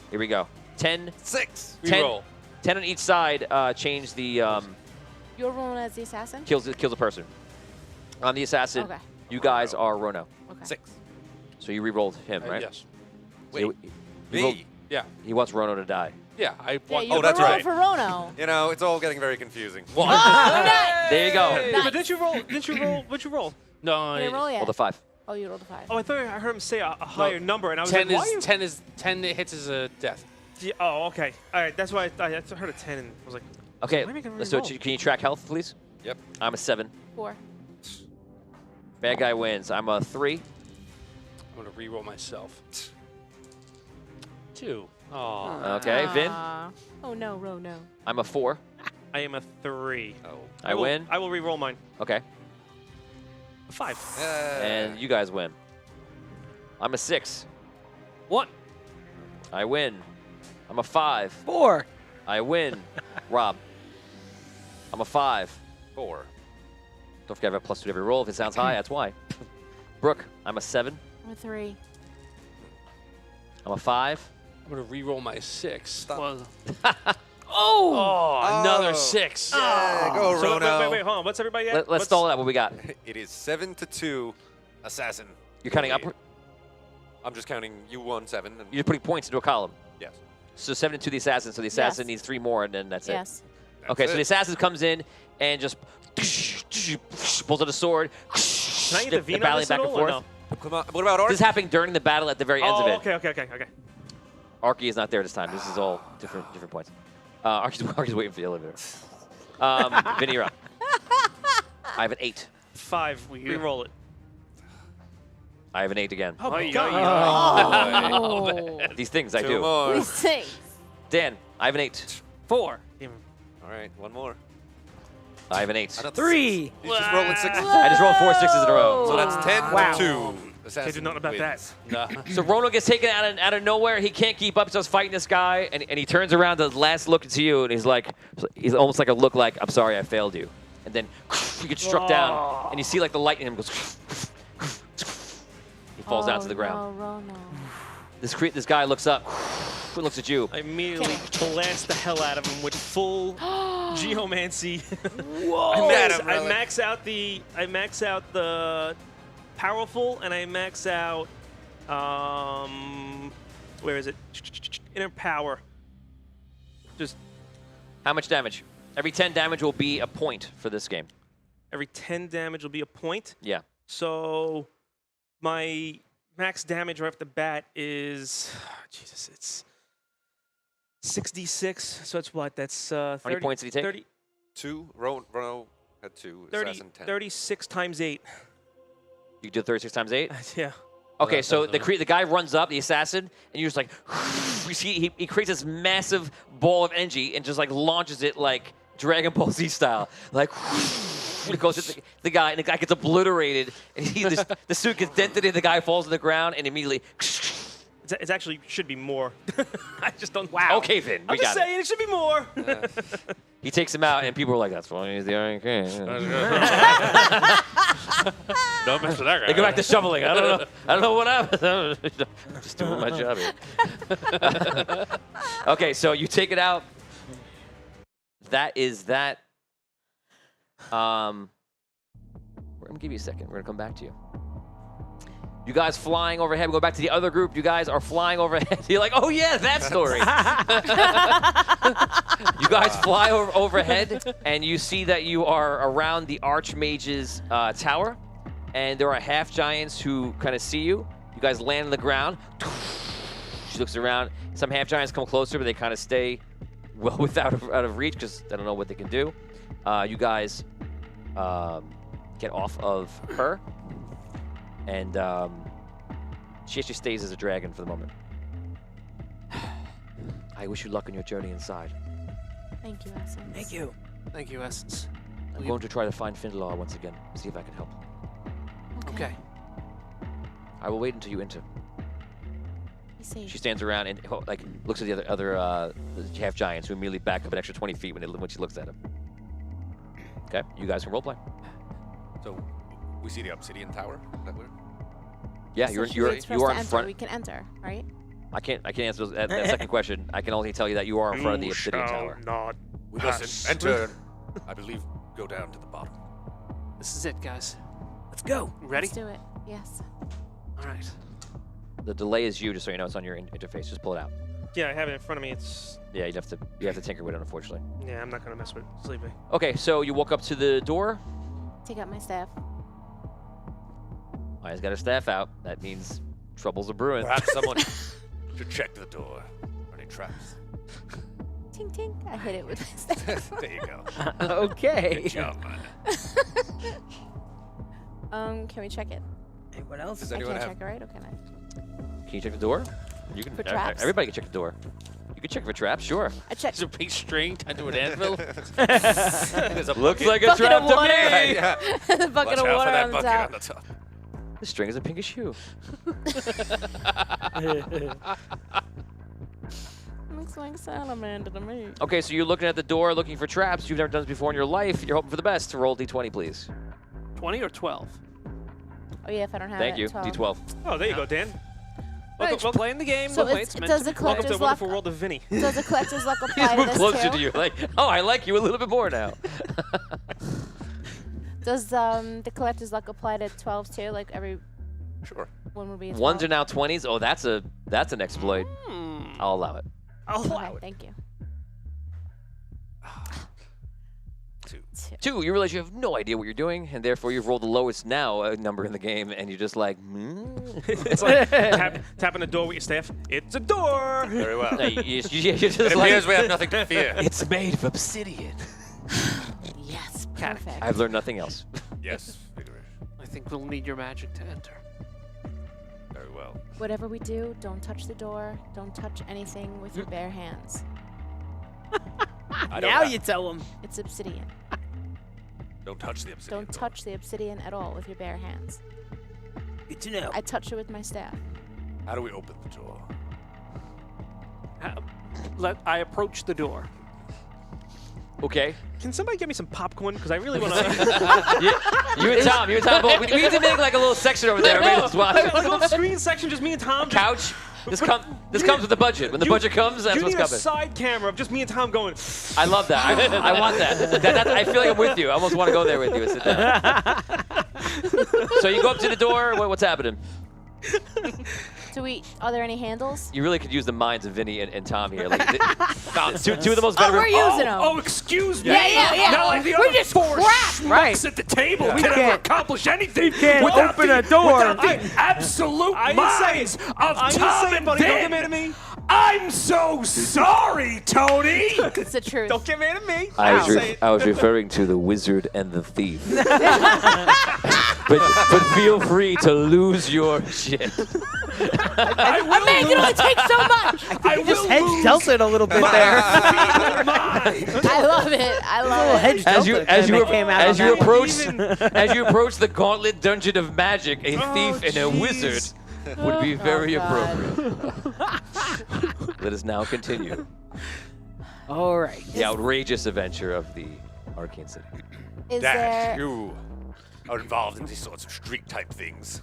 Here we go. 10. 6. 10. Reroll. 10 on each side change the You're rolling as the assassin? kills a person. On the assassin, Okay. you guys are Rono. Okay. 6. So you re-rolled him, right? Yes. So Wait. you rolled- Me? Yeah. he wants Rono to die. Yeah, I Yeah, want. you Oh, that's roll right. for Rono. You know, it's all getting very confusing. There you go. Yeah, but didn't you roll? What'd you roll? No, You didn't roll yet. Roll the 5. Oh, you rolled a 5. Oh, I thought I heard him say a higher number, and I was 10 like, why is you? 10 hits is a death. Yeah, oh, okay. All right, that's why I heard a 10 and I was like, Okay, why am I gonna let's do reroll? it. Can you track health, please? Yep. I'm a 7. 4. Bad guy wins. I'm a 3. I'm gonna re-roll myself. 2. Oh. Okay, Vin. Oh no, Rono. I'm a 4. I am a 3. Oh. I win. I will re-roll mine. Okay. A 5. And you guys win. I'm a 6. 1. I win. I'm a 5. 4. I win. Rob. I'm a 5. 4. Don't forget I have a +2 to every roll. If it sounds high, that's why. Brooke, I'm a 7. I'm a 3. I'm a 5. I'm gonna re-roll my 6. Stop. Oh, another Oh. 6. Yeah, go, So Rono. wait, hold on. What's everybody at? Let's stall it out. What we got? It is 7-2, assassin. You're counting Lead. upward. I'm just counting you 1, 7. And You're putting points into a column. yes. So 7 to the assassin. So the assassin Yes. needs 3 more, and then that's Yes. it. Okay, so it. the assassin comes in and just pulls out a sword. Can I get the V on battling this back at and all, or forth. no? Come on. What about Arch? This is happening during the battle at the very ends of Oh, it. okay. Archie is not there this time. This is all different points. Archie's waiting for the elevator. Vinny, you're up. I have an 8. 5. Re-roll it. I have an 8 again. Oh, my God. Oh. These things I 2 do. more. These things. Dan, I have an 8. 4. All right, 1 more. I have an 8. 3. He's just rolling 6. I just rolled 4 6s in a row. So that's 10-2. Wow. Assassin Can't do nothing about wins. that. Nah. So Rono gets taken out of nowhere. He can't keep up. Starts fighting this guy, and he turns around to last look to you, and he's almost like a look like, I'm sorry, I failed you. And then he gets struck down, and you see like the light in him goes. He falls down to the ground. No, Rono. This guy looks up, looks at you. I immediately blast the hell out of him with full geomancy. Whoa! I max out the powerful, and I max out where is it? Inner power. Just How much damage? Every 10 damage will be a point for this game. every 10 damage will be a point. Yeah. So my max damage right off the bat is Jesus, it's 6d6. So that's what? That's 30, How many points did he take? 30, 2. Rono had 2. 30, Assassin 10. 36 times 8. You do 36 times 8? Yeah. Okay, so the guy runs up, the assassin, and you're just like, you see, he creates this massive ball of energy and just like launches it like Dragon Ball Z style. Like, it goes at the guy, and the guy gets obliterated, and the suit gets dented, and the guy falls to the ground, and immediately. It actually should be more. I just don't. Okay, Vin, we I'm just got it. saying it should be more. He takes him out, and people are like, "That's funny. He's the Iron King." Don't mess with that guy. They go back to shoveling. I don't know what happened. I'm just doing my job here. Okay, so you take it out. That is that. We're gonna give you a second. We're gonna come back to you. You guys flying overhead. We go back to the other group. You guys are flying overhead. You're like, oh yeah, that story. You guys fly overhead, and you see that you are around the Archmages Tower, and there are half giants who kind of see you. You guys land on the ground. She looks around. Some half giants come closer, but they kind of stay well out of reach because they don't know what they can do. You guys get off of her. And she actually stays as a dragon for the moment. I wish you luck on your journey inside. Thank you, Essence. Thank you. Thank you, Essence. I'm going to try to find Findlar once again, see if I can help. Okay. I will wait until you enter. Be safe. She stands around and like looks at the other half giants who immediately back up an extra 20 feet when she looks at him. Okay, you guys can roleplay. So we see the Obsidian Tower. Is that where? Yeah, So you're she waits for us you are to in enter. front. We can enter, right? I can't answer that second question. I can only tell you that you are in front of the Obsidian Tower. Not We must enter. I believe go down to the bottom. This is it, guys. Let's go. Ready? Let's do it. Yes. All right. The delay is you, just so you know. It's on your interface. Just pull it out. Yeah, I have it in front of me. It's Yeah, you have to tinker with it, unfortunately. yeah. I'm not gonna mess with sleeping. Okay, so you walk up to the door. Take out my staff. Maya's got her staff out. That means troubles are brewing. Perhaps someone should check the door. Any traps? Tink tink. I hit it with my staff. There you go. Okay. Good job, man. Can we check it? Anyone else? Does I anyone can't have? check it, right? Okay, nice. Can you check the door? You can. For traps? Everybody can check the door. You can check for traps, sure. I checked. There's a big string tied to an anvil. There's a Looks bucket. like a Bucket trap of to water. me. Yeah. The bucket Watch of out water for that on the bucket top. on the top. The string is a pinkish hue. Looks like salamander to me. Okay, so you're looking at the door, looking for traps. You've never done this before in your life. You're hoping for the best. Roll d20, please. 20 or 12? Oh yeah, if I don't have Thank it. you. 12. D12. Oh, there you go, Dan. Welcome, Welcome, playing the game. So the way it's, meant does to the be. welcome to collector's the luck? wonderful world of Vinny. Does the collector's luck He's apply to moved this closer too? to you. Like, oh, I like you a little bit more now. Does the collector's luck apply to 12 too? Like every Sure. one would be a 12? Ones are now 20s. Oh, that's an exploit. I'll allow it. I'll Okay, allow it. thank you. 2. 2, you realize you have no idea what you're doing, and therefore you've rolled the lowest now number in the game, and you're just like, It's like tapping the door with your staff. It's a door. Very well. No, you're just It like, appears we have nothing to fear. it's made of obsidian. Yes, perfect. I've learned nothing else. Yes, vigorous. I think we'll need your magic to enter. Very well. Whatever we do, don't touch the door. Don't touch anything with your bare hands. I don't Now have- you tell him. It's obsidian. Don't touch the obsidian. Don't touch the obsidian at all with your bare hands. Good to know. I touch it with my staff. How do we open the door? I approach the door. Okay. Can somebody get me some popcorn? Because I really want to. You and Tom, both. We need to make like a little section over there. Maybe just watch. A little screen section, just me and Tom. Couch. This comes with the budget. When the budget comes, that's you what's need a coming. side camera of just me and Tom going. I love that. I want that. I feel like I'm with you. I almost want to go there with you and sit down. So you go up to the door. What's happening? Are there any handles? You really could use the minds of Vinny and Tom here. Like, two of the most Oh, veteran. we're using them. Oh, excuse me. Yeah. Not like the We're other just four crap. Right. schmucks at the table We can ever can't- accomplish anything can't without open the, a door. without the absolute I ain't minds saying- of I ain't Tom saying, and buddy. Don't get Vin. mad at me. I'm so sorry, Tony. It's the truth. Don't get mad at me. I was Say it. referring to the wizard and the thief. but feel free to lose your shit. I will Man, you only take so much. I Just will hedge lose Delta a little bit my there. feeble mind. I love it. I Little love it. hedge Delta came out on that one. as you approach the gauntlet dungeon of magic, a thief and a wizard would be very God. appropriate. Let us now continue All right. the outrageous adventure of the Arcane City. Is Dash, there? you are involved in these sorts of street type things.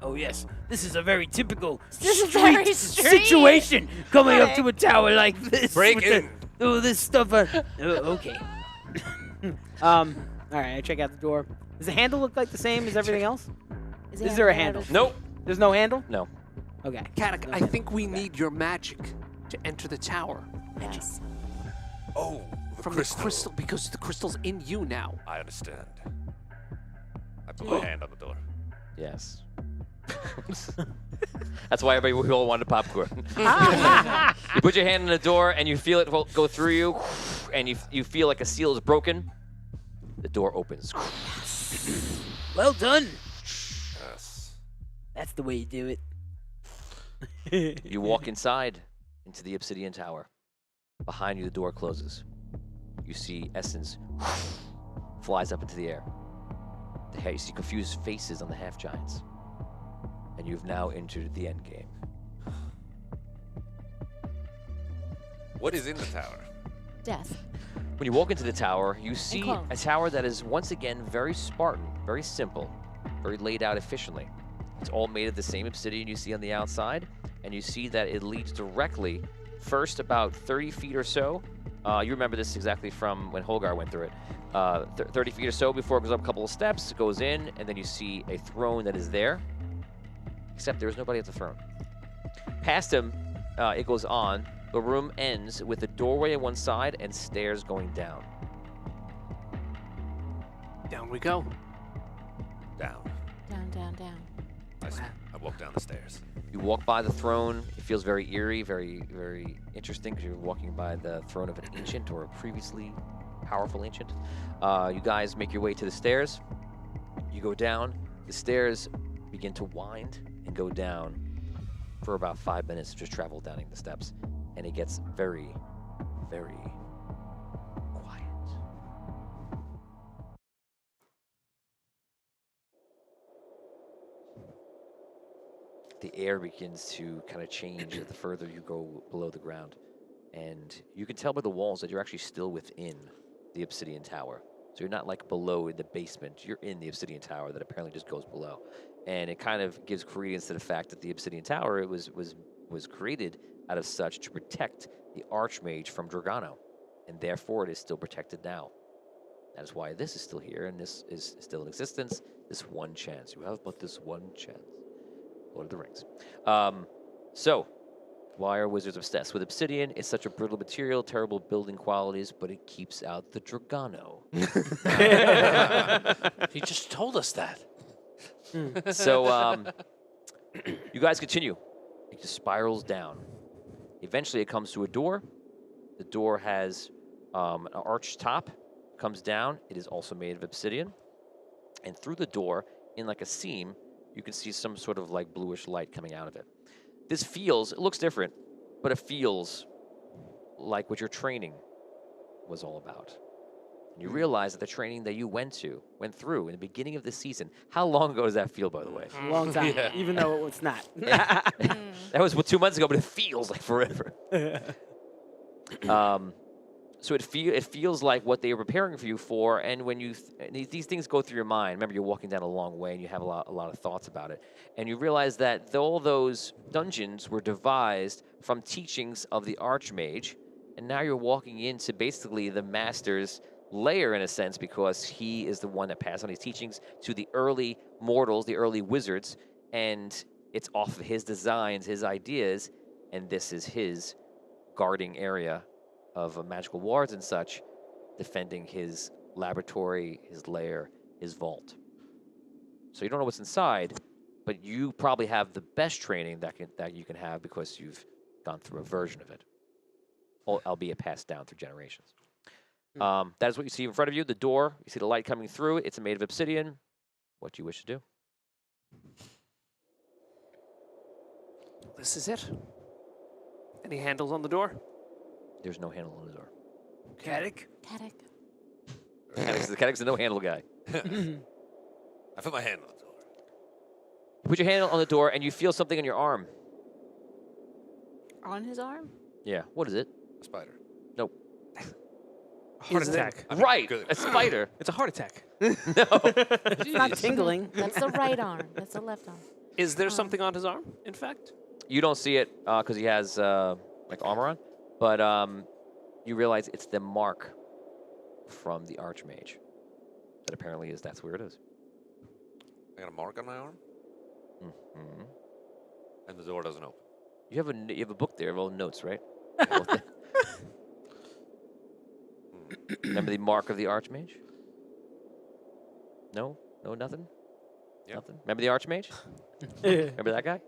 Oh yes, this is a very typical This is street very street. situation coming up to Okay. a tower like this. Break with in. This stuff. Okay. All right. I check out the door. Does the handle look like the same as everything else? Is there a handle? Nope. There's no handle. No. Okay. Katak, No I handle. think we need your magic to enter the tower. Yes. Oh, the From crystal. the crystal, because the crystal's in you now. I understand. I put my hand on the door. Yes. That's why we all wanted popcorn. You put your hand on the door and you feel it go through you, and you feel like a seal is broken. The door opens. Well done. Yes. That's the way you do it. You walk inside into the Obsidian Tower. Behind you, the door closes. You see Essence flies up into the air. You see confused faces on the half-giants. And you've now entered the end game. What is in the tower? Death. When you walk into the tower, you see clones. a tower that is once again very Spartan, very simple, very laid out efficiently. It's all made of the same obsidian you see on the outside, and you see that it leads directly, first about 30 feet or so. You remember this exactly from when Holgar went through it. 30 feet or so before it goes up a couple of steps, it goes in, and then you see a throne that is there, except there's nobody at the throne. Past him, it goes on The room ends with a doorway on one side and stairs going down. Down we go. Down. Down, down, down. I walk down the stairs. You walk by the throne. It feels very eerie, very, very interesting because you're walking by the throne of an ancient or a previously powerful ancient. You guys make your way to the stairs. You go down. The stairs begin to wind and go down for about 5 minutes, just travel down the steps. And it gets very, very quiet. The air begins to kind of change the further you go below the ground. And you can tell by the walls that you're actually still within the Obsidian Tower. So you're not like below in the basement, you're in the Obsidian Tower that apparently just goes below. And it kind of gives credence to the fact that the Obsidian Tower it was created out of such to protect the Archmage from Dragano. And therefore it is still protected now. That is why this is still here and this is still in existence. This one chance. You have but this one chance. Lord of the Rings. So, why are wizards obsessed with obsidian? It's such a brittle material, terrible building qualities, but it keeps out the Dragano. He just told us that. So, you guys continue. It just spirals down. Eventually, it comes to a door. The door has an arched top, comes down. It is also made of obsidian. And through the door, in like a seam, you can see some sort of like bluish light coming out of it. This feels, it looks different, but it feels like what your training was all about. And you realize that the training that you went through in the beginning of the season, how long ago does that feel, by the way? A long time, even though it's not. That was 2 months ago, but it feels like forever. So it feels like what they were preparing for you for, and when you these things go through your mind. Remember, you're walking down a long way, and you have a lot of thoughts about it, and you realize that all those dungeons were devised from teachings of the Archmage, and now you're walking into basically the Master's lair in a sense, because he is the one that passed on his teachings to the early mortals, the early wizards, and it's off of his designs, his ideas, and this is his guarding area of magical wards and such, defending his laboratory, his lair, his vault. So you don't know what's inside, but you probably have the best training that you can have because you've gone through a version of it, albeit passed down through generations. That is what you see in front of you, the door. You see the light coming through. It's made of obsidian. What do you wish to do? This is it. Any handles on the door? There's no handle on the door. Caddick? Caddick. Caddick's the no-handle guy. I put my hand on the door. You put your hand on the door, and you feel something on your arm. On his arm? Yeah. What is it? A spider. Nope. Heart attack. Right. good. A spider. It's a heart attack. No. It's not tingling. That's the right arm. That's the left arm. Is there something on his arm, in fact? You don't see it because he has like armor on, but you realize it's the mark from the Archmage. That apparently that's where it is. I got a mark on my arm, Mm-hmm. and the door doesn't open. You have a book there of all notes, right? Remember the mark of the Archmage? No, nothing. Yeah. Nothing. Remember the Archmage? Remember that guy?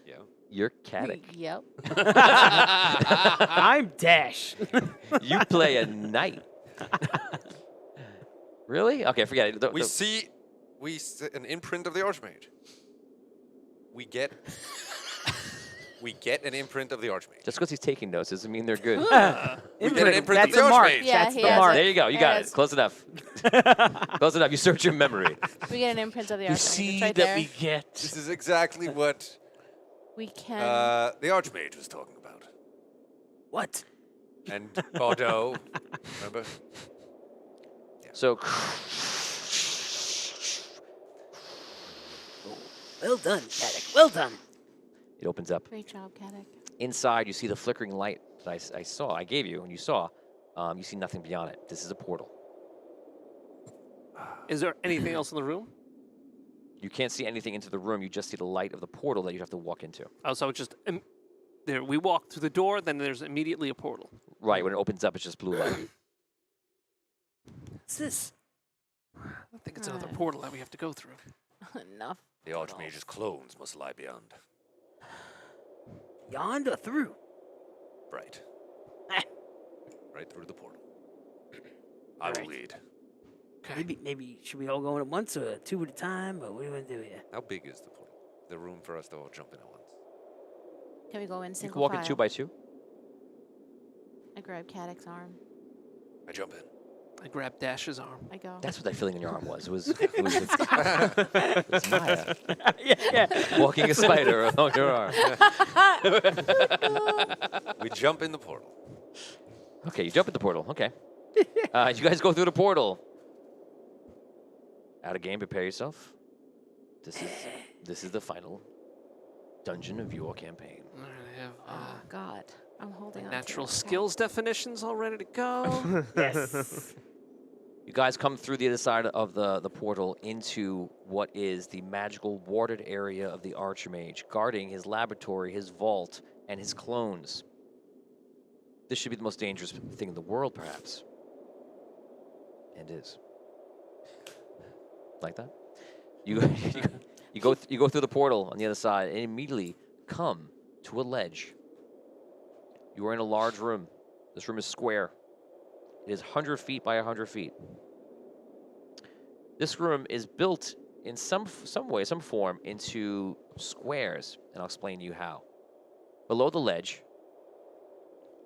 Yeah. You're Caddick. Yep. I'm Dash. You play a knight. Really? Okay, forget it. We see an imprint of the Archmage. We get an imprint of the Archmage. Just because he's taking notes doesn't mean they're good. We get an imprint That's of the a mark. Archmage. Yeah, That's he the has mark. There you go. You got Yes. it. Close enough. Close enough. You search your memory. We get an imprint of the You arm. see it's right that there. we get. This is exactly what We can. the Archmage was talking about. What? And Bordeaux, remember? So Well done, Caddick. Well done. it opens up. Great job, Caddick. Inside, you see the flickering light that I gave you, and you saw. You see nothing beyond it. This is a portal. Is there anything else in the room? You can't see anything into the room. You just see the light of the portal that you have to walk into. Oh, so it's just there. We walk through the door, then there's immediately a portal. Right, when it opens up, it's just blue light. What's this? I think it's another portal that we have to go through. Enough. The Archmage's clones must lie beyond. Yonder through. Right. Ah. Right through the portal. I will lead. Maybe should we all go in at once or two at a time? Or what do you want to do here? How big is the portal? The room for us to all jump in at once. Can we go in You single can walk file? in 2 by 2. I grab Caddock's arm. I jump in. I grab Dash's arm. I go. That's what that feeling in your arm was. It was Maya. Walking a spider along your arm. We jump in the portal. Okay, you jump in the portal. Okay. You guys go through the portal. Out of game, prepare yourself. This is the final dungeon of your campaign. I have Oh God, I'm holding on. natural to it. skills definitions all ready to go. Yes. You guys come through the other side of the portal into what is the magical warded area of the Archmage, guarding his laboratory, his vault, and his clones. This should be the most dangerous thing in the world, perhaps. And is. Like that? You go through the portal on the other side and immediately come to a ledge. You are in a large room. This room is square. It is 100 feet by 100 feet. This room is built in some way, some form, into squares, and I'll explain to you how. Below the ledge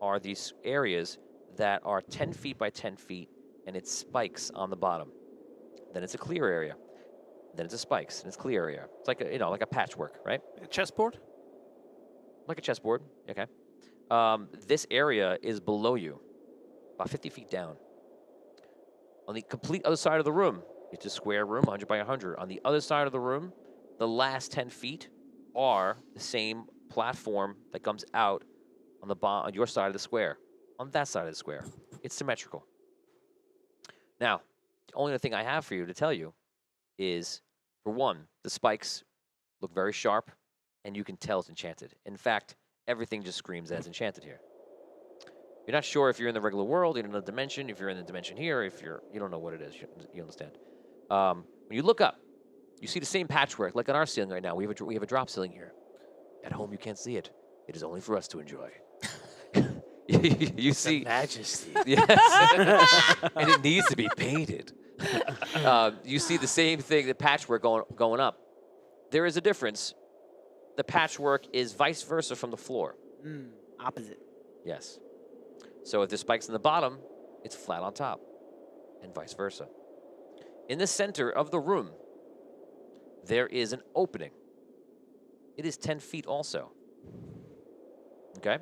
are these areas that are 10 feet by 10 feet, and it's spikes on the bottom. Then it's a clear area. Then it's a spikes, and it's clear area. It's like like a patchwork, right? A chessboard? Like a chessboard. Okay. This area is below you, about 50 feet down. On the complete other side of the room, it's a square room, 100 by 100. On the other side of the room, the last 10 feet are the same platform that comes out on your side of the square. On that side of the square, it's symmetrical. Now, the only other thing I have for you to tell you is, for one, the spikes look very sharp, and you can tell it's enchanted. In fact, everything just screams that it's enchanted here. You're not sure if you're in the regular world, you're in another dimension, if you're in the dimension here, you don't know what it is, you understand. When you look up, you see the same patchwork, like on our ceiling right now. We have a drop ceiling here. At home, you can't see it. It is only for us to enjoy. You see majesty. Yes, and it needs to be painted. You see the same thing, the patchwork going up. There is a difference. The patchwork is vice versa from the floor. Opposite. Yes. So if there's spikes in the bottom, it's flat on top, and vice versa. In the center of the room, there is an opening. It is 10 feet also. Okay?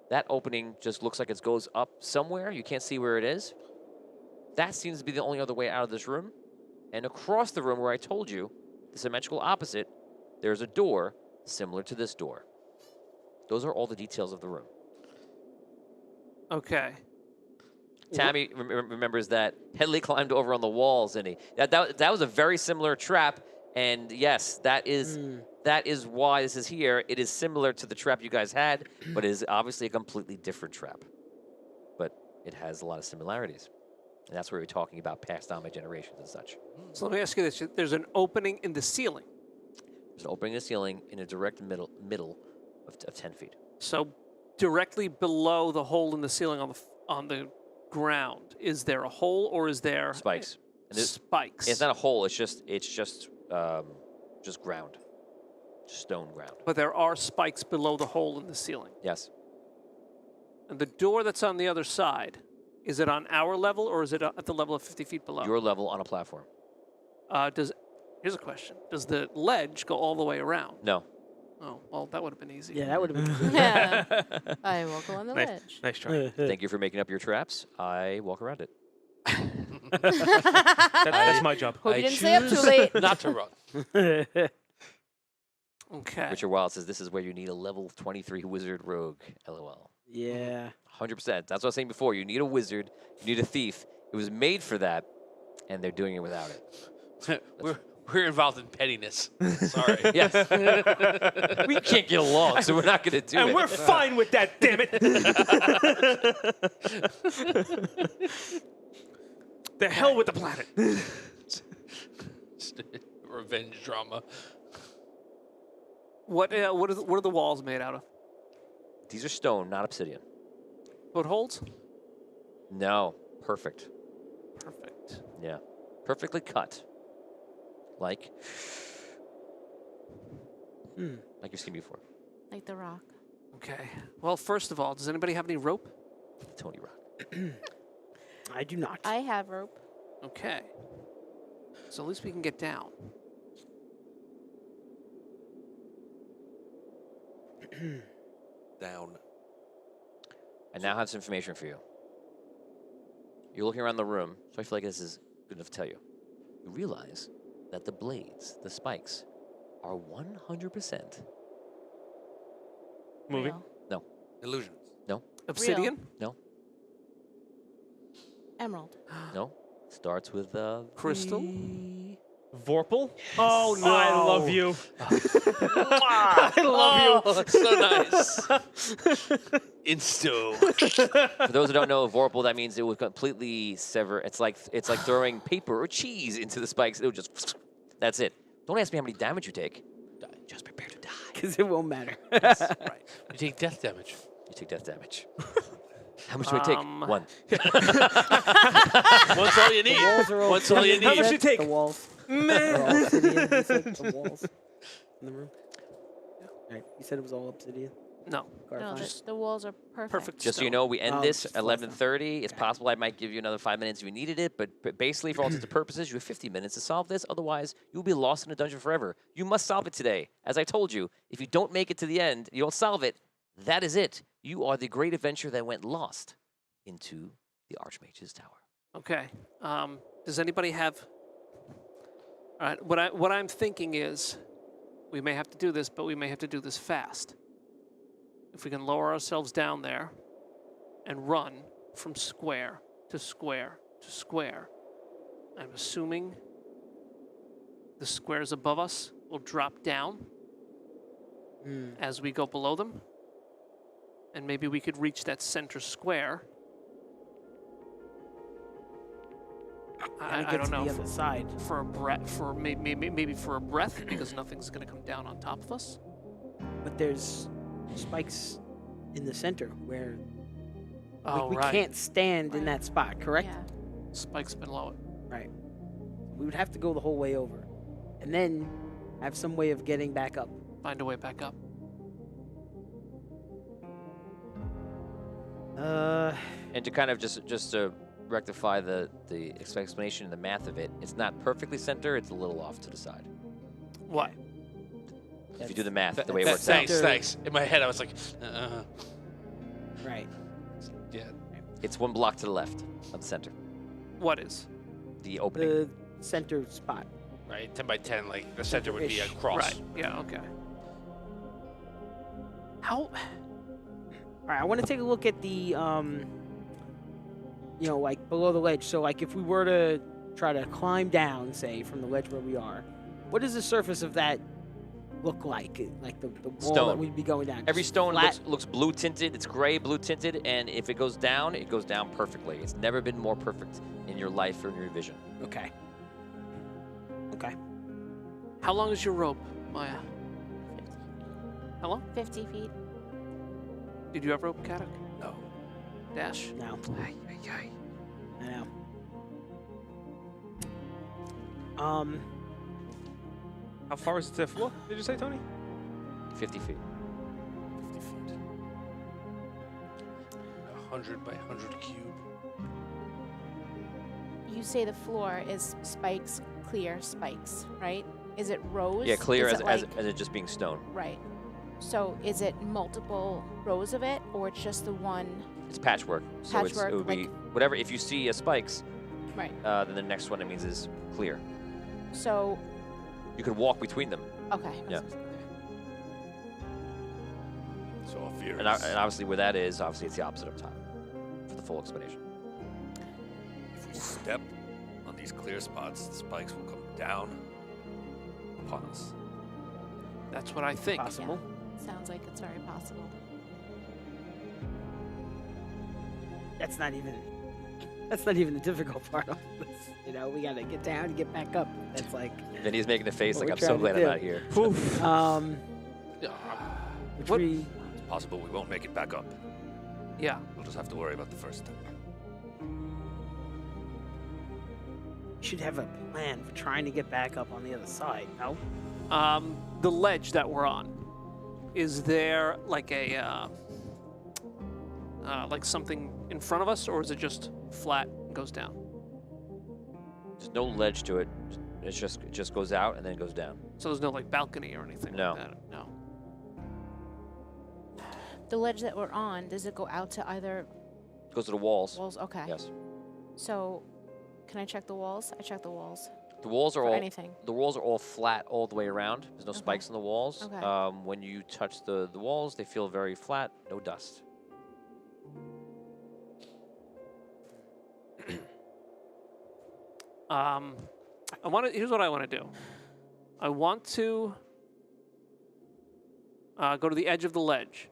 That opening just looks like it goes up somewhere. You can't see where it is. That seems to be the only other way out of this room. And across the room where I told you, the symmetrical opposite, there's a door similar to this door. Those are all the details of the room. Okay. Tammy remembers that Headley climbed over on the walls, and that was a very similar trap. And yes, that is why this is here. It is similar to the trap you guys had, but it is obviously a completely different trap. But it has a lot of similarities, and that's where we're talking about passed down by generations and such. So let me ask you this: there's an opening in the ceiling. There's an opening in the ceiling in a direct middle of 10 feet. So directly below the hole in the ceiling on the ground, is there a hole or is there Spikes. And spikes? It's not a hole. It's just ground, just stone ground. But there are spikes below the hole in the ceiling. Yes. And the door that's on the other side, is it on our level or is it at the level of 50 feet below? Your level on a platform. Here's a question. Does the ledge go all the way around? No. Oh, well, that would have been easy. Yeah, that would have been. Yeah. I will go on the Nice, ledge. nice try. Thank you for making up your traps. I walk around it. That's my job. Hope you didn't stay up too late. Not to run. Okay. Richard Wild says this is where you need a level 23 wizard rogue. LOL. Yeah. 100%. That's what I was saying before. You need a wizard. You need a thief. It was made for that, and they're doing it without it. We're involved in pettiness. Sorry. Yes. We can't get along, so we're not going to do it. And we're fine with that, damn it. The hell with the planet. Revenge drama. What are the walls made out of? These are stone, not obsidian. Footholds? No. Perfect. Perfect. Yeah. Perfectly cut. Like you've seen before. Like the rock. Okay. Well, first of all, does anybody have any rope? Tony Rock. I do not. I have rope. Okay. So at least we can get down. Down. I now have some information for you. You're looking around the room, so I feel like this is good enough to tell you. You realize that the blades, the spikes, are 100%. Moving. Real. No. Illusions. No. Obsidian? No. Emerald. No. Starts with Crystal? V. Vorpal? Oh, no. I love you. I love you. So nice. Insto. For those who don't know, Vorpal, that means it would completely sever. It's like throwing paper or cheese into the spikes. It would just. That's it. Don't ask me how many damage you take. Just prepare to die. Because it won't matter. Right. You take death damage. You take death damage. How much do I take? 1. Once all you need. The walls are all Once all you How need. much you take? The walls. They're all obsidian. You said the walls in the room. Right. You said it was all obsidian. No. No, Clarify. the walls are perfect. Perfect. Just so you stone. know, we end Oh, this just at less than- 11:30. It's possible I might give you another 5 minutes if you needed it, but basically, for all intents and purposes, you have 50 minutes to solve this. Otherwise, you'll be lost in a dungeon forever. You must solve it today. As I told you, if you don't make it to the end, you don't solve it, that is it. You are the great adventure that went lost into the Archmages Tower. Okay. Does anybody have? All right. What I'm thinking is, we may have to do this, but we may have to do this fast. If we can lower ourselves down there, and run from square to square to square, I'm assuming the squares above us will drop down as we go below them, and maybe we could reach that center square. I don't know. The other side. For a breath, for maybe for a breath, because nothing's going to come down on top of us. But there's spikes in the center where we Right. can't stand in Right. that spot, correct? Yeah. Spikes below it. Right. We would have to go the whole way over. And then have some way of getting back up. Find a way back up. And to kind of just to rectify the explanation and the math of it, it's not perfectly center, it's a little off to the side. What? If you do the math, the way it works out. Thanks. In my head, I was like, Right. yeah. It's 1 block to the left of the center. What is? The opening. The center spot. Right, 10 by 10, like the center would be a Ish. cross. Right. Yeah. Okay. How? All right, I want to take a look at the, like below the ledge. So, like, if we were to try to climb down, say, from the ledge where we are, what does the surface of that look like? Like the wall that Stone. we'd be going down. Every Just stone flat? looks blue tinted. It's gray, blue tinted, and if it goes down perfectly. It's never been more perfect in your life or in your vision. Okay. Okay. How long is your rope, Maya? 50. How long? 50 feet. Did you have rope, Kadak? No. Dash? Now. I know. How far is it to the floor, did you say, Tony? 50 feet. 50 feet. 100 by 100 cube. You say the floor is spikes, clear spikes, right? Is it rows? Yeah, clear Is as, it as, like- as it just being stone. Right. So is it multiple rows of it, or it's just the one? It's patchwork. So it Patchwork, would be like- whatever. If you see spikes, Right. then the next one it means is clear. So, You could walk between them. okay. Yeah. So a fear And obviously where that is, obviously it's the opposite of top for the full explanation. if we step on these clear spots, the spikes will come down upon us. That's what I think. Possible. Sounds like it's very possible. That's not even the difficult part of this. You know, we gotta get down and get back up. That's like Vinny's making a face What like, we're I'm so trying glad to I'm do. not here. Yeah, which What- we it's possible we won't make it back up. Yeah. We'll just have to worry about the first step. should have a plan for trying to get back up on the other side. No. The ledge that we're on, is there like a like something in front of us, or is it just flat and goes down? There's no ledge to it. It just goes out and then goes down. So there's no like balcony or anything No. like that? No. The ledge that we're on, does it go out to either It goes to the walls. walls? Okay. Yes. So, can I check the walls? I check the walls. The walls are For all anything. the walls are all flat all the way around. There's no Okay. spikes in the walls. Okay. When you touch the walls, they feel very flat. No dust. Here's what I want to do. I want to go to the edge of the ledge.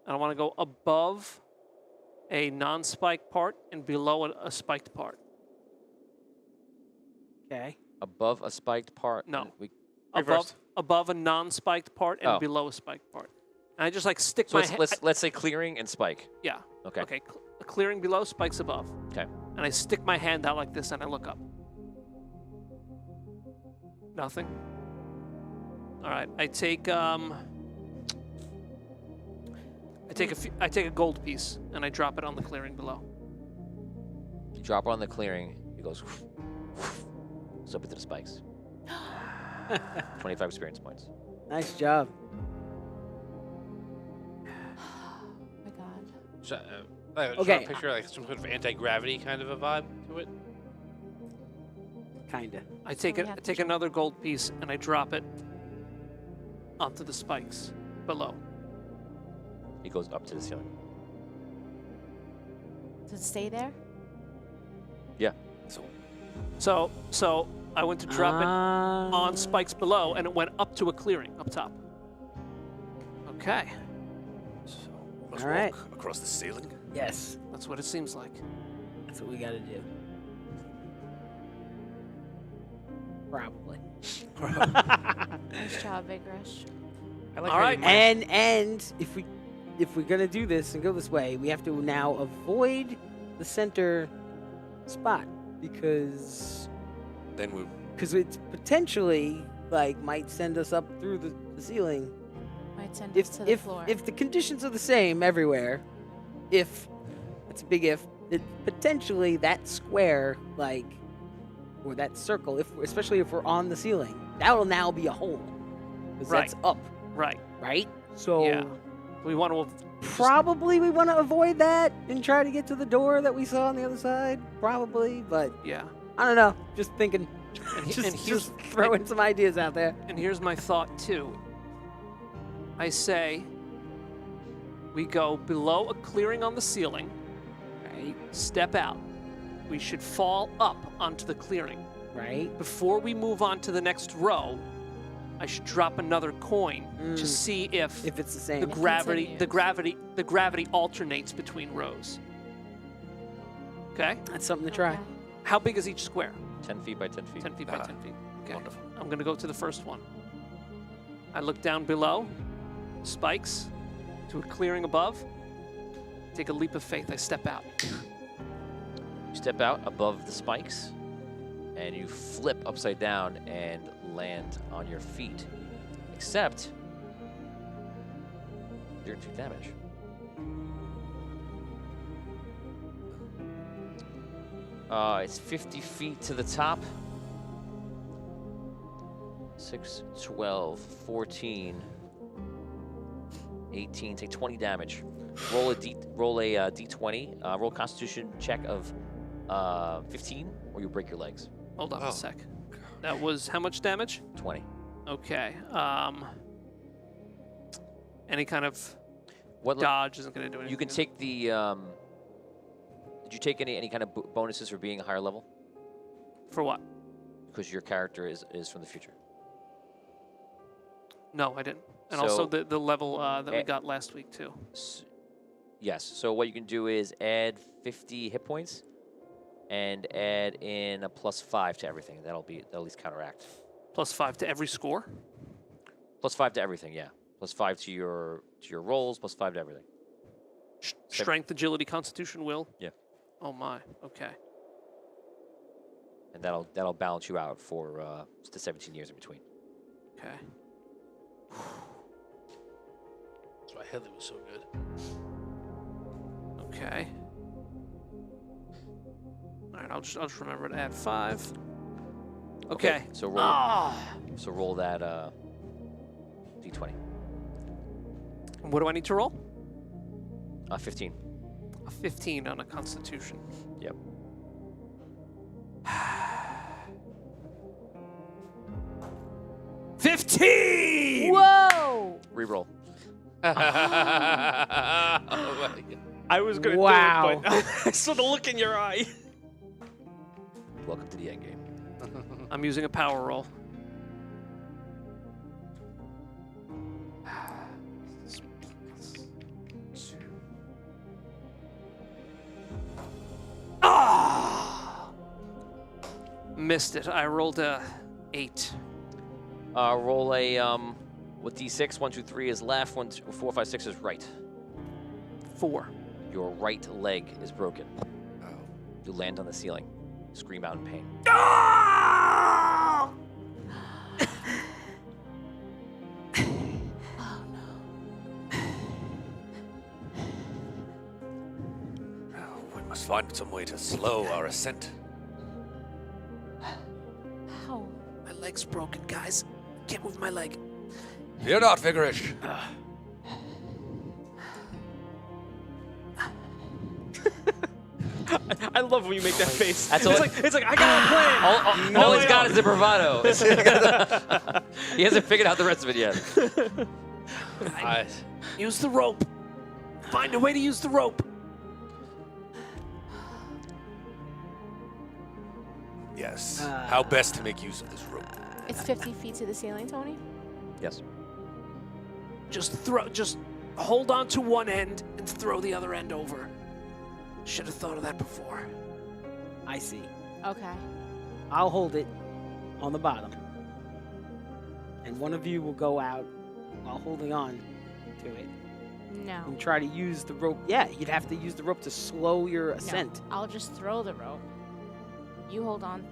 And I want to go above a non-spiked part and below a spiked part. Okay. Above a spiked part. No. and we Above a non-spiked part and Oh. below a spiked part. And I just like stick so my let's say clearing and spike. yeah. Okay. Okay. Clearing below, spikes above. Okay. And I stick my hand out like this and I look up. Nothing. All right. I take I take a gold piece and I drop it on the clearing below. You drop on the clearing. It goes. It's up into the spikes. 25 experience points. Nice job. Oh my god. So, I was Okay. trying to picture like some sort of anti-gravity kind of a vibe to it. Kinda. I take we it. I have to take jump. another gold piece and I drop it onto the spikes below. It goes up to the ceiling. Does it stay there? Yeah. So I went to drop it on spikes below, and it went up to a clearing up top. Okay, So we must All right. walk across the ceiling. Yes. that's what it seems like. That's what we gotta do. Probably. Nice job, Vigorish. I like All how right. you And if we're gonna do this and go this way, we have to now avoid the center spot because Then we it's potentially like might send us up through the ceiling. Might send us to the floor. If the conditions are the same everywhere, if that's a big if, it potentially that square like or that circle, especially if we're on the ceiling, that will now be a hole because Right. that's up, Right. right? So Yeah. We want to. probably we want to avoid that and try to get to the door that we saw on the other side. Probably, but Yeah. I don't know. Just thinking. And, he- just, and here's just throwing some ideas out there. and here's my thought too. I say we go below a clearing on the ceiling, Right. step out. We should fall up onto the clearing. Right. Before we move on to the next row, I should drop another coin to see if If it's the same. the gravity continues. the gravity alternates between rows. Okay? That's something to try. Okay. How big is each square? 10 feet by 10 feet. 10 feet by 10 feet. Okay. Wonderful. I'm going to go to the first one. I look down below, spikes, to a clearing above. Take a leap of faith. I step out. You step out above the spikes, and you flip upside down and land on your feet. Except, you're doing 2 damage. It's 50 feet to the top. 6, 12, 14, 18. Take 20 damage. Roll a d20. Roll a Constitution check of 15, or you'll break your legs. Hold on Oh. a sec. That was how much damage? 20. Okay. Any kind of What? dodge isn't going to do anything. You can take the. Did you take any kind of bonuses for being a higher level? For what? Because your character is from the future. No, I didn't. And also So- the level that we Eh. got last week too. Yes. So what you can do is add 50 hit points, and add in a +5 to everything. That'll at least counteract. +5 to every score. +5 to everything. Yeah. +5 to your rolls. +5 to everything. Strength, agility, constitution, will. Yeah. Oh my. Okay. And that'll balance you out for the 17 years in between. Okay. That's why Headley was so good. Okay. All right. I'll just remember to add 5. Okay. So roll. So roll that d20. What do I need to roll? 15. A 15 on a constitution. Yep. Whoa! Reroll. Oh my God. I was gonna Wow. do it, but I saw the look in your eye. Welcome to the end game. I'm using a power roll. Missed it. I rolled a 8. Roll a with d6. 1, 2, 3 is left. 1, 2, 4, 5, 6 is right. 4. Your right leg is broken. You land on the ceiling. Scream out in pain. We must find some way to slow our ascent. Ow. My leg's broken, guys. Can't move my leg. Fear not, Vigorish. I love when you make that face. That's it's all- like I got a plan. All he's got is the bravado. He hasn't figured out the rest of it yet. Use the rope. Find a way to use the rope. Yes. How best to make use of this rope? It's 50 feet to the ceiling, Tony? Yes. Just hold on to one end and throw the other end over. Should have thought of that before. I see. Okay. I'll hold it on the bottom. And one of you will go out while holding on to it No. and try to use the rope. Yeah, you'd have to use the rope to slow your ascent. No. I'll just throw the rope. You hold on.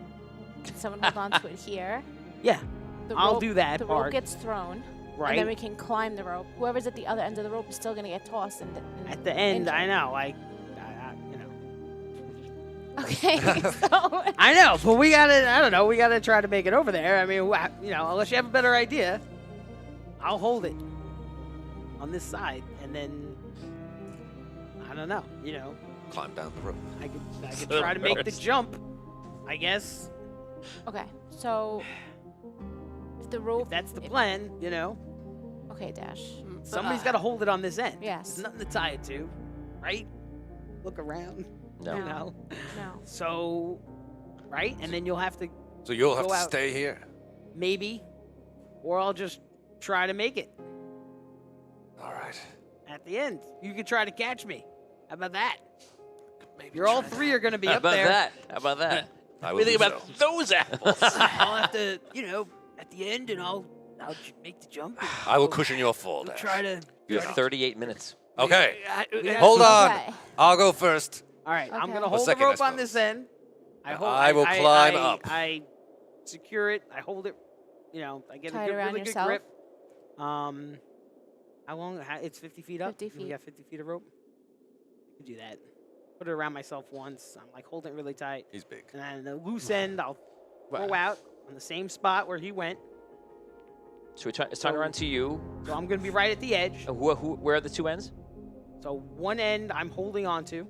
Someone hold on to it here. Yeah, The I'll rope- do that The part. rope gets thrown. right? And then we can climb the rope. Whoever's at the other end of the rope is still going to get tossed. And At the end, injured. I know, you know. Okay. So, I know, but we gotta try to make it over there. I mean, unless you have a better idea, I'll hold it on this side, and then, I don't know, Climb down the rope. I could try to make the jump, I guess, okay. So, if the rope. if that's the plan, Okay, Dash. Somebody's gotta hold it on this end. Yes. There's nothing to tie it to, right? Look around, No. No. No. So, right? And then you'll have to So you'll have Go to out. stay here. maybe, or I'll just try to make it All right. at the end. You can try to catch me. How about that? Maybe You're all try three are gonna be How up about there. that? How about that? I What do you will think do about so. those apples? I'll have to, at the end, and I'll make the jump. And I will cushion your fall, we'll Dash. try to. You have 38 minutes. Okay. Yeah. Hold on. Okay. I'll go first. All right, I'm Okay. gonna Or hold the second, I rope on suppose. this end. I will climb up. I secure it. I hold it. I get Tie a it good, around really good yourself? grip. How long? It's 50 feet up. 50 We feet. got 50 feet of rope. I can do that. Put it around myself once. I'm like holding it really tight, He's big. and then the loose end I'll throw out on the same spot where he went. So it's time around to you. So I'm gonna be right at the edge. Where are the two ends? So one end I'm holding on to.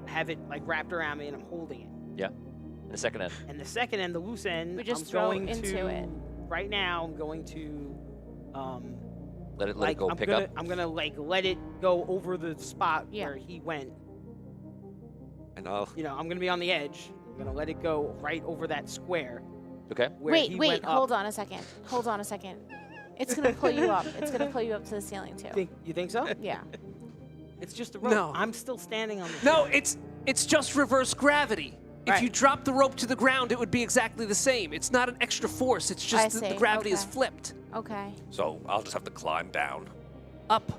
I have it like wrapped around me, and I'm holding it. Yeah. And the second end. And the second end, the loose end, We just I'm throw going into to, it. Right now, I'm going to, Let it like, go. I'm Pick gonna, up. I'm gonna like let it go over the spot Yeah. where he went. And I'll. I'm gonna be on the edge. I'm gonna let it go right over that square Okay. where he Wait, went up. hold on a second. Hold on a second. It's gonna pull you up. It's gonna pull you up to the ceiling too. You think so? Yeah. It's just a rope. No. I'm still standing on the No, ceiling. it's just reverse gravity. If Right. you drop the rope to the ground, it would be exactly the same. It's not an extra force. It's just the see. gravity is Okay. flipped. Okay. So I'll just have to climb down. Up.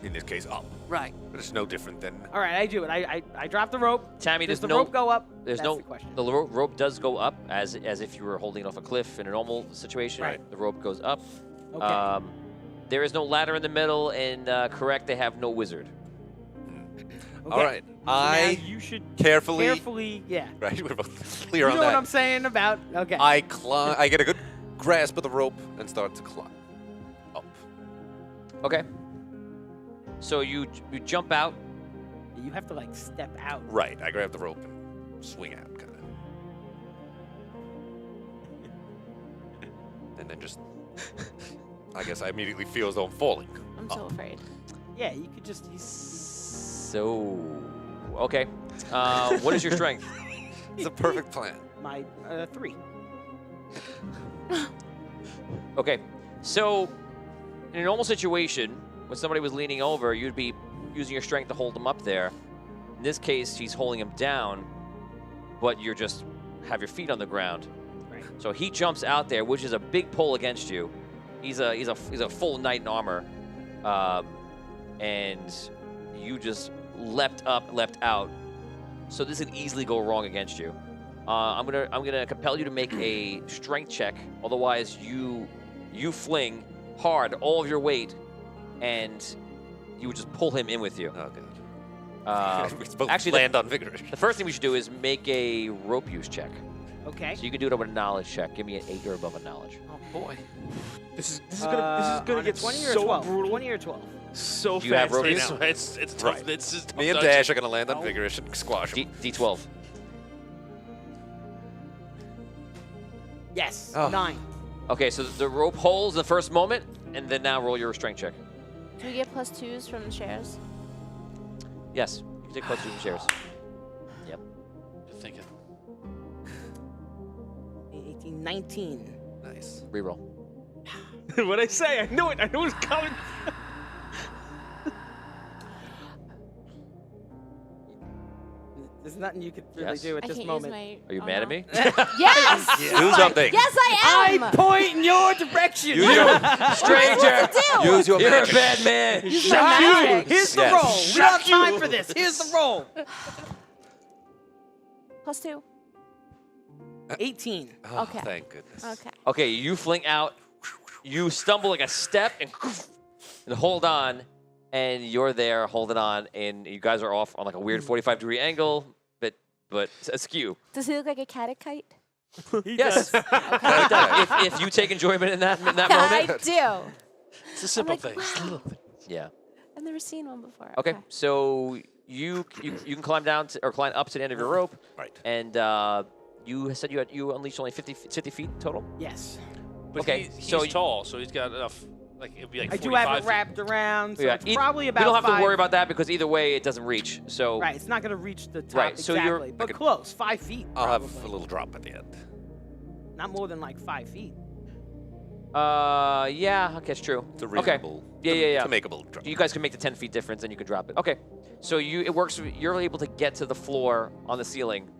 In this case, up. Right. But it's no different than. All right, I do it. I drop the rope. Tammy, Does there's the no rope go up? There's That's no the question. the rope does go up as if you were holding it off a cliff in a normal situation. Right. The rope goes up. Okay. There is no ladder in the middle, and correct, they have no wizard. Okay. All right. So I now you should carefully. yeah. Right, we're both clear You on know that. what I'm saying about? Okay. I climb. I get a good grasp of the rope and start to climb up. Okay. So you jump out. You have to like step out. Right. I grab the rope and swing out, kind of. And then just. I guess I immediately feel as though I'm falling. I'm so afraid. Yeah, you could just. So okay. What is your strength? It's a perfect plan. My 3. Okay. So in a normal situation, when somebody was leaning over, you'd be using your strength to hold him up there. In this case, he's holding him down, but you're just have your feet on the ground. Right. So he jumps out there, which is a big pull against you. He's a full knight in armor, and you just leapt up, leapt out. So this could easily go wrong against you. I'm gonna compel you to make a strength check. Otherwise, you fling hard all of your weight, and you would just pull him in with you. Oh, good. We both actually, land on vigorous. The first thing we should do is make a rope use check. Okay. So you can do it with a knowledge check. Give me an 8 or above a knowledge. Oh boy. This is gonna on a get 20 or so 12? brutal. 20 or 12? So Do you have fast right rope now. use? It's tough. Right. It's just tough Me and dungeon. Dash are gonna land on Oh. vigorous and squash him. D12. Yes. Oh. 9. Okay, so the rope holds the first moment, and then now roll your strength check. Do we get +2s from the shares? Yes, you take +2 from shares. Yep. You're thinking. 18, 19. Nice. Reroll. What'd I say? I knew it. I knew it was coming. There's nothing you could really Yes. do at I this can't moment. use my. Are you oh, mad no. at me? Yes. Do something. Yes, I am. I point in your direction. Use your, Stranger! do? use your You're a magic. bad man! Use my magic. Here's the Yes. roll. We don't have time for this. Here's the roll. +2. 18. Oh, Okay. Thank goodness. Okay. Okay, you fling out, you stumble like a step, and hold on, and you're there holding on, and you guys are off on like a weird 45-degree angle, but askew. Does he look like a catatite? Yes. if you take enjoyment in that moment. I do. It's a simple like, thing. It's a little thing. Yeah. I've never seen one before. Okay, so you can climb down or climb up to the end of your rope, Right. and you said you unleashed only 50 feet total. Yes. But Okay, he's so tall, so he's got enough. Like it'd be like I do 45 have it feet. wrapped around, so Yeah, it's probably about you don't have 5. to worry about that because either way it doesn't reach. So Right, it's not going to reach the top Right, so you're- exactly, but could- close. 5 feet. I'll have probably. a little drop at the end. Not more than like 5 feet. yeah, okay, it's true. It's a Okay. reasonable. Yeah, yeah, yeah. It's a makeable drop. You guys can make the 10 feet difference and you can drop it. Okay. So it works. You're able to get to the floor on the ceiling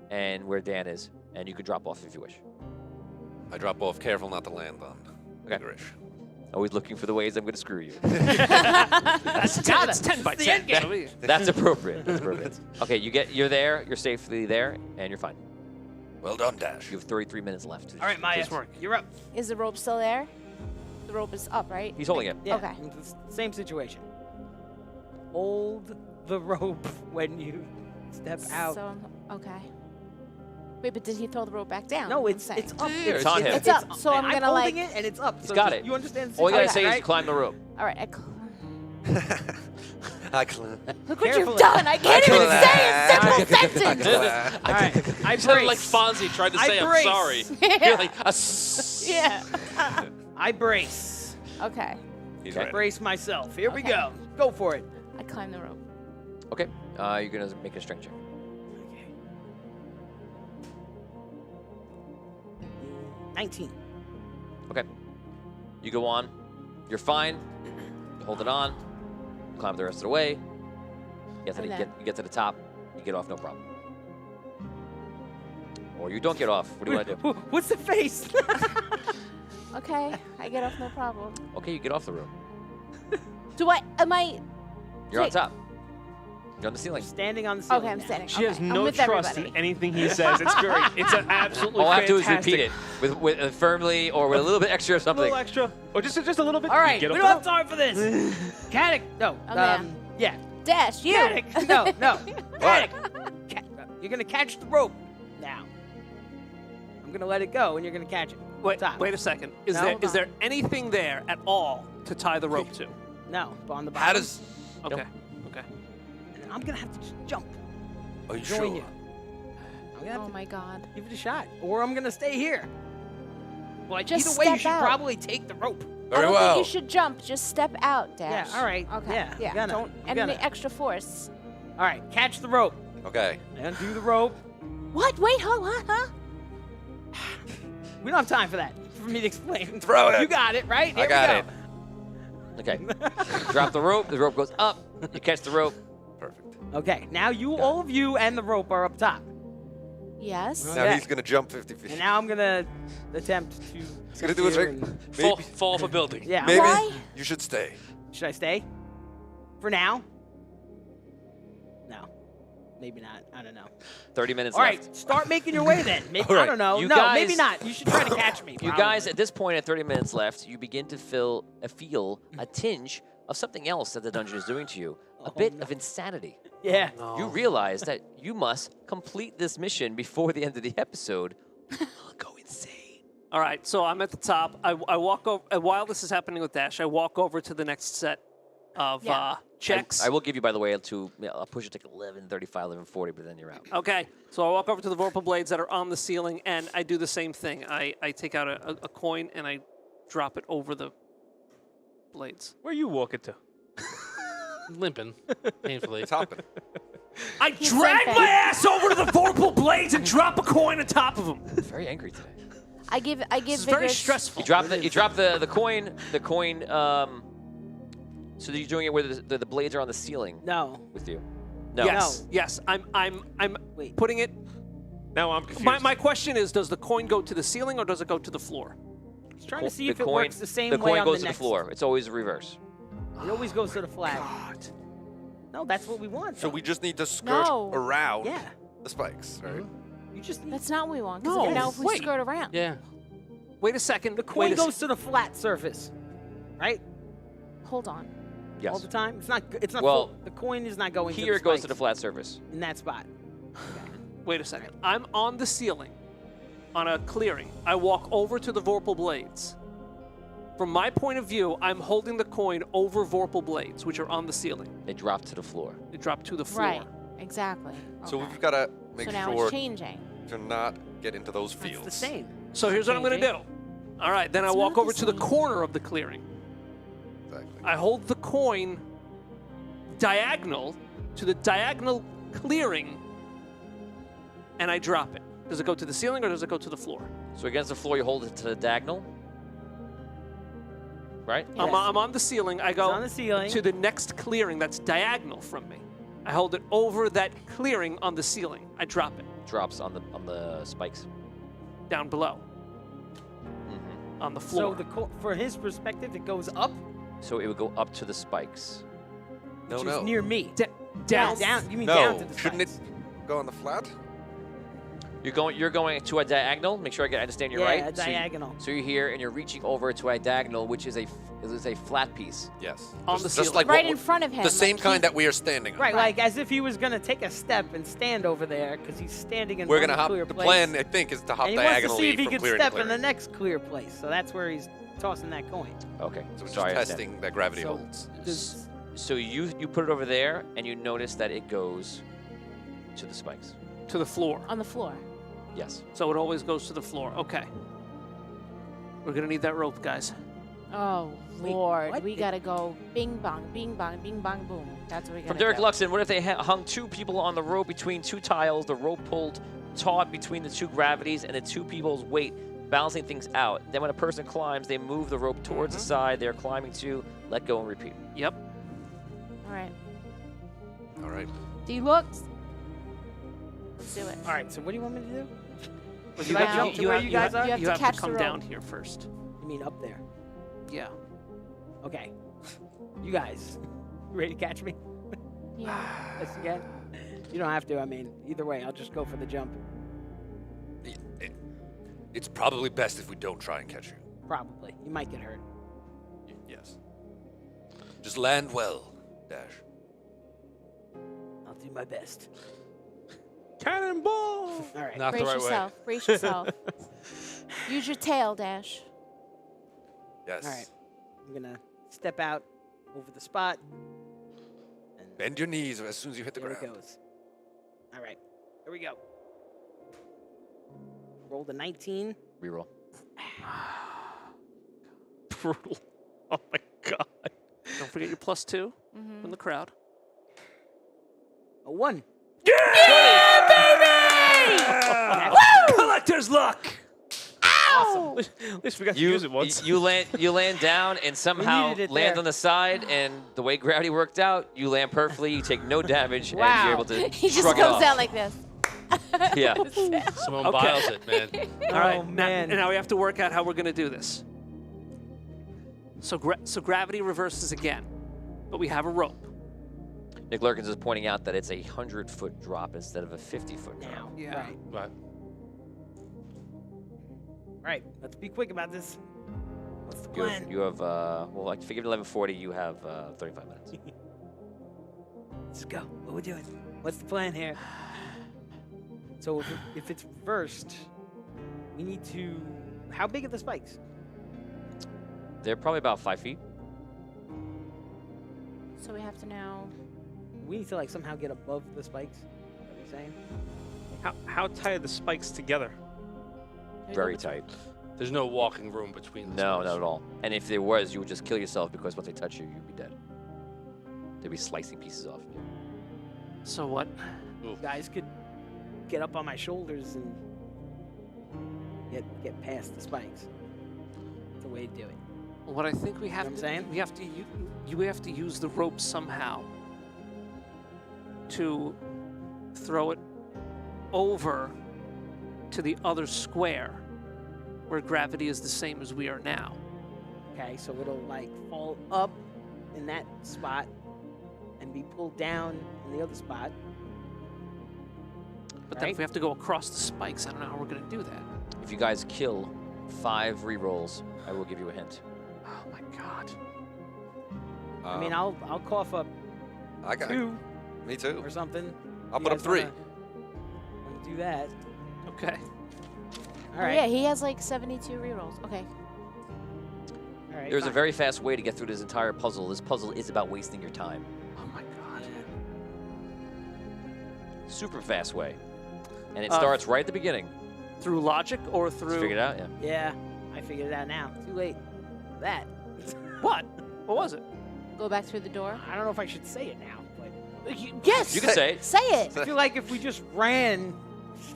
and where Dan is, and you can drop off if you wish. I drop off, careful not to land on Okay. vigorous. Always looking for the ways I'm going to screw you. It's 10 by 10. That's appropriate. That's appropriate. Okay, you're there. You're safely there, and you're fine. Well done, Dash. You have 33 minutes left. All right, Maya, Please work. you're up. Is the rope still there? The rope is up, right? He's holding it. Yeah, Okay. it's the same situation. Hold the rope when you step out. So okay. Wait, but did he throw the rope back down? No, I'm it's saying. up. It's on him. It's up, so I'm gonna, holding like- it and it's up. He's so got just- it. You understand? The All you gotta situation, say right? is climb the rope. All right. I climb. Look what Carefully. you've done. I can't even say a simple sentence. All right, I You sounded like brace. Fonzie tried to I say, I'm brace. sorry. Yeah. You're like, Yeah. I brace. Okay. He's Okay. right. Brace myself. Here we Okay. go. Go for it. I climb the rope. Okay. You're gonna make a strength check. 19. Okay. You go on. You're fine. You hold it on. Climb the rest of the way. You get to the top. You get off, no problem. Or you don't get off. What do you want to do? What's the face? Okay, I get off no problem. Okay, you get off the room. Am I? You're on Wait. top. You're on the ceiling. Standing on the ceiling. Okay, I'm now. standing. She has okay. I'm no with trust everybody. in anything he says. It's great. It's an absolutely All I have to do is fantastic. repeat it with firmly or with a little bit extra or A something. little extra. Or just a little bit. All right, Get we up don't the have time for this. Caddick, no. Oh, man. Yeah. Dash, you. Caddick, no. Caddick. You're gonna catch the rope now. I'm gonna let it go, and you're gonna catch it. Top. Wait a second. Is No? there anything there at all to tie the rope to? No, but on the bottom. How does? Okay. Okay. And I'm gonna have to just jump. Are you Join sure? you. I'm gonna have Oh to my God. give it a shot, or I'm gonna stay here. Like Just either way, you step should out. probably take the rope. I Very don't well. think you should jump. Just step out, Dash. Yeah. All right. Okay. Yeah. Yeah. I'm gonna, Don't I'm any gonna. extra force. All right. Catch the rope. Okay. Undo the rope. What? Wait. Hold on. Huh? We don't have time for that. For me to explain. Throw it. You got it, right? I Here got we it. go. Okay. Drop the rope. The rope goes up. You catch the rope. Perfect. Okay. Now all of you and the rope are up top. Yes. Well, Now Okay. he's gonna jump 50 feet. And now I'm gonna attempt to. He's gonna do his here trick. and- Fall off a building. Yeah. Maybe Why? you should stay. Should I stay? For now? No. Maybe not. I don't know. 30 minutes All left. right. Start making your way then. Maybe, All right. I don't know. You No, guys- maybe not. You should try to catch me. You probably. guys, at this point, at 30 minutes left, you begin to feel a tinge of something else that the dungeon is doing to you. A bit of insanity. Yeah. You realize that you must complete this mission before the end of the episode. Go insane. All right, so I'm at the top. I walk over, while this is happening with Dash, I walk over to the next set of Yeah. checks. I will give you, by the way, I'll push it to 11:35, 11:40, but then you're out. Okay, so I walk over to the Vorpal blades that are on the ceiling, and I do the same thing. I take out a coin, and I drop it over the blades. Where are you walking to? Limping, painfully. It's hopping. I He's drag limping. my ass over to the Vorpal blades and drop a coin on top of them. Very angry today. I give This is very vigorous- stressful. You drop the coin. The coin. So you're doing it where the blades are on the ceiling No. with you. No. Yes, yes. I'm Wait. putting it. Now I'm confused. My question is, does the coin go to the ceiling or does it go to the floor? Just trying to see The if it coin- works the same The way coin on goes the to the next. floor. It's always reverse. It always goes to the flag. No, that's what we want. So we just need to skirt No. around Yeah. the spikes, right? You just need. That's not what we want. 'Cause No, now if we wait. skirt around. Yeah. Wait a second. The wait coin a goes to the flat surface, right? Hold on. Yes. All the time. It's not. It's not. Well, full. The coin is not going. Here to it goes to the spikes flat surface. in that spot. Wait a second. I'm on the ceiling, on a clearing. I walk over to the Vorpal blades. From my point of view, I'm holding the coin over Vorpal blades, which are on the ceiling. They drop to the floor. They drop to the floor. Right. Exactly. So Okay. we've got to make So now sure it's changing. to not get into those It's fields. the same. So here's what I'm going to do. All right, then I It's walk not the over to the same. corner of the clearing. Exactly. I hold the coin diagonal to the diagonal clearing, and I drop it. Does it go to the ceiling or does it go to the floor? So against the floor, you hold it to the diagonal. Right? Yes. I'm on the ceiling. I go It's on the ceiling. to the next clearing that's diagonal from me. I hold it over that clearing on the ceiling. I drop it Drops on the spikes. down below Mm-hmm. on the floor. So for his perspective, it goes up, So it would go up to the spikes. No, which no. is near me. down. Down. You mean down to No, the shouldn't it spikes. go on the flat? You're going to a diagonal. Make sure I understand you're Yeah, right. a diagonal. So you're here and you're reaching over to a diagonal, which is a flat piece. Yes. On Just- the just ceiling. like Right what in front of him. the same like kind he's- that we are standing on. Right, like as if he was gonna take a step and stand over there because he's standing in We're one gonna hop. clear The place. plan, I think, is to hop and he wants to diagonally see if he from can clear step to in the clear. next clear place. So that's where he's tossing that coin. Okay. So we're just Sorry, I understand. testing that gravity So- holds. Does- So you put it over there, and you notice that it goes to the spikes. to the floor. On the floor. Yes. So it always goes to the floor. Okay. We're gonna need that rope, guys. Oh, Wait, Lord. what? We got to go bing bong, bing bong, bing bong, boom. That's what we got to From Derek Luxon, what if they hung two people on the rope between two tiles, the rope pulled taut between the two gravities, and the two people's weight balancing things out. Then when a person climbs, they move the rope towards the side they're climbing to, let go and repeat. Yep. All right. All right. Deluxe. Let's do it. All right. So what do you want me to do? Well, Should I jump to where you guys are? You have You to have catch to the come rope. down here first. You mean up there? Yeah. Okay. You guys, ready to catch me? Yeah. Yes, again. You don't have to. I mean, either way, I'll just go for the jump. It's probably best if we don't try and catch you. Probably. You might get hurt. Yes. Just land well, Dash. I'll do my best. Cannonball! All right. Not Brace the right yourself. Brace yourself. Use your tail, Dash. Yes. All right. I'm gonna step out over the spot. And Bend your knees as soon as you hit the there ground. it goes. All right. Here we go. Roll the 19. Reroll. Brutal. Oh my god. Don't forget your +2 Mm-hmm. from the crowd. A 1. Collector's luck. Awesome. At least we got to use it once. You land down and somehow needed it land there. on the side, and the way gravity worked out, you land perfectly. You take no damage, and Wow. you're able to He just shrug it goes off. down like this. Yeah. Someone biles it, man. All right. Oh, man. Now we have to work out how we're going to do this. So gravity reverses again, but we have a rope. Nick Lurkins is pointing out that it's a 100-foot drop instead of a 50-foot drop. Now. Yeah. Right. Right. Right. Let's be quick about this. What's the You plan? have, you have well, I figured 11:40. You have 35 minutes. Let's go. What we doing? What's the plan here? So if it's reversed, we need to. How big are the spikes? They're probably about 5 feet. So we have to now. We need to like somehow get above the spikes. Is that what you're saying? How tight are the spikes together? Very tight. There's no walking room between the No, spikes. not at all. And if there was, you would just kill yourself because once they touch you, you'd be dead. They'd be slicing pieces off of you. So what? You guys could get up on my shoulders and get past the spikes. That's the way to do it. What I think we have what I'm to saying? we have to use the rope somehow to throw it over to the other square where gravity is the same as we are now. Okay, so it'll like fall up in that spot and be pulled down in the other spot. But then Right. if we have to go across the spikes, I don't know how we're going to do that. If you guys kill 5 rerolls, I will give you a hint. Oh my god. I mean, I'll cough up I got 2 Me too. or something. I'll You put up guys 3. wanna do that. Okay. All Oh, right. yeah, he has like 72 rerolls. Okay. All right. There's a fine. very fast way to get through this entire puzzle. This puzzle is about wasting your time. Oh my god. Super fast way. And it Uh, starts right at the beginning. Through logic or Just through figured it out, yeah. Yeah, I figured it out now. Too late. For that. what? What was it? Go back through the door. I don't know if I should say it now, but Yes. You can say it. Say it. I feel like if we just ran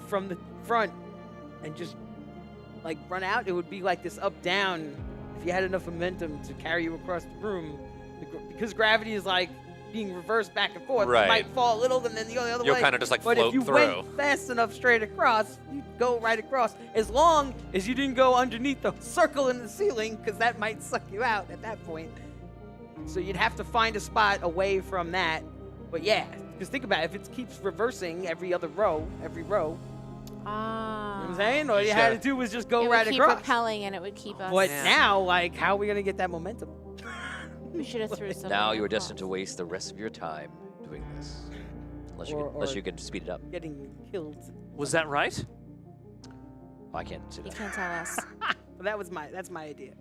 from the front and just like run out, it would be like this up down. If you had enough momentum to carry you across the room, because gravity is like being reversed back and forth. Right. You might fall a little and then you go the other You'll way. kind of just like But float if you through. went fast enough straight across, you'd go right across. As long as you didn't go underneath the circle in the ceiling, because that might suck you out at that point. So you'd have to find a spot away from that. But yeah, because think about it, if it keeps reversing every row, Ah. you know what I'm saying? All you had to do was just go It right would keep across. repelling, and it would keep us. But Yeah. now, like, how are we gonna get that momentum? We should have threw some. Now you are destined to waste the rest of your time doing this. Unless you, Or- can, unless or- you can speed it up. Getting killed. Was that right? I can't see You that. can't tell us. But that's my idea.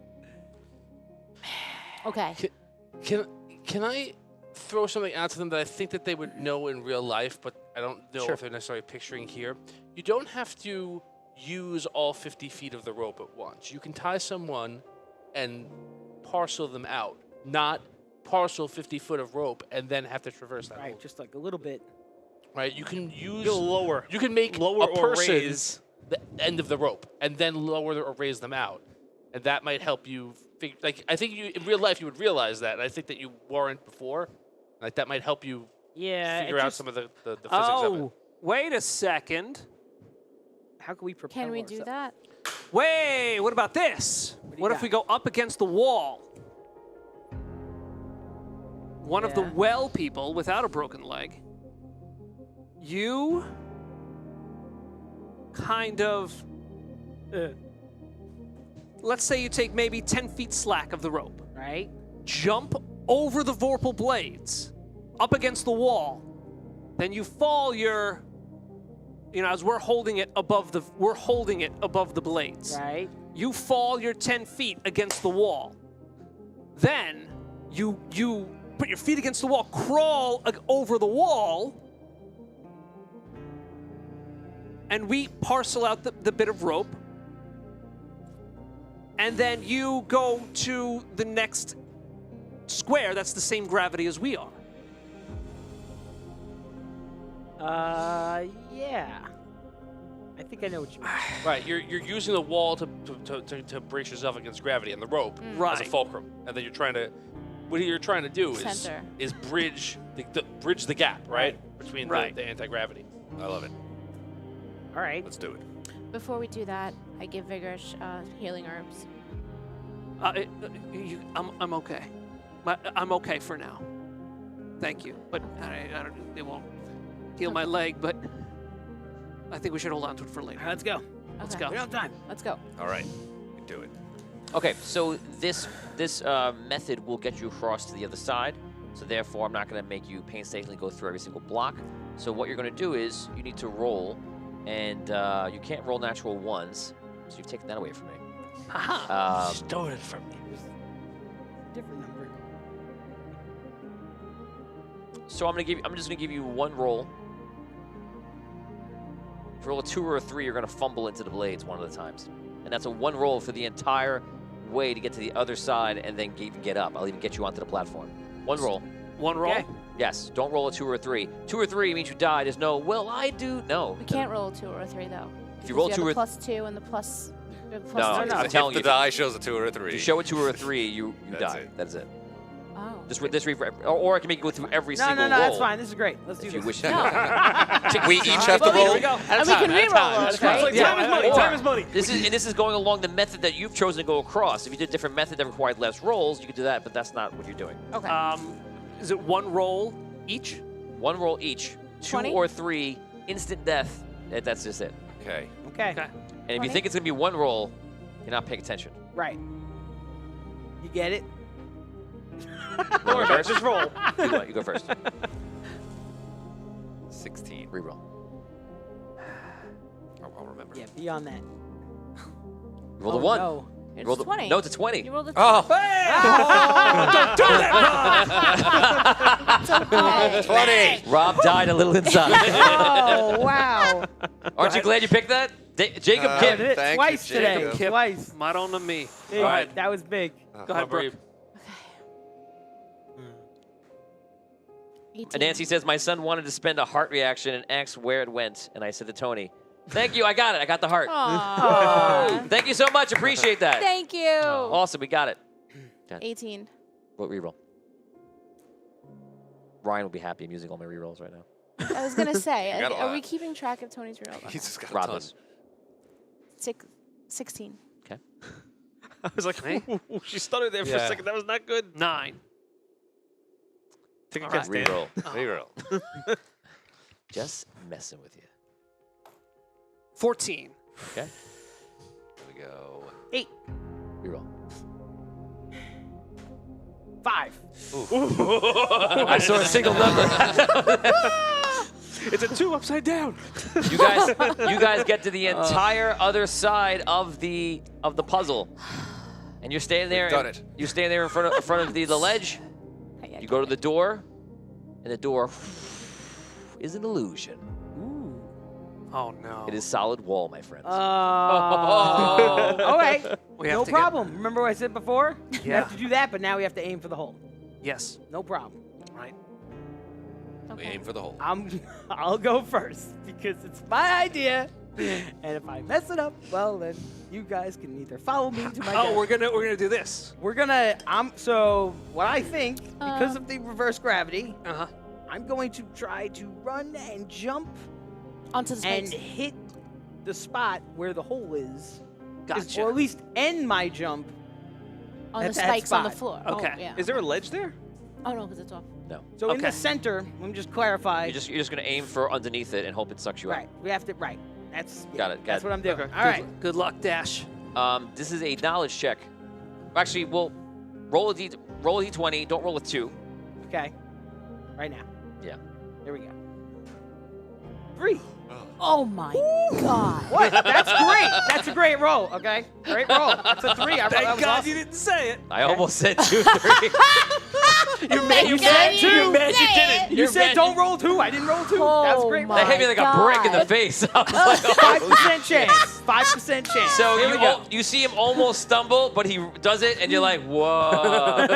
Okay. Can I throw something out to them that I think that they would know in real life, but I don't know Sure. if they're necessarily picturing here? You don't have to use all 50 feet of the rope at once. You can tie someone and parcel them out, not parcel 50 foot of rope and then have to traverse that Right, whole, just like a little bit. right? You can use Go lower. You can make Lower a or person raise. the end of the rope and then lower or raise them out, and that might help you. I think you in real life you would realize that, and I think that you weren't before. Like that might help you figure out some of the physics of it. Wait a second. How can we prepare? Can we do that? Wait, what about this? What if we go up against the wall? One of the well people without a broken leg. You kind of, let's say you take maybe 10 feet slack of the rope. Right. Jump over the Vorpal blades, up against the wall. Then you fall as we're holding it above the blades. Right. You fall your 10 feet against the wall. Then you put your feet against the wall, crawl over the wall, and we parcel out the bit of rope. And then you go to the next square that's the same gravity as we are. Yeah. I think I know what you mean. Right, you're using the wall to brace yourself against gravity and the rope as a Right. fulcrum, and then what you're trying to do Center. is bridge the gap, right, between the anti-gravity. I love it. All right. Let's do it. Before we do that, I give Vigorish healing herbs. I'm okay. I'm okay for now. Thank you. But it won't heal my leg, but I think we should hold on to it for later. All right, let's go. Let's Okay. go. We don't have time. Let's go. All right. We can do it. Okay, so this method will get you across to the other side. So therefore, I'm not going to make you painstakingly go through every single block. So what you're going to do is you need to roll, and you can't roll natural ones. So you've taken that away from me. Stole it from me. Different number. So I'm just gonna give you one roll. If you roll a 2 or a 3, you're gonna fumble into the blades one of the times, and that's a one roll for the entire way to get to the other side, and then even get up. I'll even get you onto the platform. One roll. One roll? Okay. Yes. Don't roll a 2 or a 3. 2 or 3 means you die. There's no. Well, I do. No. We can't roll a 2 or a 3 though. If you roll because 2 have or the +2 and the plus. No, three. I'm If telling the you. die shows a 2 or a 3. If you show a 2 or a 3, you That's die. it. That's it. Oh. Or I can make you go through every No, single no, roll. that's fine. This is great. Let's do If this. you wish. We each have to Well, here roll. we go. And we can re-roll those, It's right? like time is money. Or- Time is money. This is going along the method that you've chosen to go across. If you did a different method that required less rolls, you could do that, but that's not what you're doing. Okay. Is it one roll each? One roll each. 2 20? or 3, instant death. That's just it. Okay. Okay. And if you 20? think it's gonna be one roll, you're not paying attention. Right. You get it? Don't worry about it. Just roll. You go first. 16. Reroll. I'll remember. Yeah, be on that. You rolled a 1. No. You It's rolled a- 20. No, it's a 20. You rolled a 20. Oh, Don't do that, It's okay. 20. Rob died a little inside. Oh, wow. Aren't you glad you picked that? Jacob Uh, Kim. Did it Thank twice you, today. Jacob. Twice. Madonna me. Big. All right. That was big. Go ahead, bro. Brave. 18. And Nancy says, my son wanted to spend a heart reaction and asked where it went. And I said to Tony, thank you, I got it. I got the heart. Aw. Thank you so much. Appreciate that. Thank you. Awesome, we got it. 18. What reroll? Ryan will be happy. I'm using all my rerolls right now. I was going to say, You got a are we lot. keeping track of Tony's real? He's just got a Rob ton. does. 16. Okay. I was like, ooh, she stuttered there for a Yeah. second. That was not good. 9. Take a All guess, Dan. Reroll. Reroll. Just messing with you. 14. Okay. Here we go. 8. Reroll. 5. I saw a single number. It's a 2 upside down. You guys get to the entire other side of the puzzle, and you're standing there. We've done and it. You're standing there in front of the ledge. You go to the door, and the door is an illusion. Oh, no. It is solid wall, my friends. All right. We have No to get- problem. Remember what I said before? We Yeah. have to do that, but now we have to aim for the hole. Yes. No problem. Right. We aim for the hole. I'll go first because it's my idea. And if I mess it up, well, then you guys can either follow me to my death. Oh, we're gonna do this. So what I think, because of the reverse gravity, Uh-huh. I'm going to try to run and jump Onto the and spikes. hit the spot where the hole is. Gotcha. Or at least end my jump. On the at that spikes on the spot. floor. Okay. Oh, yeah. Is there a ledge there? Oh, no, because it's off. So in Okay. the center, let me just clarify. You're just gonna aim for underneath it and hope it sucks you right. We have to. Right. That's Got it, got That's it. what I'm doing. Okay. All right. Good luck, Dash. out. This is a knowledge check. Actually, we'll roll a d20. Don't roll a 2. Okay. Right now. Yeah. There we go. 3. Oh, my God. What? That's great. That's a great roll. Okay. Great roll. That's a 3. That Thank was God awesome. you didn't say it. I almost said 2, 3. You're mad you said didn't. 2. You're mad you didn't. You You're said mad. don't roll 2. I didn't roll 2. That's a great roll. They hit me like a brick in the God. face. I was like, oh. 5% chance. 5% chance. So Here we go. you see him almost stumble, but he does it, and you're like, whoa. Oh,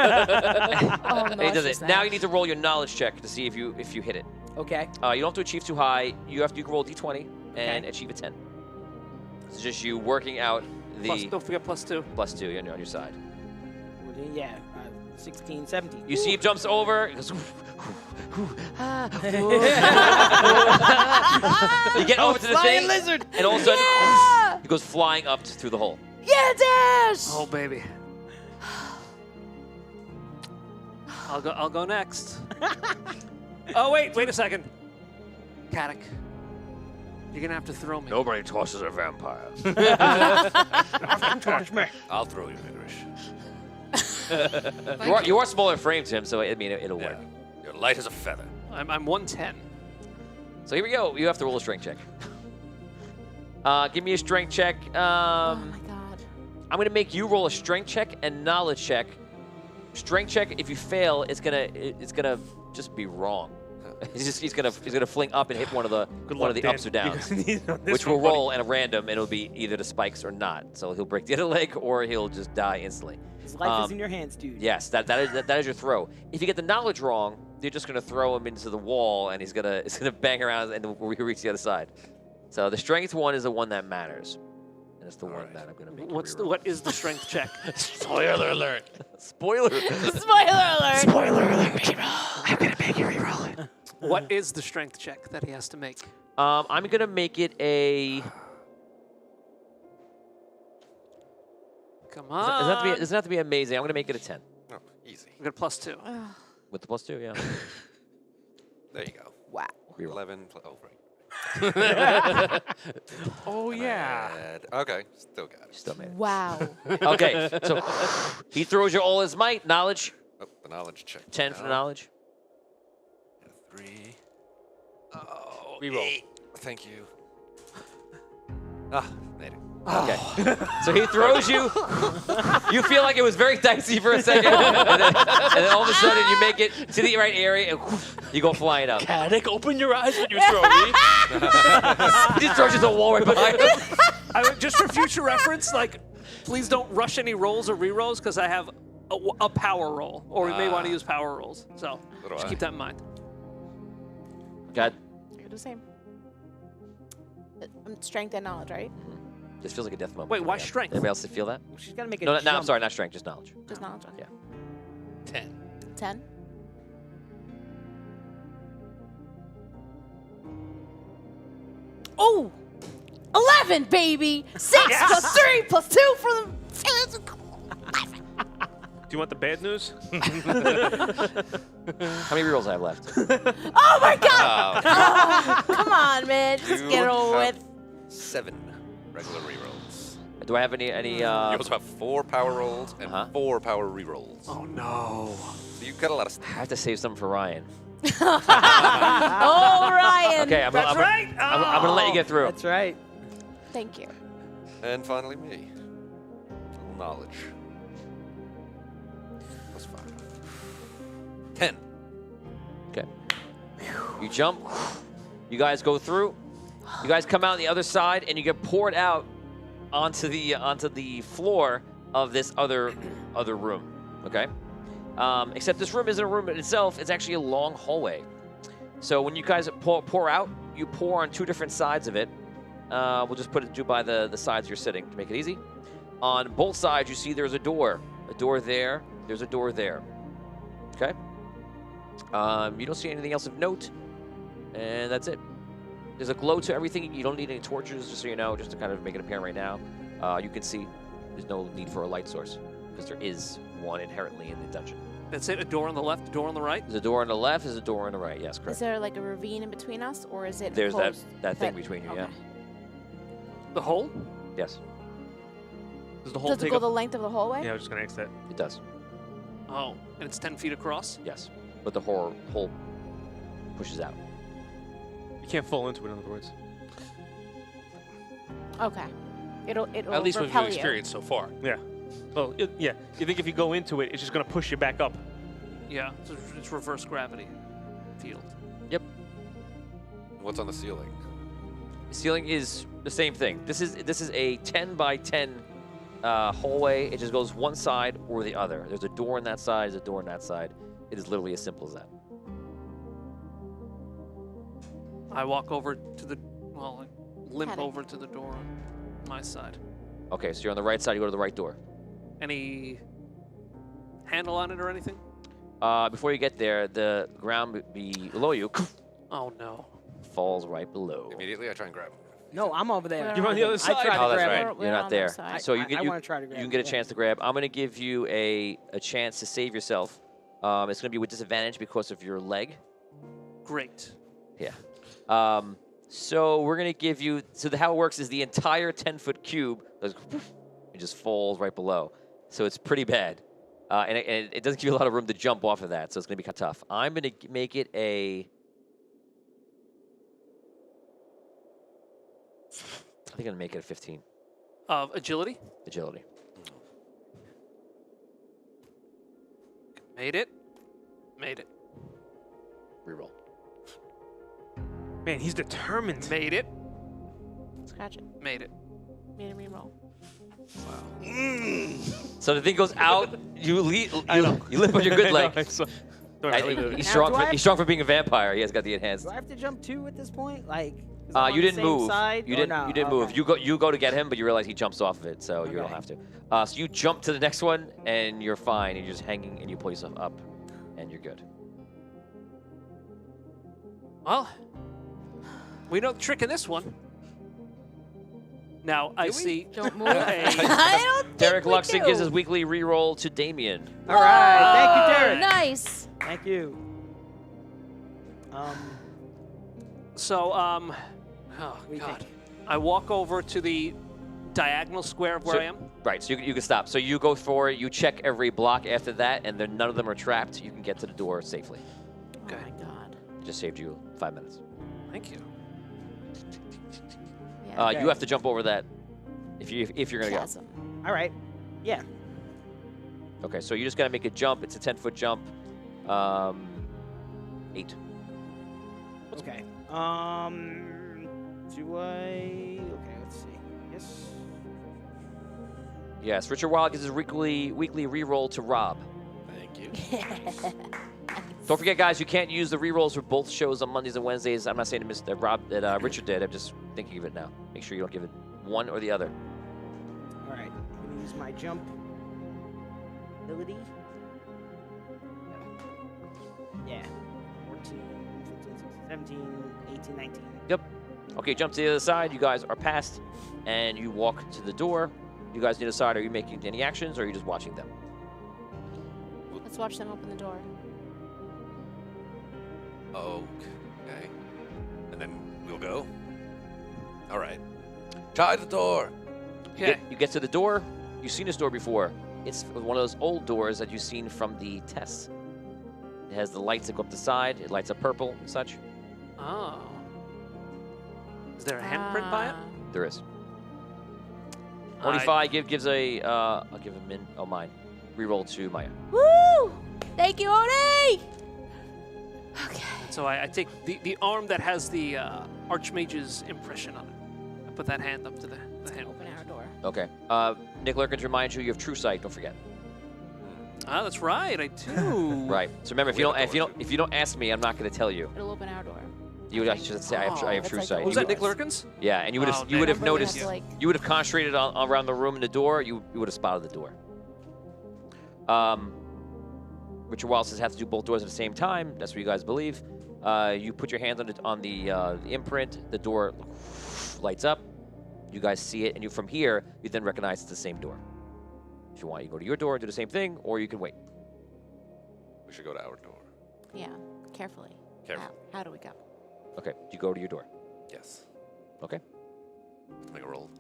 no, he does it's it. just Now that. you need to roll your knowledge check to see if you hit it. Okay. You don't have to achieve too high. You can roll d20 and Okay. achieve a 10. It's just you working out the Don't forget +2. +2 on your side. Yeah. 16, 17. You see him jumps over. He goes, you get over to the flying thing, lizard. and all of a sudden, Yeah! he goes flying up through the hole. Yeah, Dash! Oh baby. I'll go next. Oh wait a second. Caddick. You're gonna have to throw me. Nobody tosses a vampire. I'll throw you, Migrish. You are smaller frame to him, so I mean it'll work. You're light as a feather. I'm 110. So here we go. You have to roll a strength check. Give me a strength check. Oh, my God. I'm gonna make you roll a strength check and knowledge check. Strength check. If you fail, it's gonna just be wrong. He's gonna fling up and hit one of the ups or downs, which will roll at a random, and it'll be either the spikes or not. So he'll break the other leg, or he'll just die instantly. His life is in your hands, dude. Yes, that is your throw. If you get the knowledge wrong, you're just gonna throw him into the wall, and it's gonna bang around, and we'll reach the other side. So the strength one is the one that matters, and it's the one that I'm gonna make. What is the strength check? Spoiler alert! Spoiler! Spoiler alert! Spoiler alert, reroll. I'm gonna make you reroll it. What is the strength check that he has to make? I'm gonna make it a. Come It on. doesn't have to be amazing. I'm gonna make it a 10 Oh, easy. We got +2. with the +2. Yeah. There you go. Wow. 11 plus. Oh, right. Oh yeah. Okay, still got it. Still made it. Wow. Okay, so he throws you all his might. Knowledge. Oh, the knowledge check. 10 for the knowledge. 3. Oh, Reroll. 8. Thank you. Ah, made it. Okay. So he throws you. You feel like it was very dicey for a second, and then all of a sudden you make it to the right area, and you go flying up. Caddick, open your eyes when you throw me. He just throws you to the wall right behind him. Just for future reference, like, please don't rush any rolls or re-rolls because I have a power roll, or we may want to use power rolls. So So do just I. keep that in mind. God, You're the same. Strength and knowledge, right? this feels like a death moment. Wait, for why me. strength? Anybody else feel that? She's got to make a No, jump. I'm sorry, not strength, just knowledge. Just knowledge. Okay. Yeah. 10. 10. Oh! 11, baby! 6 plus 3 plus 2 for the... Do you want the bad news? How many rerolls I have left? Oh my God! Oh, come on, man. Just You get it over have with. 7 regular rerolls. Do I have any? You also have 4 power rolls and Uh-huh. 4 power rerolls. Oh no. So you've got a lot of I stuff. have to save some for Ryan. Oh, Ryan. Okay, I'm gonna let you get through. That's right. Thank you. And finally me. A little knowledge. Plus 5. 10. Okay. You jump. You guys go through. You guys come out the other side, and you get poured out onto the floor of this other room. Okay. Except this room isn't a room in itself. It's actually a long hallway. So when you guys pour out, you pour on 2 different sides of it, we'll just put it by the sides you're sitting to make it easy. On both sides, you see there's a door. A door there. There's a door there. Okay? You don't see anything else of note. And that's it. There's a glow to everything. You don't need any torches, just so you know, just to kind of make it apparent right now. You can see there's no need for a light source, because there is one inherently in the dungeon. That's it? A door on the left, a door on the right? There's a door on the left, there's a door on the right. Yes, correct. Is there like a ravine in between us, or is it There's closed? that thing between you, okay. yeah. The hole? Yes, Does the hole Does it take go up? the length of the hallway? Yeah, I was just gonna ask that. it does. Oh, and it's 10 feet across? Yes. But the hole pushes out. You can't fall into it, in other words. Okay. It'll At least with repel your you. experience so far. Yeah. Well, yeah. You think if you go into it, it's just gonna push you back up? Yeah, it's reverse gravity field. What's on the ceiling? The ceiling is the same thing. This is a 10 by 10 hallway. It just goes one side or the other. There's a door on that side, there's a door on that side. It is literally as simple as that. I walk over to the, well, I limp Heading. over to the door on my side. Okay, so you're on the right side, you go to the right door. Any handle on it or anything? Before you get there, the ground below you Oh, no. falls right below. Immediately, I try and grab him. No, I'm over there. You're on the other I side. tried Oh, to that's grab right. him. We're You're on not their there. side. So I you wanna try to grab you can get a him, chance to grab. I'm going to give you a chance to save yourself. It's going to be with disadvantage because of your leg. Great. Yeah. So we're going to give you, so how it works is the entire 10-foot cube goes, it just falls right below. So it's pretty bad. And it doesn't give you a lot of room to jump off of that, so it's going to be kind of tough. I'm going to make it a, I think I'm going to make it a 15 Of agility? agility. Made it. Made it. Reroll. Man, he's determined. Made it. Scratch it. Made it. Made a reroll. So the thing goes out, you lift with your good leg. He's Now, do I have- he's strong for being a vampire. He has got the enhanced. Do I have to jump two at this point? Like, 'cause I'm on You the didn't same move. Side, You or didn't. no? You didn't move. Okay. You go to get him, but you realize he jumps off of it, so you don't Okay. have to. So you jump to the next one, and you're fine. And you're just hanging, and you pull yourself up, and you're good. Well, we know the trick in this one. Now, I see. Don't move. Hey. I don't think Derek we Luxon do. gives his weekly reroll to Damien. All right. Thank you, Whoa, Derek. Nice. Thank you. So, oh, do you God. think? I walk over to the diagonal square of where So- I am. Right, so you can stop. So you go for it. You check every block after that, and then none of them are trapped. You can get to the door safely. Okay. Oh my God. Just saved you 5 minutes. Thank you. Yeah. You have to jump over that if you're gonna Chasm. All right. Yeah. go. Okay, so you just gotta make a jump. It's a 10-foot jump. 8. Okay. Do I? Okay. Let's see. Yes. Yes, Richard Wild gives his weekly reroll to Rob. Thank you. Don't forget, guys, you can't use the rerolls for both shows on Mondays and Wednesdays. I'm not saying that Richard did. I'm just thinking of it now. Make sure you don't give it one or the other. All right. I'm gonna use my jump ability. Yeah. 14, 15, 16, 17, 18, 19. Yep. Okay, jump to the other side. You guys are past, and you walk to the door. You guys need to decide, are you making any actions, or are you just watching them? Let's watch them open the door. Okay. And then we'll go. All right. Try the door. Okay. You get to the door. You've seen this door before. It's one of those old doors that you've seen from the tests. It has the lights that go up the side. It lights up purple and such. Oh. Is there a handprint by it? Ah. There is. 25 gives a, I'll give a min, oh mine. Reroll to Maya. Woo! Thank you, Oni! Okay. So I take the arm that has the Archmage's impression on it. I put that hand up to the handle. Open our door. Okay. Nick Lurkins reminds you have true sight. Don't forget. Ah, that's right. I do. Right. So remember, if you don't ask me, I'm not going to tell you. It'll open our door. I should say I have that's true like sight. a- Was You that would- Nick Lurkins? Yeah, and you would have Oh, you would have Remember we noticed have to, like- you would have concentrated around the room and the door. You would have spotted the door. Richard Wallace says have to do both doors at the same time. That's what you guys believe. You put your hands on the imprint. The door lights up. You guys see it, and you from here you then recognize it's the same door. If you want, you go to your door, do the same thing, or you can wait. We should go to our door. Yeah, carefully. Careful. How do we go? Okay, you go to your door. Yes. Okay, Make a roll.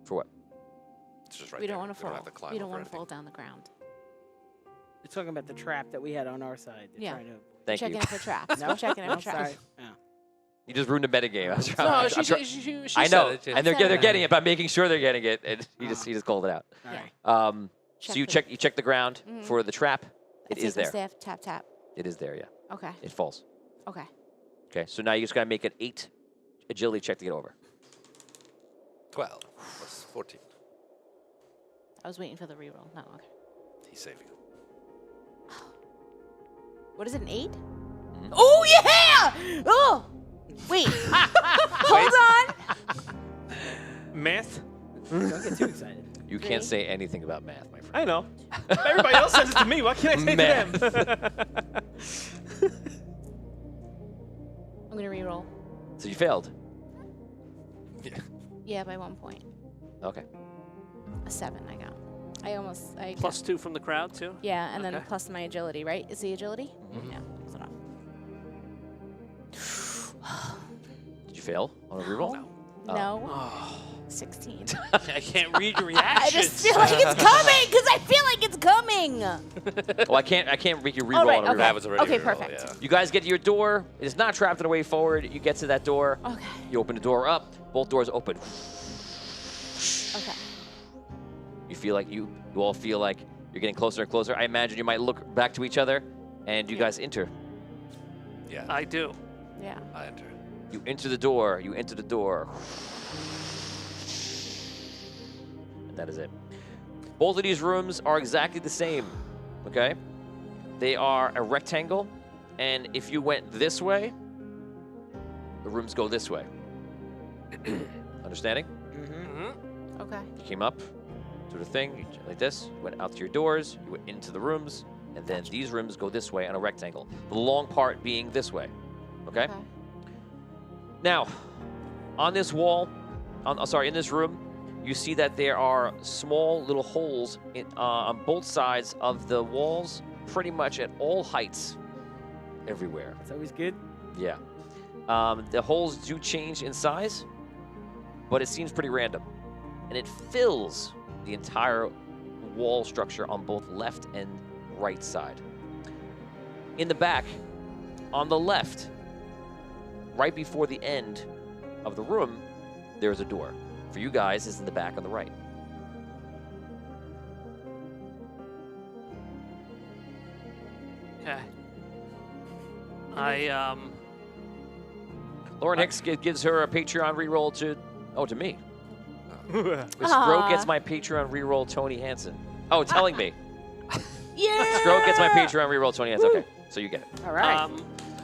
for what? It's just right We there. don't want to fall. have to climb We don't over want to fall anything. down the ground. You're talking about the trap that we had on our side. They're Yeah. trying to- Thank checking you. it for traps. We're checking it No, for traps. sorry. Yeah. You just ruined the metagame. No, she I know, said it. and they're Said it. getting it, but making sure they're getting it, and he just called it out. All Yeah. right. So you check the ground for the trap. I It is take my there. staff, tap, tap. It is there. Yeah. Okay. It falls. Okay. Okay. So now you just gotta make an 8 agility check to get over. 12 plus 14. I was waiting for the reroll. No, okay. He's saving. What is it, an 8? Oh, yeah! Oh! Wait. Hold on. Math? Don't get too excited. You can't say anything about math, my friend. I know. Everybody else says it to me. Why can't I say Math. to them? I'm going to reroll. So you failed. Yeah, by 1 point. Okay. A 7 I got. I got- Plus 2 from the crowd, too? Yeah, and then Okay. plus my agility, right? Is the agility? Yeah. So no. Did you fail on a reroll? No. 16. I can't read your I reactions. just feel like it's coming because I feel like it's coming. Well, I can't make you reroll Oh, right. on a reroll. Okay. That was already Okay, a reroll, perfect. yeah. You guys get to your door. It is not trapped on the way forward. You get to that door. Okay. You open the door up. Both doors open. Okay. You feel like you all feel like you're getting closer and closer. I imagine you might look back to each other, and you guys enter. Yeah. I do. Yeah. I enter. You enter the door. You enter the door. And that is it. Both of these rooms are exactly the same. Okay? They are a rectangle, and if you went this way, the rooms go this way. Understanding? Mm-hmm. Okay. You came up to the thing like this, you went out to your doors, you went into the rooms, and then these rooms go this way on a rectangle. The long part being this way. Okay? Okay. Now, on this wall, in this room, you see that there are small little holes on both sides of the walls, pretty much at all heights, everywhere. That's always good. Yeah. The holes do change in size, but it seems pretty random. And it fills the entire wall structure on both left and right side. In the back, on the left, right before the end of the room, there's a door. For you guys, it's in the back on the right. Okay. Lauren Hicks gives her a Patreon reroll to me. Scroat Aw. gets my Patreon reroll Tony Hansen. Oh, telling me. Yeah. Scroat gets my Patreon reroll Tony Hansen. Okay, so you get it. All right.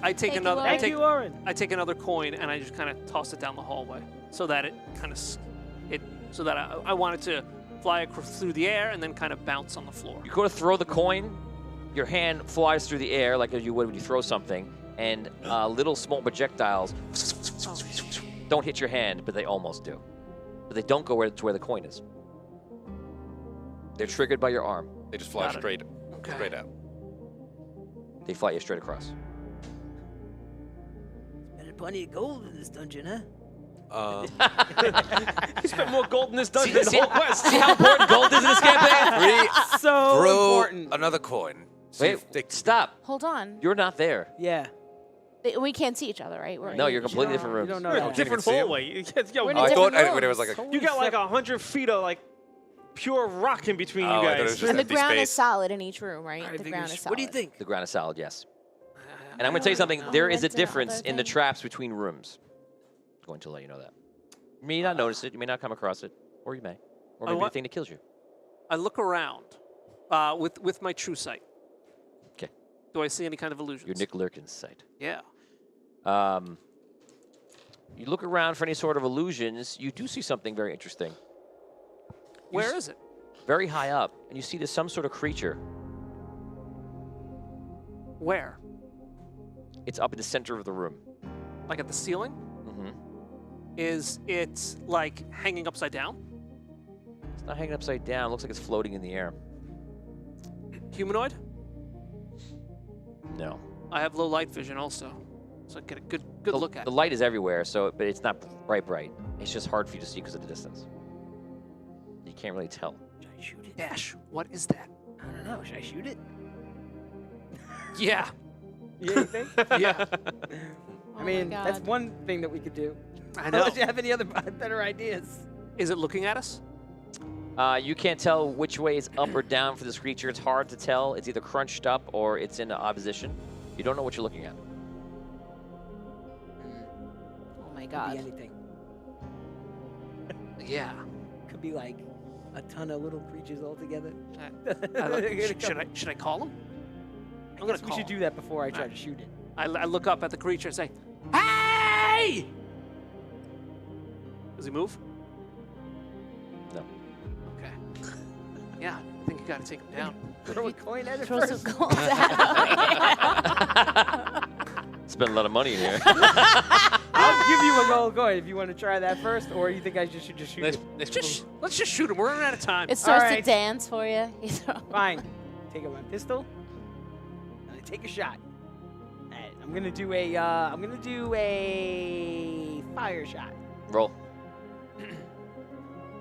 I take Thank you, another. Lauren. I Thank take. you, Oren. I take another coin and I just kind of toss it down the hallway so that it kind of so that I want it to fly through the air and then kind of bounce on the floor. You go to throw the coin, your hand flies through the air like you would when you throw something, and little small projectiles don't hit your hand, but they almost do. But they don't go to where the coin is. They're triggered by your arm. They just fly Got it. straight out. They fly you straight across. Spending plenty of gold in this dungeon, huh? He spent more gold in this dungeon than the whole quest. See how important gold is in this campaign? So Throw important. another coin. See if they- Wait, stop. Hold on. You're not there. Yeah. We can't see each other, right? We're No, in you're each completely room. different You rooms. don't know We're in that. a different see 'em? hallway. Yo, We're in Oh, a I different thought rooms. there was like a. you got like 100 feet of like pure rock in between Oh, you I thought it guys. was just And the empty ground is space. solid in each room, right? I The think ground we is should- solid. What do you think? The ground is solid, yes. And I'm going to tell you something. There is a Went to the difference other in the thing. traps between rooms. I'm going to let you know that. You may not notice it. You may not come across it. Or you may. Or maybe the thing that kills you. I look around with my true sight. 'Kay. Do I see any kind of illusions? Your Nick Lurkin's sight. Yeah. You look around for any sort of illusions. You do see something very interesting. Where is it? Very high up, and you see there's some sort of creature. Where? It's up in the center of the room. Like at the ceiling? Mm-hmm. Is it like hanging upside down? It's not hanging upside down. It looks like it's floating in the air. Humanoid? No. I have low light vision also, so I get a good look at The it. light is everywhere, but it's not bright. It's just hard for you to see because of the distance. You can't really tell. Should I shoot it? Dash, what is that? I don't know. Should I shoot it? Yeah. Yeah, you think? Yeah. Oh I mean, my that's God. one thing that we could do. I know. Unless you have any other better ideas. Is it looking at us? You can't tell which way is up or down for this creature. It's hard to tell. It's either crunched up or it's in opposition. You don't know what you're looking at. Oh my Could God. be anything. Yeah. Could be like a ton of little creatures all together. Should I call him? I'm gonna. We should do that before I try to shoot it. I look up at the creature and say, "Hey!" Does he move? No. Okay. Yeah, I think you gotta take him down. Throw a coin at it Throw first. some gold at him. Spend a lot of money in here. I'll give you a gold coin if you want to try that first, or you think I should just shoot it. Let's just shoot him. We're running out of time. It starts to Alright. dance for you. You throw- Fine. Take out my pistol. And I take a shot. Alright, I'm gonna do a fire shot. Roll.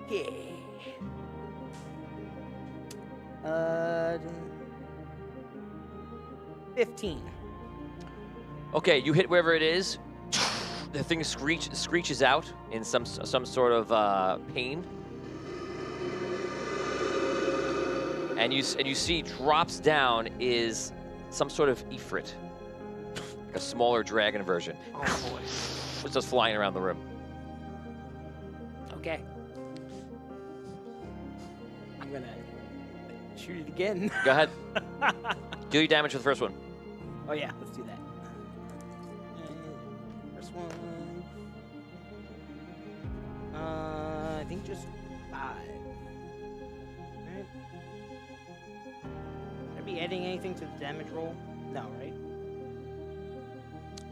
Yeah. 15. Okay, you hit wherever it is. The thing screeches out in some sort of pain, and you see drops down is some sort of ifrit, a smaller dragon version. Oh boy. It's just flying around the room. Okay. I'm gonna shoot it again. Go ahead. Do your damage for the first one. Oh yeah, let's do that. First one. I think just 5. Alright. Should I be adding anything to the damage roll? No, right?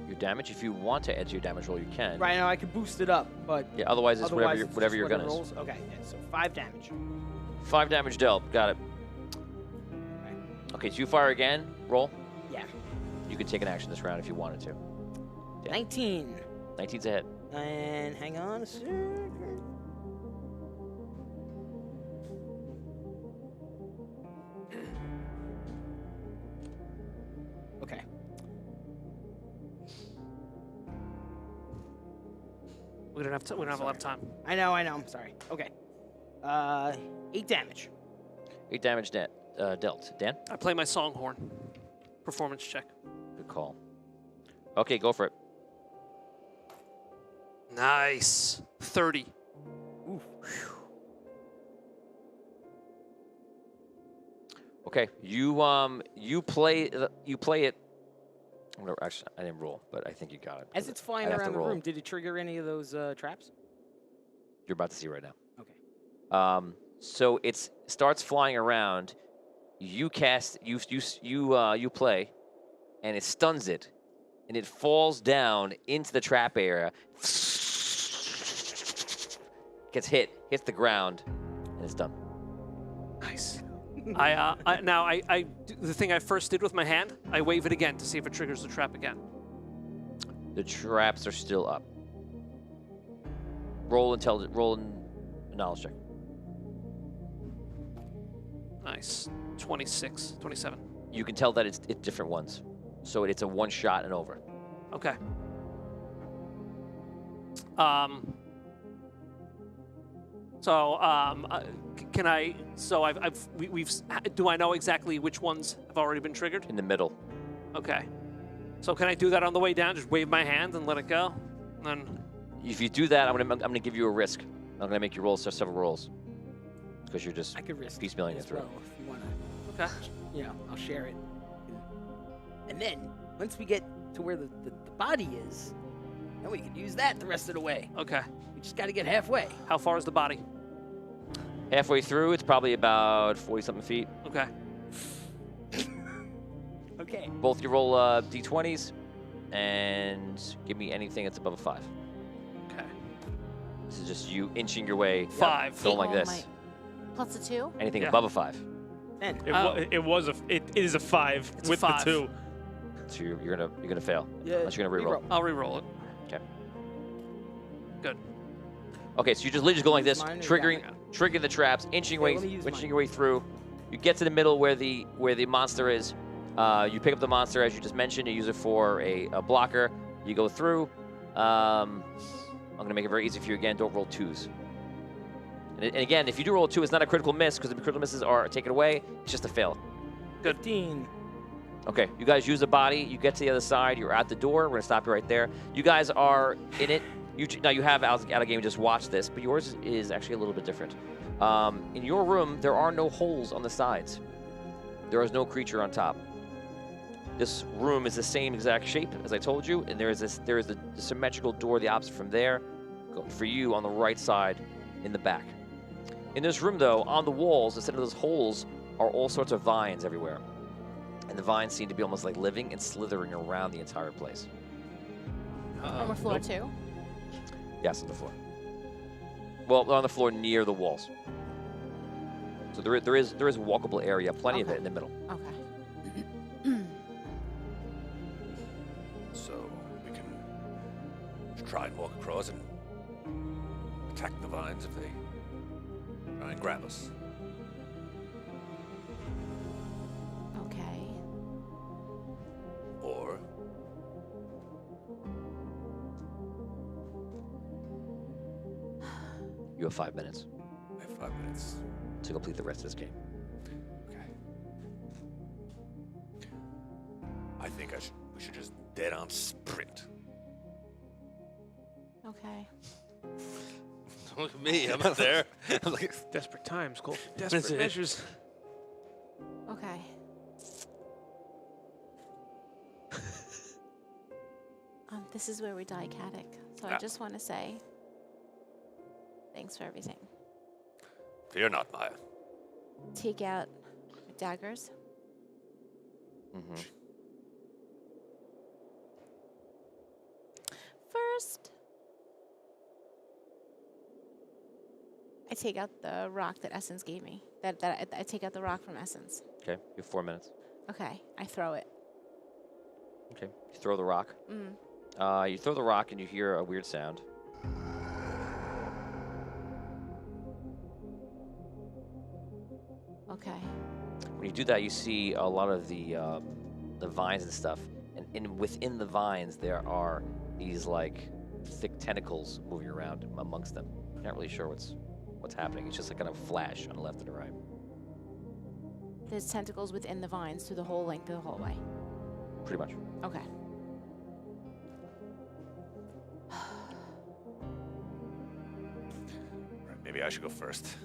Your damage, if you want to add to your damage roll, you can. Right now I could boost it up, but Yeah. Otherwise, it's otherwise whatever it's your just gun what it is. rolls. Okay, yeah, so 5 damage. 5 damage dealt. Got it. Okay, so you fire again. Roll. Yeah. You can take an action this round if you wanted to. Yeah. 19. 19's a hit. And hang on a second. Okay. We don't have a lot of time. I know, I'm sorry. Okay. 8 damage. 8 damage dealt. Dan? I play my songhorn. Performance check. Good call. Okay, go for it. Nice. 30. Okay, you play it. Actually, I didn't roll, but I think you got it. As it's flying I'd have to around the roll. room, did it trigger any of those traps? You're about to see right now. Okay. So it starts flying around. You cast, you play, and it stuns it, and it falls down into the trap area. Gets hits the ground, and it's done. Nice. I the thing I first did with my hand, I wave it again to see if it triggers the trap again. The traps are still up. Roll a knowledge check. Nice. 26, 27. You can tell that it's different ones. So it's a one shot and over. Okay. Can I? So do I know exactly which ones have already been triggered? In the middle. Okay. So can I do that on the way down? Just wave my hand and let it go? And then If you do that, I'm gonna give you a risk. I'm gonna make you roll several rolls. Because you're just I could risk piecemealing it as through. well if you want okay. to. I'll share it. And then once we get to where the body is, And we can use that the rest of the way. Okay. We just got to get halfway. How far is the body? Halfway through, it's probably about 40-something feet. Okay. Okay. Both you roll d20s and give me anything that's above a 5. Okay. This is just you inching your way. 5. Going like Oh, this. my- Plus a 2? Anything Yeah. above a 5. Man, It is a 5 It's a with 5. the 2. So you're gonna fail. yeah, Unless you're gonna reroll. I'll re-roll it. Okay. Good. Okay, so you just literally just go like this, Mine or triggering the traps, inching Yeah, let me use your mine. way through. You get to the middle where the monster is. You pick up the monster as you just mentioned. You use it for a blocker. You go through. I'm gonna make it very easy for you again. Don't roll 2s. And again, if you do roll a 2, it's not a critical miss because the critical misses are taken away. It's just a fail. 15. Okay, you guys use the body. You get to the other side. You're at the door. We're gonna stop you right there. You guys are in it. Now you have out of game. Just watch this, but yours is actually a little bit different. In your room, there are no holes on the sides. There is no creature on top. This room is the same exact shape as I told you, and there is the symmetrical door the opposite from there, for you on the right side, in the back. In this room, though, on the walls, instead of those holes, are all sorts of vines everywhere. And the vines seem to be almost like living and slithering around the entire place. On the floor, too? Yes, on the floor. Well, on the floor near the walls. So there is walkable area, plenty of Okay. it in the middle. Okay. So we can try and walk across and attack the vines if they try and grab us. Okay. Or You have 5 minutes we have 5 minutes. to complete the rest of this game. Okay. I think we should just dead on sprint. Okay. Look at me, I'm up there. Desperate times call for That's desperate it. measures. Okay. This is where we die Caddick. So I Ah. just want to say thanks for everything. Fear not, Maya. Take out your daggers. Mm-hmm. First, I take out the rock that Essence gave me. I take out the rock from Essence. Okay, you have 4 minutes. Okay, I throw it. Okay, you throw the rock. Mm. You throw the rock and you hear a weird sound. Okay. When you do that, you see a lot of the vines and stuff, and within the vines there are these like thick tentacles moving around amongst them. You're not really sure what's happening. It's just like kind of flash on the left and the right. There's tentacles within the vines through the whole length of the hallway. Pretty much. Okay. Right, maybe I should go first.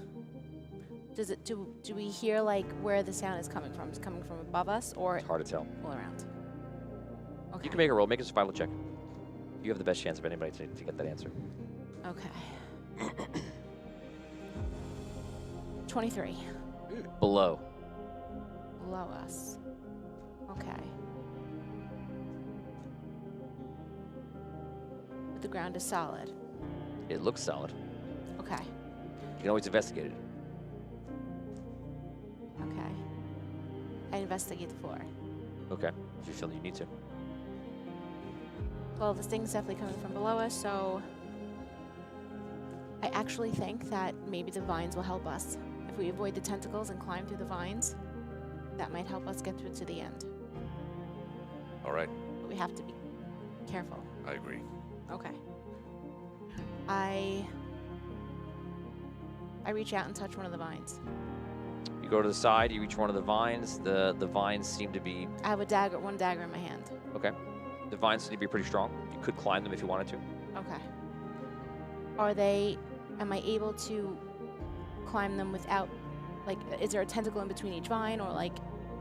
Does it do we hear like where the sound is coming from? Is it coming from above us or It's hard to tell. all around? Okay. You can make a roll. Make a survival check. You have the best chance of anybody to get that answer. Okay. 23. Below. Below us. Okay. But the ground is solid. It looks solid. Okay. You can always investigate it. Okay. I investigate the floor. Okay. If you feel you need to. Well, this thing's definitely coming from below us, so I actually think that maybe the vines will help us. If we avoid the tentacles and climb through the vines, that might help us get through to the end. All right, But we have to be careful. I agree. Okay. I reach out and touch one of the vines. You go to the side. You reach one of the vines. The vines seem to be I have one dagger in my hand. okay. The vines seem to be pretty strong. You could climb them if you wanted to. Okay. Am I able to climb them without, like, is there a tentacle in between each vine, or like,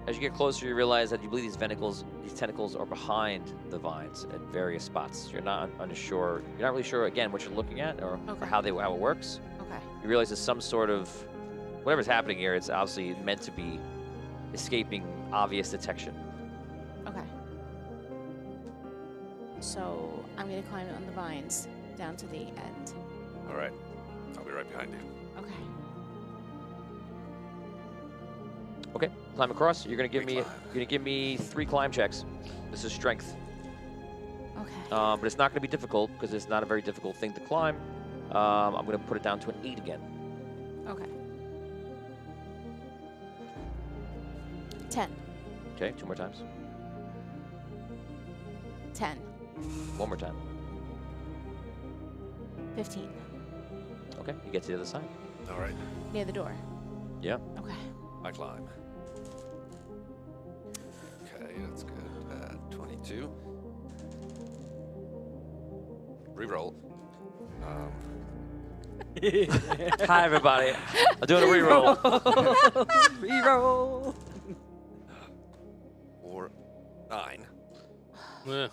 As you get closer, you realize that you believe these tentacles are behind the vines at various spots. You're not unsure. You're not really sure again what you're looking at or how it works. Okay. You realize there's some sort of whatever's happening here. It's obviously meant to be escaping obvious detection. Okay. So I'm gonna climb on the vines down to the end. All right. I'll be right behind you. Okay. Okay, climb across. You're Free gonna give me 3 climb checks. This is strength, Okay. but it's not gonna be difficult because it's not a very difficult thing to climb. I'm gonna put it down to an 8 again. Okay. 10. Okay, 2 more times. 10. 1 more time. 15. Okay, you get to the other side. All right. Near the door. Yeah. Okay. I climb. Okay, that's good. 22. Reroll. Hi, everybody. I'm doing a reroll. Reroll. 4, 9. Yeah.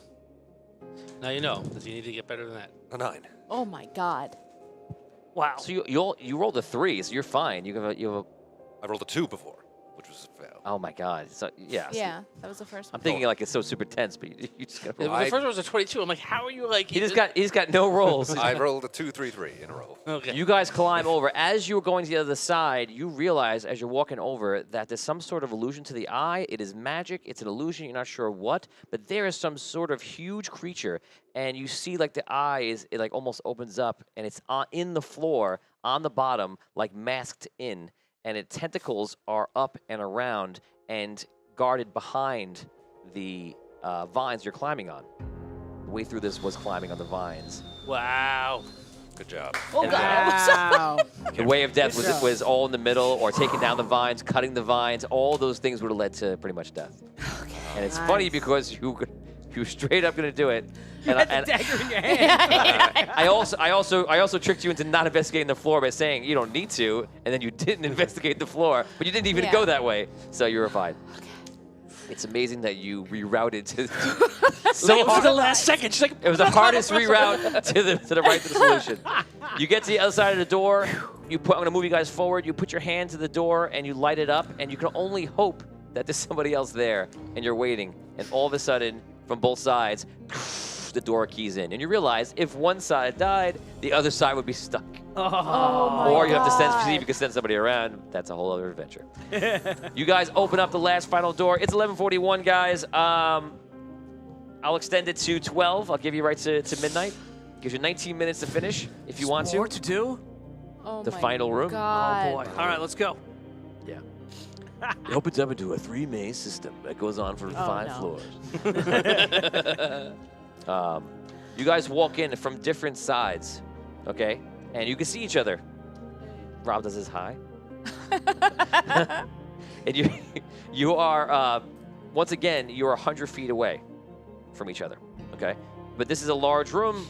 Now you know that you need to get better than that. A 9. Oh my God. Wow. So you rolled a 3, so you're fine. You have a I rolled a 2 before, which was a fail. oh my God. So yeah. so Yeah, that was the first I'm one. thinking like it's so super tense, but you just got. The I- first one was a 22. I'm like, how are you like? He's got no rolls. I rolled a 2, 3, 3 in a row. Okay. You guys climb over. As you were going to the other side, you realize as you're walking over that there's some sort of illusion to the eye. It is magic. It's an illusion. You're not sure what, but there is some sort of huge creature, and you see like the eye it like almost opens up, and it's in the floor on the bottom, like masked in, and its tentacles are up and around and guarded behind the vines you're climbing on. The way through this was climbing on the vines. Wow. Good job. Oh God. Wow. The way of death Good job. was all in the middle, or taking down the vines, cutting the vines. All those things would have led to pretty much death. And it's funny because you straight up gonna do it. And, Had the dagger in your hand. I also tricked you into not investigating the floor by saying you don't need to, and then you didn't investigate the floor, but you didn't even go that way, so you were fine. It's amazing that you rerouted to so Like, hard. for the last second, she's like, It was the hardest reroute to the right to the solution. You get to the other side of the door. I'm going to move you guys forward. You put your hand to the door and you light it up, and you can only hope that there's somebody else there, and you're waiting. And all of a sudden, from both sides, the door keys in, and you realize if one side died, the other side would be stuck. Oh my Or you have to God. see if you can send somebody around. That's a whole other adventure. You guys open up the last final door. It's 11:41, guys. I'll extend it to 12. I'll give you right to midnight. Gives you 19 minutes to finish if you want More to. to do? Oh The my final room? God. Oh boy. All right, let's go. Yeah. It opens up into a 3-maze system that goes on for 5 no. floors. You guys walk in from different sides, okay? And you can see each other. Rob does his hi. And you are, once again, you're 100 feet away from each other, okay? But this is a large room,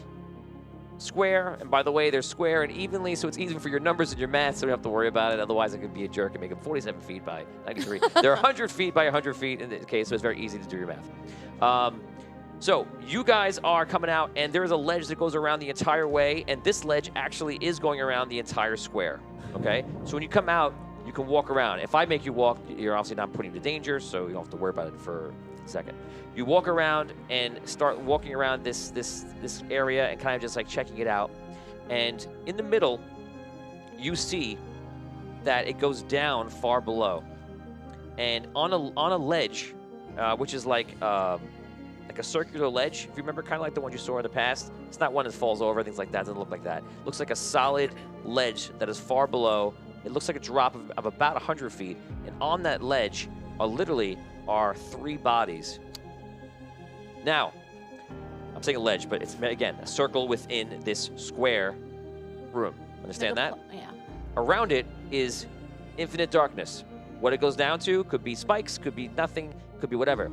square, and by the way, they're square and evenly, so it's even for your numbers and your math, so you don't have to worry about it. Otherwise, it could be a jerk and make them 47 feet by 93. They're 100 feet by 100 feet in this case, so it's very easy to do your math. So you guys are coming out, and there is a ledge that goes around the entire way, and this ledge actually is going around the entire square, okay? So when you come out, you can walk around. If I make you walk, you're obviously not putting you to danger, so you don't have to worry about it for a second. You walk around and start walking around this area and kind of just like checking it out. And in the middle, you see that it goes down far below. And on a ledge, which is like a circular ledge, if you remember, kind of like the one you saw in the past. It's not one that falls over, things like that. It doesn't look like that. It looks like a solid ledge that is far below. It looks like a drop of about 100 feet. And on that ledge are 3 bodies. Now, I'm saying a ledge, but it's, again, a circle within this square room. Understand that? Yeah. Around it is infinite darkness. What it goes down to could be spikes, could be nothing, could be whatever.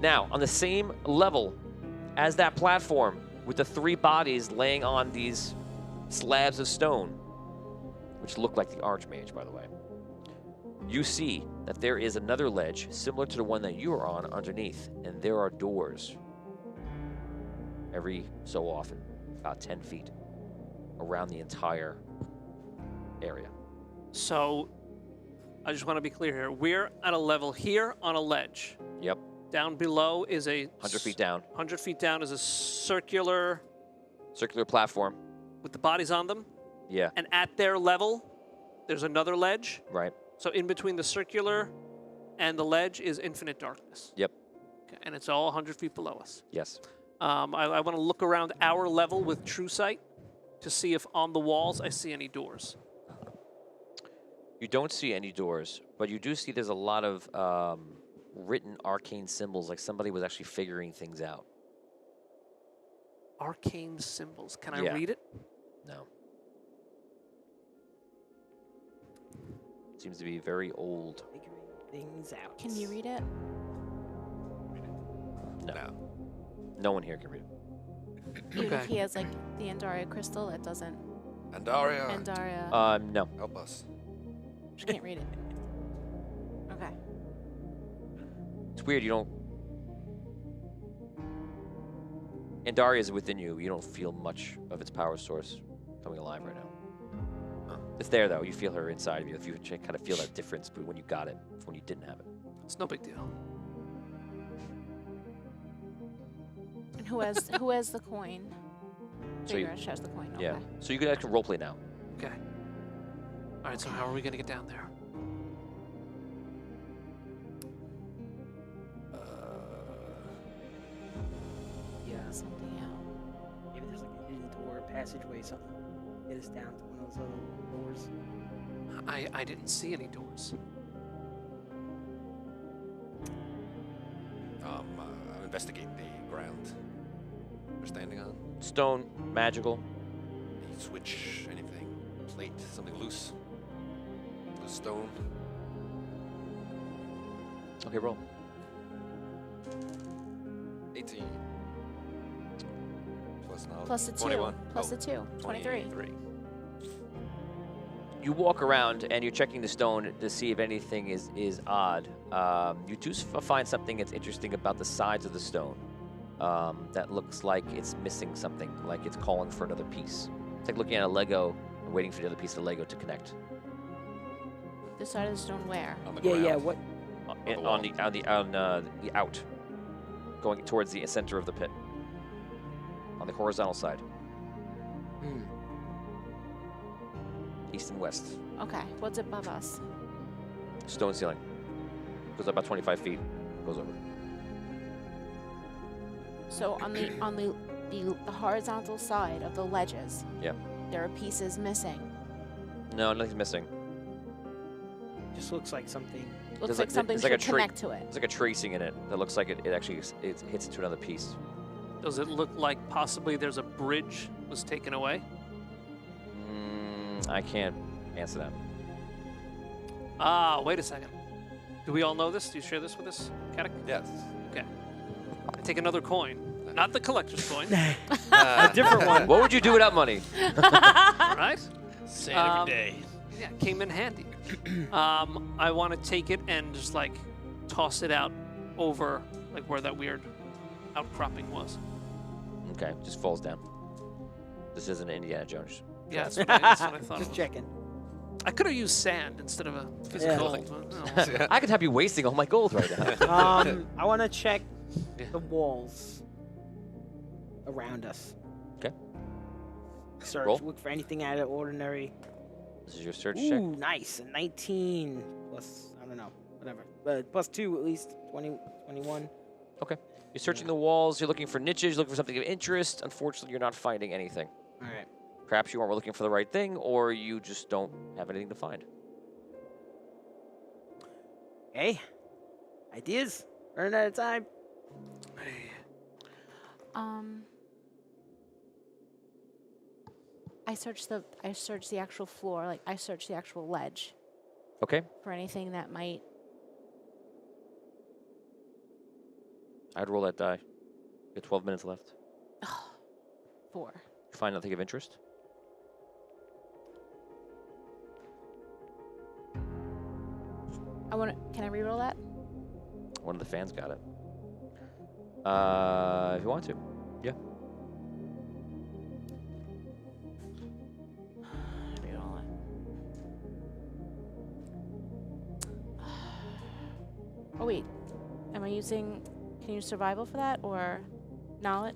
Now, on the same level as that platform, with the 3 bodies laying on these slabs of stone, which look like the Archmage, by the way, You see that there is another ledge similar to the one that you are on underneath, and there are doors every so often, about 10 feet around the entire area. So, I just want to be clear here. We're at a level here on a ledge. Yep, Down below is a 100 feet down. 100 feet down is a circular Circular platform. with the bodies on them. Yeah, And at their level, there's another ledge. right. So in between the circular and the ledge is infinite darkness. Yep, Okay, and it's all 100 feet below us. yes. I want to look around our level with true sight to see if on the walls I see any doors. You don't see any doors, but you do see there's a lot of written arcane symbols, like somebody was actually figuring things out. Arcane symbols. Can I Yeah. read it? No. Seems to be very old. Figuring things out. Can you read it? No. No one here can read it. Even if Okay. he has like the Andaria crystal, it doesn't. Andaria, Andaria. No. help us. She can't read it. Okay. It's weird. You don't. Andaria is within you. You don't feel much of its power source coming alive right now. It's there though. You feel her inside of you. If you kind of feel that difference between when you got it from when you didn't have it. It's no big deal. And who has the coin? So you- Figure has the coin. Okay. Yeah. So you can actually roleplay now. Okay. All right, so how are we going to get down there? Yeah. Something out. Maybe there's like a hidden door, passageway, something. Get us down to one of those little doors. I didn't see any doors. I'll investigate the ground we're standing on. Stone, magical. Any switch, anything, plate, something loose. Loose stone. Okay, roll. 18. Plus knowledge. Plus a 2. 21. Plus Oh, a 2. 23. 23. You walk around and you're checking the stone to see if anything is odd. You do find something that's interesting about the sides of the stone. That looks like it's missing something, like it's calling for another piece. It's like looking at a Lego and waiting for the other piece of the Lego to connect. The side of the stone where? On the Yeah, ground. yeah. What? On the out, going towards the center of the pit, on the horizontal side, Hmm. east and west. Okay. What's above us? Stone ceiling. Goes up about 25 feet. Goes over. So on the horizontal side of the ledges. Yeah. There are pieces missing. No, nothing's missing. Just looks like something. Looks There's like something there's like a should connect to it. There's like a tracing in it that looks like it actually it hits into another piece. Does it look like possibly there's a bridge was taken away? I can't answer that. Ah, wait a second. Do we all know this? Do you share this with us, Katic? Yes. Okay. I take another coin. Not the collector's coin. A different one. What would you do without money? All right? Say it every Um, day. Yeah, came in handy. I want to take it and just like toss it out over like where that weird outcropping was. Okay, just falls down. This isn't Indiana Jones. Yeah, that's what I thought. It Just was. checking. I could have used sand instead of a piece of gold. But no. I could have you wasting all my gold right now. I want to check Yeah. the walls around us. Okay. Search, Roll. look for anything out of ordinary. This is your search Ooh, check. nice. A 19 plus, I don't know, whatever. Plus 2 at least, 20, 21. Okay. You're searching the walls. You're looking for niches. Looking for something of interest. Unfortunately, you're not finding anything. All right. Perhaps you weren't looking for the right thing, or you just don't have anything to find. Hey, ideas. Running out of time. I searched the actual floor, like I searched the actual ledge Okay. for anything that might. I'd roll that die. You have 12 minutes left. 4. You find nothing of interest. Can I reroll that? One of the fans got it. If you want to. Yeah. Reroll it. Oh wait, am I using? Can you use survival for that or knowledge?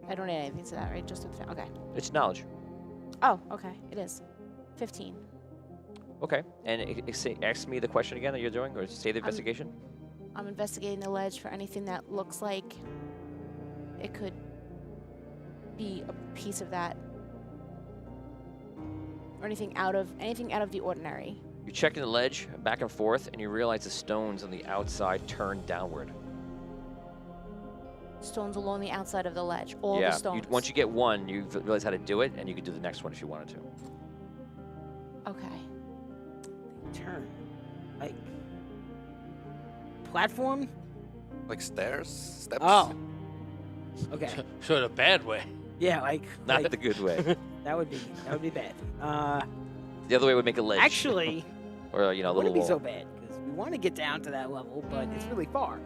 I don't need anything to that, right? Just with okay. It's knowledge. Oh, okay, it is. 15. Okay. And ask me the question again that you're doing, or say the investigation. I'm investigating the ledge for anything that looks like it could be a piece of that, or anything out of the ordinary. You're checking the ledge back and forth, and you realize the stones on the outside turn downward. Stones along the outside of the ledge. All yeah. the stones. Once you get one, you realize how to do it, and you can do the next one if you wanted to. Okay. Turn. Like platform? Like stairs? Steps? Oh. Okay. So in a bad way. Yeah, like Not the good way. that would be bad. The other way would make a ledge. Actually, or a it little wouldn't be wall. so bad because we want to get down to that level, but it's really far.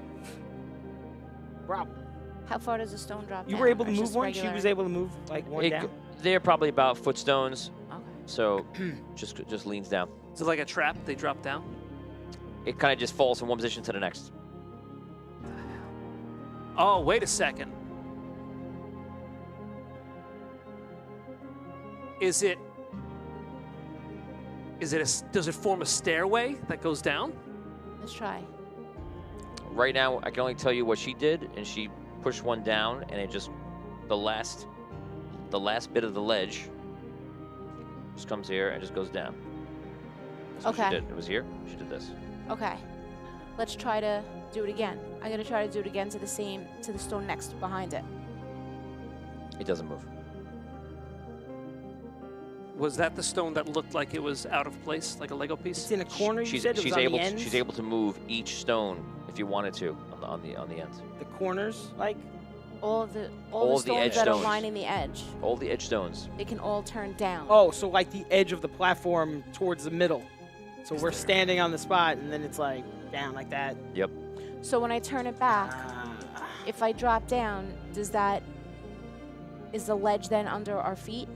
Problem. How far does the stone drop You down? were able Or to it's move just one. She regular? was able to move like one down. They're probably about footstones, Okay. so just leans down. Is it like a trap? They drop down? It kind of just falls from one position to the next. Oh, wait a second. Does it form a stairway that goes down? Let's try. Right now, I can only tell you what she did, and she pushed one down, and it just the last bit of the ledge just comes here and just goes down. That's what Okay. she did. It was here. She did this. Okay. Let's try to do it again. I'm gonna try to do it again to the stone next behind it. It doesn't move. Was that the stone that looked like it was out of place, like a Lego piece? It's in a corner. You She's said it was she's on able the ends. she's able to move each stone if you wanted to on the ends. The corners, like All of the All of the stones edge that are stones. lining the edge, All the edge stones. they can all turn down. oh, so like the edge of the platform towards the middle. So we're standing on the spot, and then it's like down like that. Yep. So when I turn it back, Ah. if I drop down, is the ledge then under our feet?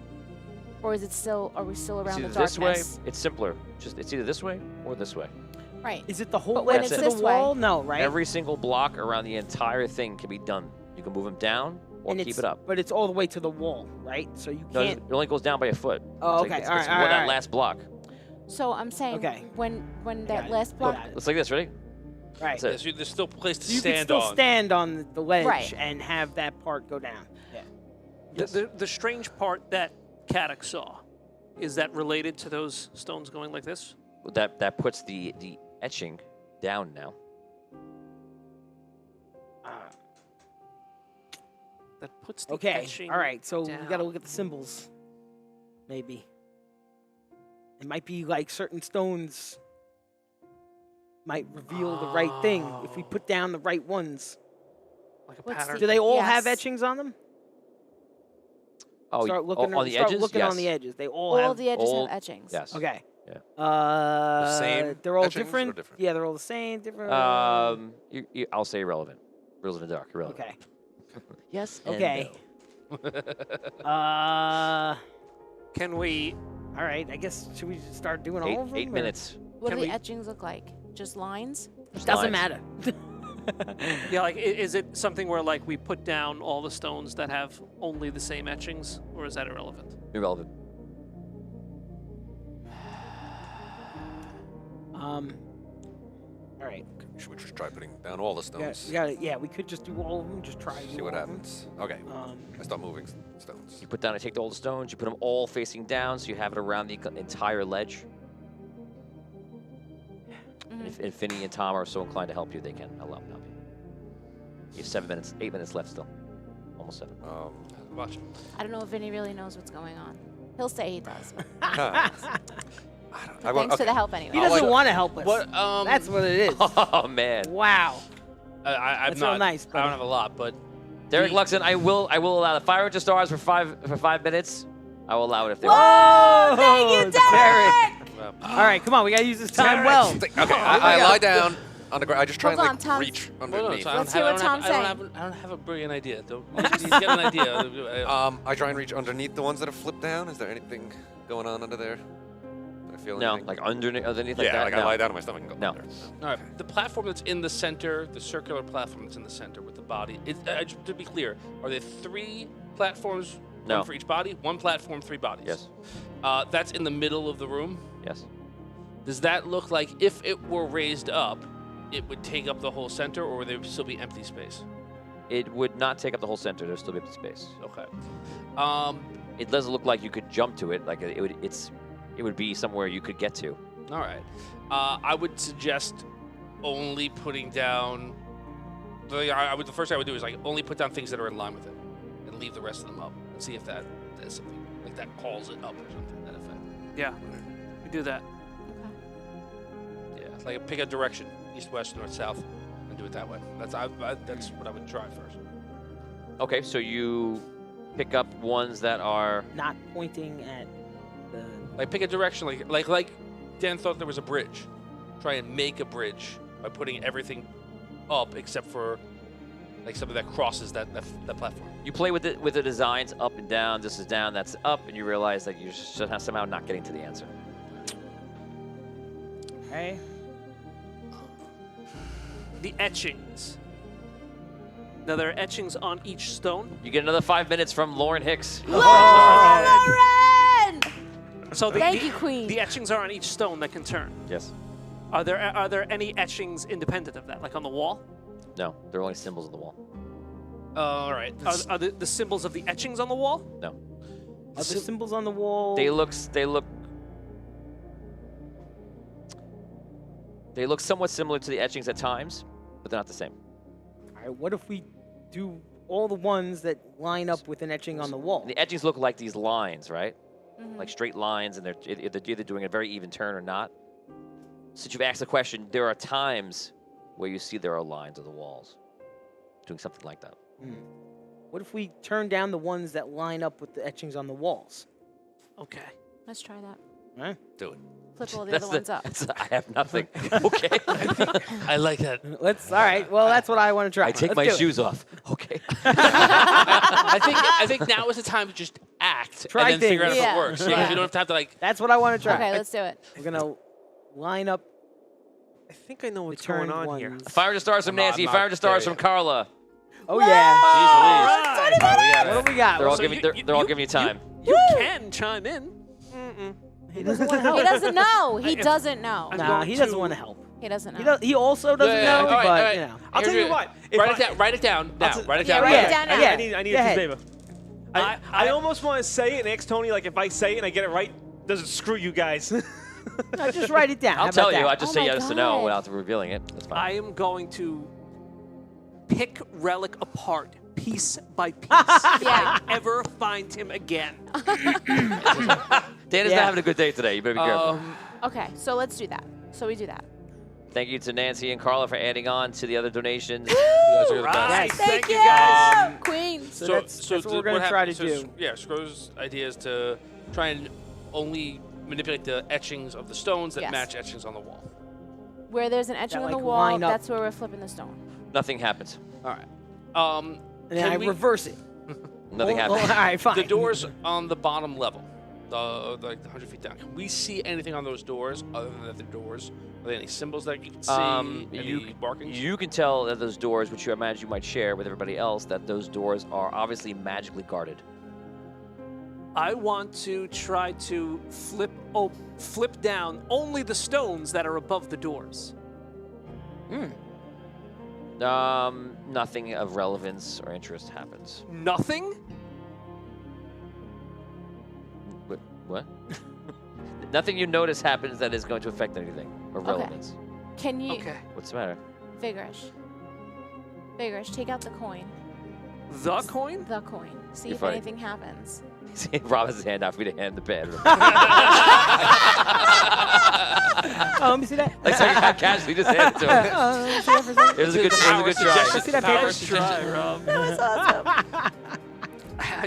Or is it still, are we still It's around the either this way. darkness? It's simpler. It's either this way or this way. Right. Is it the whole But when way it's to this the way- wall? No, right? Every single block around the entire thing can be done. You can move them down or And keep it's- it up. But it's all the way to the wall, right? So you No, can't. it only goes down by a foot. Oh, It's okay. it's All right, for all right, that all right. last block. So I'm saying Okay. when Got that it. last block, Got it. It's like this, ready? Right. That's it. So there's still a place to So you can stand still on. stand on the ledge Right. and have that part go down. Yeah. Yes. The strange part that Kaddock saw, is that related to those stones going like this? That puts the etching down now. That puts the Okay. etching All right. So we down. got to look at the symbols. Maybe. It might be like certain stones might reveal the right thing if we put down the right ones. like a What's pattern. Do they all have Yes. etchings on them? Oh, Start looking on the start edges? looking Yes. on the edges. They all all have. of the edges all- have etchings. Yes. Okay. Yeah. same They're all etchings or different? different? Yeah, they're all the same. Different. I'll say irrelevant. Reels in the dark. Irrelevant. Okay. Yes. and Okay. no. Can we? All right. I guess should we just start doing all of them? 8 or- minutes. What Can do the we- etchings look like? Just lines? Just Doesn't lines. matter. Yeah, like is it something where like we put down all the stones that have only the same etchings, or is that irrelevant? Irrelevant. All right. Should we just try putting down all the stones? Yeah, we could just do all of them. Just try. See do what all of them. happens. Okay. Um, I start moving stones. You put down, take all the stones. You put them all facing down, so you have it around the entire ledge. Mhm. If Finny and Tom are so inclined to help you, they can. I'll help you. You have 7 minutes, 8 minutes left still. Almost 7. Watch it. I don't know if Vinny really knows what's going on. He'll say he does. But I thanks for the help anyway. he doesn't want to help us. What? That's what it is. Oh man, Wow. I'm That's real not. nice, I buddy. don't have a lot, but Derek Luxon, I will allow the fire to stars for 5 minutes. I will allow it if they Whoa! want. Thank you, Derek! All right, come on. We gotta use this time well. Okay, I lie down on the ground. I just try Hold on, and Tom. reach Well, no, underneath. so I don't Let's hear have- what I don't Tom's have- I don't have a brilliant idea. Just get an idea. I try and reach underneath the ones that have flipped down. Is there anything going on under there? Do I feel No, anything? like underneath like yeah, that. like no. I lie down on my stomach and go No. under. All right, the platform that's in the center, the circular platform that's in the center with the body. Just to be clear, are there 3 platforms? No. One for each body. 1 platform, 3 bodies. Yes. That's in the middle of the room. Yes. Does that look like if it were raised up, it would take up the whole center, or would there still be empty space? It would not take up the whole center. There'd still be empty space. Okay. It doesn't look like you could jump to it. Like it would be somewhere you could get to. All right. I would suggest only putting down. The first thing I would do is like only put down things that are in line with it, and leave the rest of them up, and see if that does something like that calls it up or something to that effect. Yeah, we do that. Yeah, like pick a direction, east, west, north, south, and do it that way. That's what I would try first. Okay, so you pick up ones that are. Not pointing at the. Like pick a direction, like Dan thought there was a bridge. Try and make a bridge by putting everything up except for like something that crosses that platform. You play with it with the designs up and down. This is down. That's up, and you realize that you're somehow not getting to the answer. Okay. The etchings. Now there are etchings on each stone. You get another 5 minutes from Lauren Hicks. Lauren! So Thank you, Queen. The etchings are on each stone that can turn. Yes. Are there any etchings independent of that, like on the wall? No, they're only symbols on the wall. All right. Are the symbols of the etchings on the wall? No. Are the symbols on the wall? They look somewhat similar to the etchings at times, but they're not the same. All right, what if we do all the ones that line up with an etching on the wall? The etchings look like these lines, right? Like straight lines, and they're either doing a very even turn or not. Since you've asked the question, there are times where you see there are lines on the walls doing something like that. What if we turn down the ones that line up with the etchings on the walls? Okay. Let's try that. Huh? Do it. Flip all the That's other ones up. I have nothing. Okay. I like that. Let's. All right. Well, that's what I want to try. I take Let's my do it. shoes off. Okay. I think now is the time to just act Try and then figure out things. if Yeah. it works. Yeah, 'cause you don't have to like. That's what I want to try. Okay, let's do it. We're gonna line up I think I know the what's going turned on ones. here. Fire to stars from I'm not- Nancy. I'm Fire not to stars there from Carla. Oh yeah. Jeez Louise. What do we got? They're all So giving. you- They're all you- giving you time. You can chime in. He doesn't want to help. He doesn't know. He doesn't know. I'm Nah, going he doesn't to- want to help. He doesn't know. He also doesn't Yeah, know, all right, but all right. you know. I'll tell Here's you your- what. If Write it down now. t- Write it Yeah, down. write right it down now. now. I need Go a ahead. favor. I almost want to say it and ask Tony, like, if I say it and I get it right, does it screw you guys? No, just write it down. How I'll about tell you. that? I'll just Oh say my yes or no God. without revealing it. That's fine. I am going to pick Relic apart piece by piece if Yeah. I ever find him again. Dan is Yeah. not having a good day today. You better be careful. Okay, so let's do that. So we do that. Thank you to Nancy and Carla for adding on to the other donations. You guys are the best. Right. Thank you, guys. Queen. So that's what we're gonna try to do. Yeah, Scrow's idea is to try and only manipulate the etchings of the stones that Yes. match etchings on the wall. Where there's an etching That, on the like, wall, line up. that's where we're flipping the stone. Nothing happens. All right. And then Can I we- reverse it. Nothing Well, happens. all right, fine. The doors on the bottom level, like 100 feet down. Can we see anything on those doors other than the doors? Are there any symbols that you can see? Any markings? You can tell that those doors, which you imagine you might share with everybody else, that those doors are obviously magically guarded. I want to try to flip down only the stones that are above the doors. Nothing of relevance or interest happens. Nothing? What? Nothing you notice happens that is going to affect anything or Okay. relevance. Can you, Okay. What's the matter? Vigorish, take out the coin. The coin? The coin. See You're if funny. anything happens. See, Rob has his hand out for you to hand the pad. Oh, let me see that. Like so you got casually just hand it to him. See that for a second? It was a good try. Let's see that paper. Nice try, Rob. That was awesome.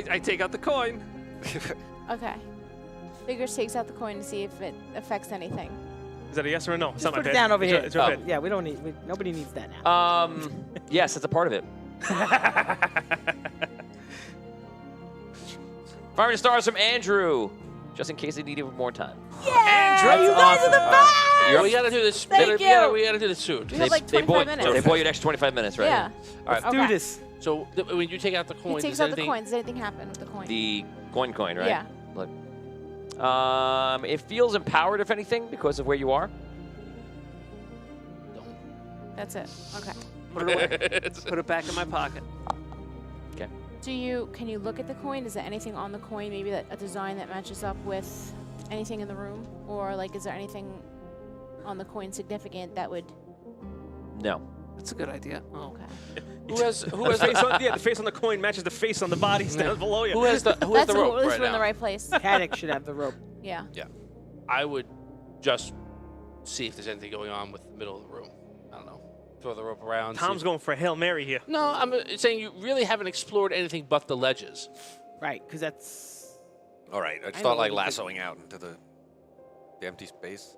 I take out the coin. Okay. Figures takes out the coin to see if it affects anything. Is that a yes or a no? It's Just not my put it bed. down over It's here. your- it's your bed. Yeah, we don't need. Nobody needs that now. Yes, that's a part of it. 500 stars from Andrew, just in case they need even more time. Andrew, you guys are the best! We gotta do this. Thank you. We gotta do this soon. We have like 25 minutes. They bought you an extra 25 minutes, right? Yeah. All right. Let's do this. So when you take out the He coins, takes does out the anything? coins. Does anything happen with the coin? The coin, right? Yeah. Look. It feels empowered, if anything, because of where you are. That's it. Okay. Put it away. Put it back in my pocket. Can you look at the coin? Is there anything on the coin, maybe a design that matches up with anything in the room? Or like, is there anything on the coin significant that would? No. That's a good idea. Oh. Okay. Who has The face on, the face on the coin matches the face on the body down below you. who has the That's rope at least right we're in now? the right place. Paddock should have the rope. Yeah. I would just see if there's anything going on with the middle of the room. I don't know. Throw the rope around. see Tom's if- going for a Hail Mary here. No, I'm saying you really haven't explored anything but the ledges. Right, because that's. All right, I just I thought know like what you lassoing out into the empty space.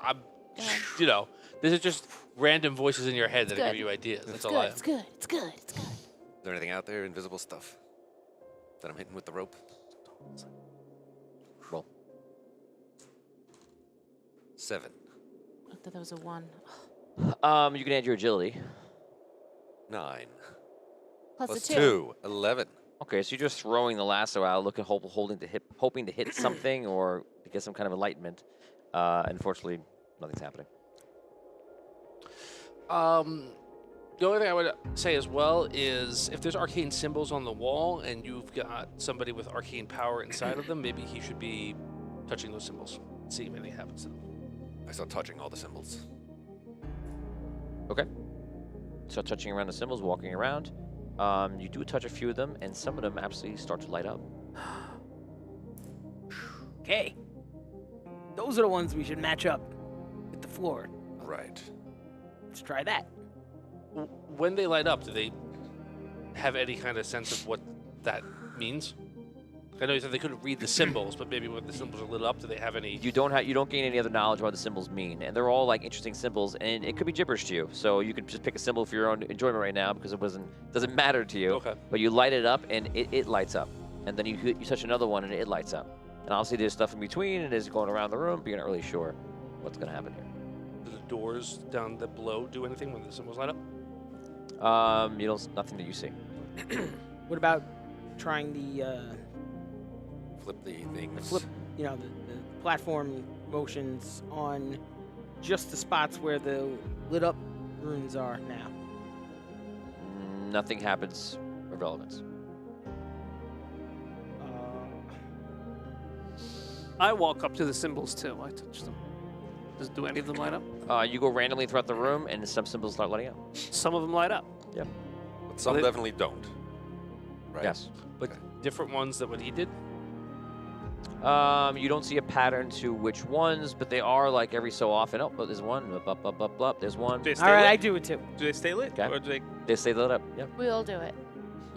I'm, ahead. you know, these are just random voices in your head that good. give you ideas. That's It's all good. I am. It's good. It's good. It's good. Is there anything out there, invisible stuff that I'm hitting with the rope? Roll. 7, I thought that was a 1. You can add your agility. 9, Plus plus a 2, 11. Okay, so you're just throwing the lasso out, hoping to hit something or to get some kind of enlightenment. Unfortunately, nothing's happening. The only thing I would say as well is if there's arcane symbols on the wall and you've got somebody with arcane power inside of them, maybe he should be touching those symbols, see if anything happens to them. I start touching all the symbols. Okay. Start touching around the symbols, walking around. You do touch a few of them, and some of them absolutely start to light up. Okay. Those are the ones we should match up with the floor. Right. Let's try that. When they light up, do they have any kind of sense of what that means? I know you said they couldn't read the symbols, but maybe when the symbols are lit up, do they have any? You don't gain any other knowledge of what the symbols mean, and they're all like interesting symbols, and it could be gibberish to you. So you could just pick a symbol for your own enjoyment right now because it doesn't matter to you. Okay. But you light it up, and it lights up, and then you touch another one, and it lights up. And obviously there's stuff in between, and it's going around the room, but you're not really sure what's going to happen here. Do the doors down below do anything when the symbols light up? Nothing that you see. What about trying the Flip the things. flip, the platform motions on just the spots where the lit up runes are now? Nothing happens of relevance. I walk up to the symbols too. I touch them. Do any of them light up? You go randomly throughout the room, and some symbols start lighting up. Some of them light up. Yep. But some They- definitely don't. Right? Yes. But different ones than what he did? You don't see a pattern to which ones, but they are like every so often. Oh, there's one. Up, up, up, up. There's one. Do they stay All right, lit? I do it too. Do they stay lit? Okay. Or do they? They stay lit up. Yep. We'll do it.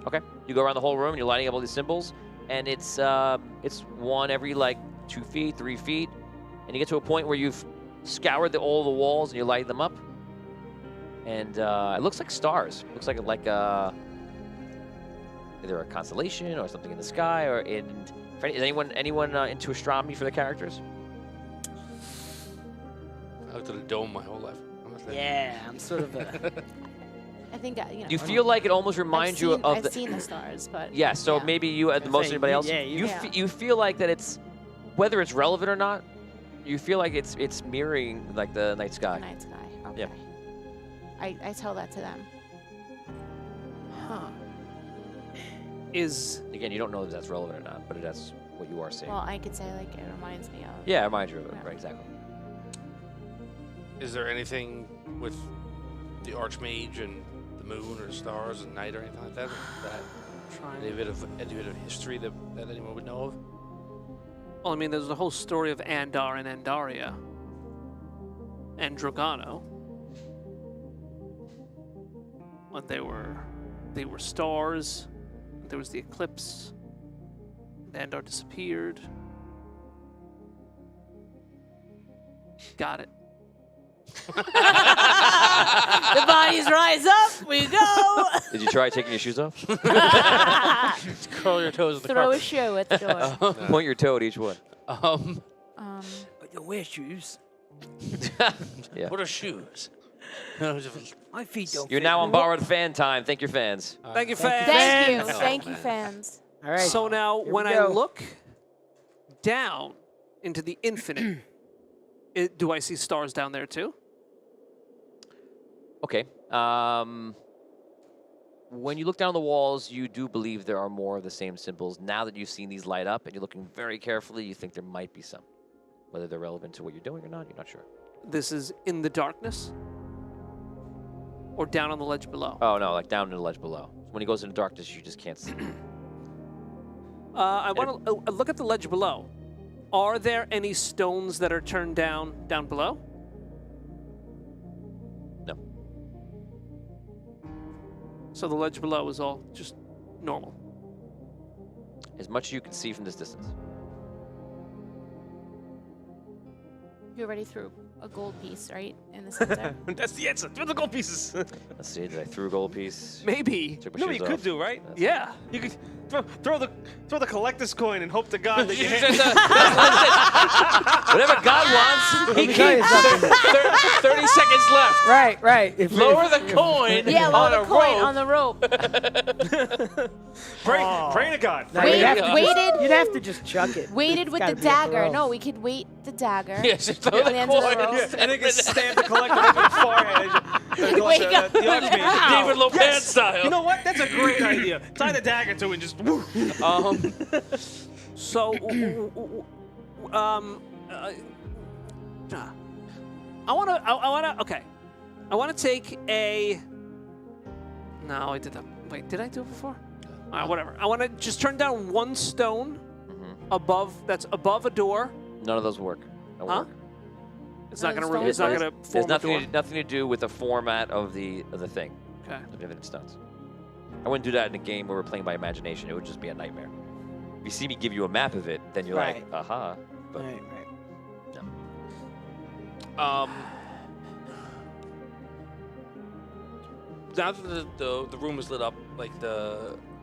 Okay. You go around the whole room. You're lighting up all these symbols, and it's one every like 2 feet, 3 feet, and you get to a point where you've scoured all the walls and you light them up, and it looks like stars. It looks like either a constellation or something in the sky. Is anyone into astronomy for their characters? I looked at a dome my whole life. I'm not that- Yeah, I'm sort of a. I think You feel like it almost reminds you of I've the. seen the stars, but Yeah, so yeah. maybe you, at the I most say, anybody you- else, yeah, you- you feel like that it's, whether it's relevant or not, you feel like it's mirroring like the night the sky. night sky. Okay. Yep. I tell that to them. Huh. Again, you don't know if that's relevant or not, but that's what you are seeing. Well, I could say like it reminds me of. Yeah, it reminds you of it. Yeah. Right, exactly. Is there anything with the Archmage and the moon or the stars and night or anything like that? Any bit of history that anyone would know of? Well, I mean, there's the whole story of Andar and Andaria and Dragano. When they were stars. There was the eclipse. Andar disappeared. Got it. The bodies rise up. We go. Did you try taking your shoes off? Just curl your toes in the Throw a carpet. shoe at the door. Point your toe at each one. But you wear shoes. Yeah. What are shoes? My feet don't. You're fit. now on borrowed fan time. Thank your fans. Thank you, fans. Thank you. Fans. Thank you, fans. All right. So now, Here when we I go. look down into the infinite, do I see stars down there too? Okay. When you look down the walls, you do believe there are more of the same symbols. Now that you've seen these light up and you're looking very carefully, you think there might be some. Whether they're relevant to what you're doing or not, you're not sure. This is in the darkness? Or down on the ledge below? Oh, no, like down in the ledge below. When he goes into darkness, you just can't see. I want to look at the ledge below. Are there any stones that are turned down below? No. So the ledge below is all just normal. As much as you can see from this distance. You already threw a gold piece, right, in the center? That's the answer. Throw the gold pieces. Let's see, did I throw a gold piece? Maybe. Took my No, shoes you could off. do, right? Yeah. You could throw the collector's coin and hope to God that you hit. Whatever God wants, Let me tell you something. 30 seconds left. Right. If Lower the coin Yeah, on lower a the coin rope. on the rope. Pray to God. No, Wait, you'd have to waited. You'd have to just chuck it. Waited with Gotta the be a dagger. throw. No, we could wait the dagger. Yeah, just throw at the the end of the coin. rope. Yeah, and then you stab the collector in the forehead. Wake up. The Archmage. David Lopez style. You know what? That's a great idea. Tie the dagger to it and just woo. So, I want to take a. No, I did that. Wait, did I do it before? All right, whatever. I want to just turn down one stone that's above a door. none of those work. Don't Huh? work. It's None not of gonna. the It's not stones gonna There's form a door. nothing to do with the format of the thing. Okay. Of infinite stones. I wouldn't do that in a game where we're playing by imagination. It would just be a nightmare. If you see me give you a map of it, then you're like, Right. aha. But Right. Now that the room is lit up like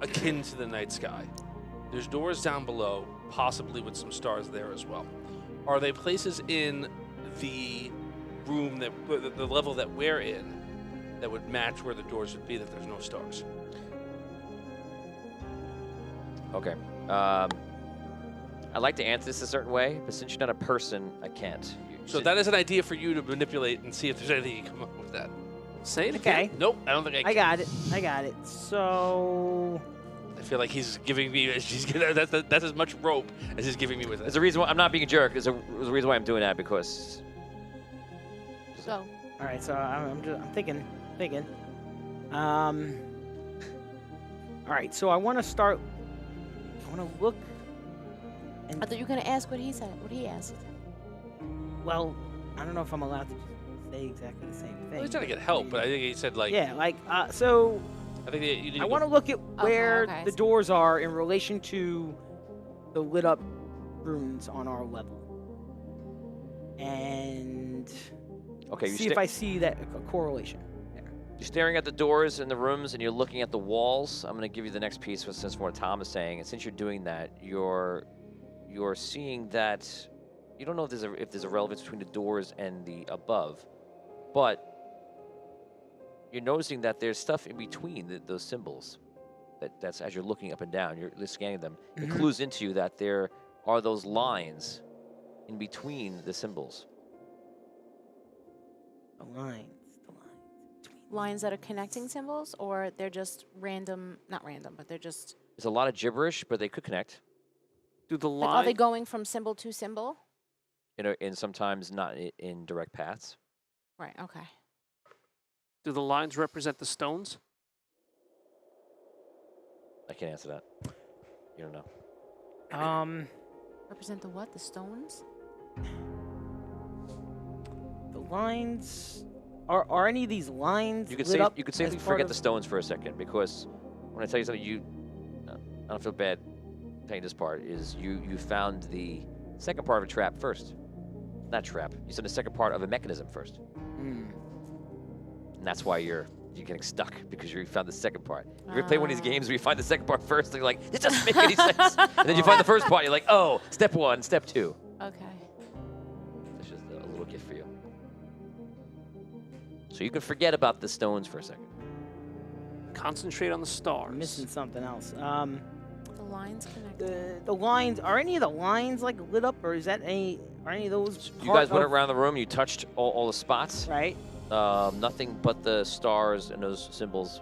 akin to the night sky, there's doors down below, possibly with some stars there as well. Are they places in the room the level that we're in that would match where the doors would be that there's no stars? Okay. I'd like to answer this a certain way, but since you're not a person, I can't. So that is an idea for you to manipulate and see if there's anything you can come up with that. Say it Okay. again. Nope, I don't think I can. I got it. So I feel like he's giving me. That's as much rope as he's giving me with There's it. a reason why I'm not being a jerk. There's a reason why I'm doing that because So, all right. So I'm thinking. All right. So I want to look. I thought you were gonna ask what he said. What he asked. Well, I don't know if I'm allowed to say exactly the same thing. Well, he's trying to get help, but I think he said like. Yeah, so I think that you need I to want to look at where okay, I the see. doors are in relation to the lit up rooms on our level, and okay, see if I see that a correlation there. you're staring at the doors in the rooms and you're looking at the walls. I'm going to give you the next piece since what Tom is saying, and since you're doing that, you're seeing that you don't know if there's a relevance between the doors and the above, but you're noticing that there's stuff in between those symbols. That's as you're looking up and down, you're scanning them. It clues into you that there are those lines in between the symbols. The lines. Lines that are connecting symbols, or they're just random? Not random, but they're just. There's a lot of gibberish, but they could connect. Do the Like, are they line? going from symbol to symbol? And sometimes not in direct paths. Right. Okay. Do the lines represent the stones? I can't answer that. You don't know. Represent the what? The stones? The lines. Are any of these lines You could lit up you could as safely part forget of- the stones for a second, because when I tell you something, I don't feel bad telling this part, is you found the second part of a trap first. Not trap. You said the second part of a mechanism first. And that's why you're getting stuck, because you found the second part. You ever play one of these games where you find the second part first and you're like, this doesn't make any sense. And then you find the first part, you're like, oh, step 1, step 2. Okay. That's just a little gift for you. So you can forget about the stones for a second. Concentrate on the stars. I'm missing something else. The lines connected. The lines, are any of the lines like lit up, or is that are any of those? You guys went around the room, you touched all the spots. Right. Nothing but the stars and those symbols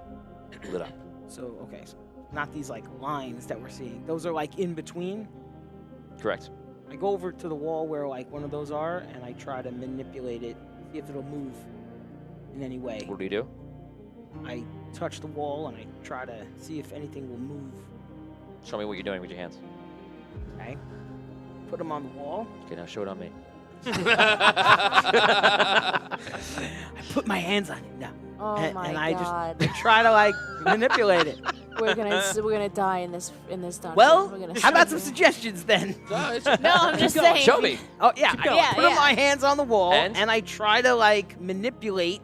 lit up. So okay, so not these like lines that we're seeing. Those are like in between. Correct. I go over to the wall where like one of those are, and I try to manipulate it, see if it'll move in any way. What do you do? I touch the wall and I try to see if anything will move. Show me what you're doing with your hands. Okay. Put them on the wall. Okay, now show it on me. I put my hands on it now. Oh and my I god. just try to like manipulate it. we're gonna die in this dungeon. Well, We're gonna how about die. some suggestions then? No, I'm just saying. Show me. Oh yeah, Keep going. I put my hands on the wall And? I try to like manipulate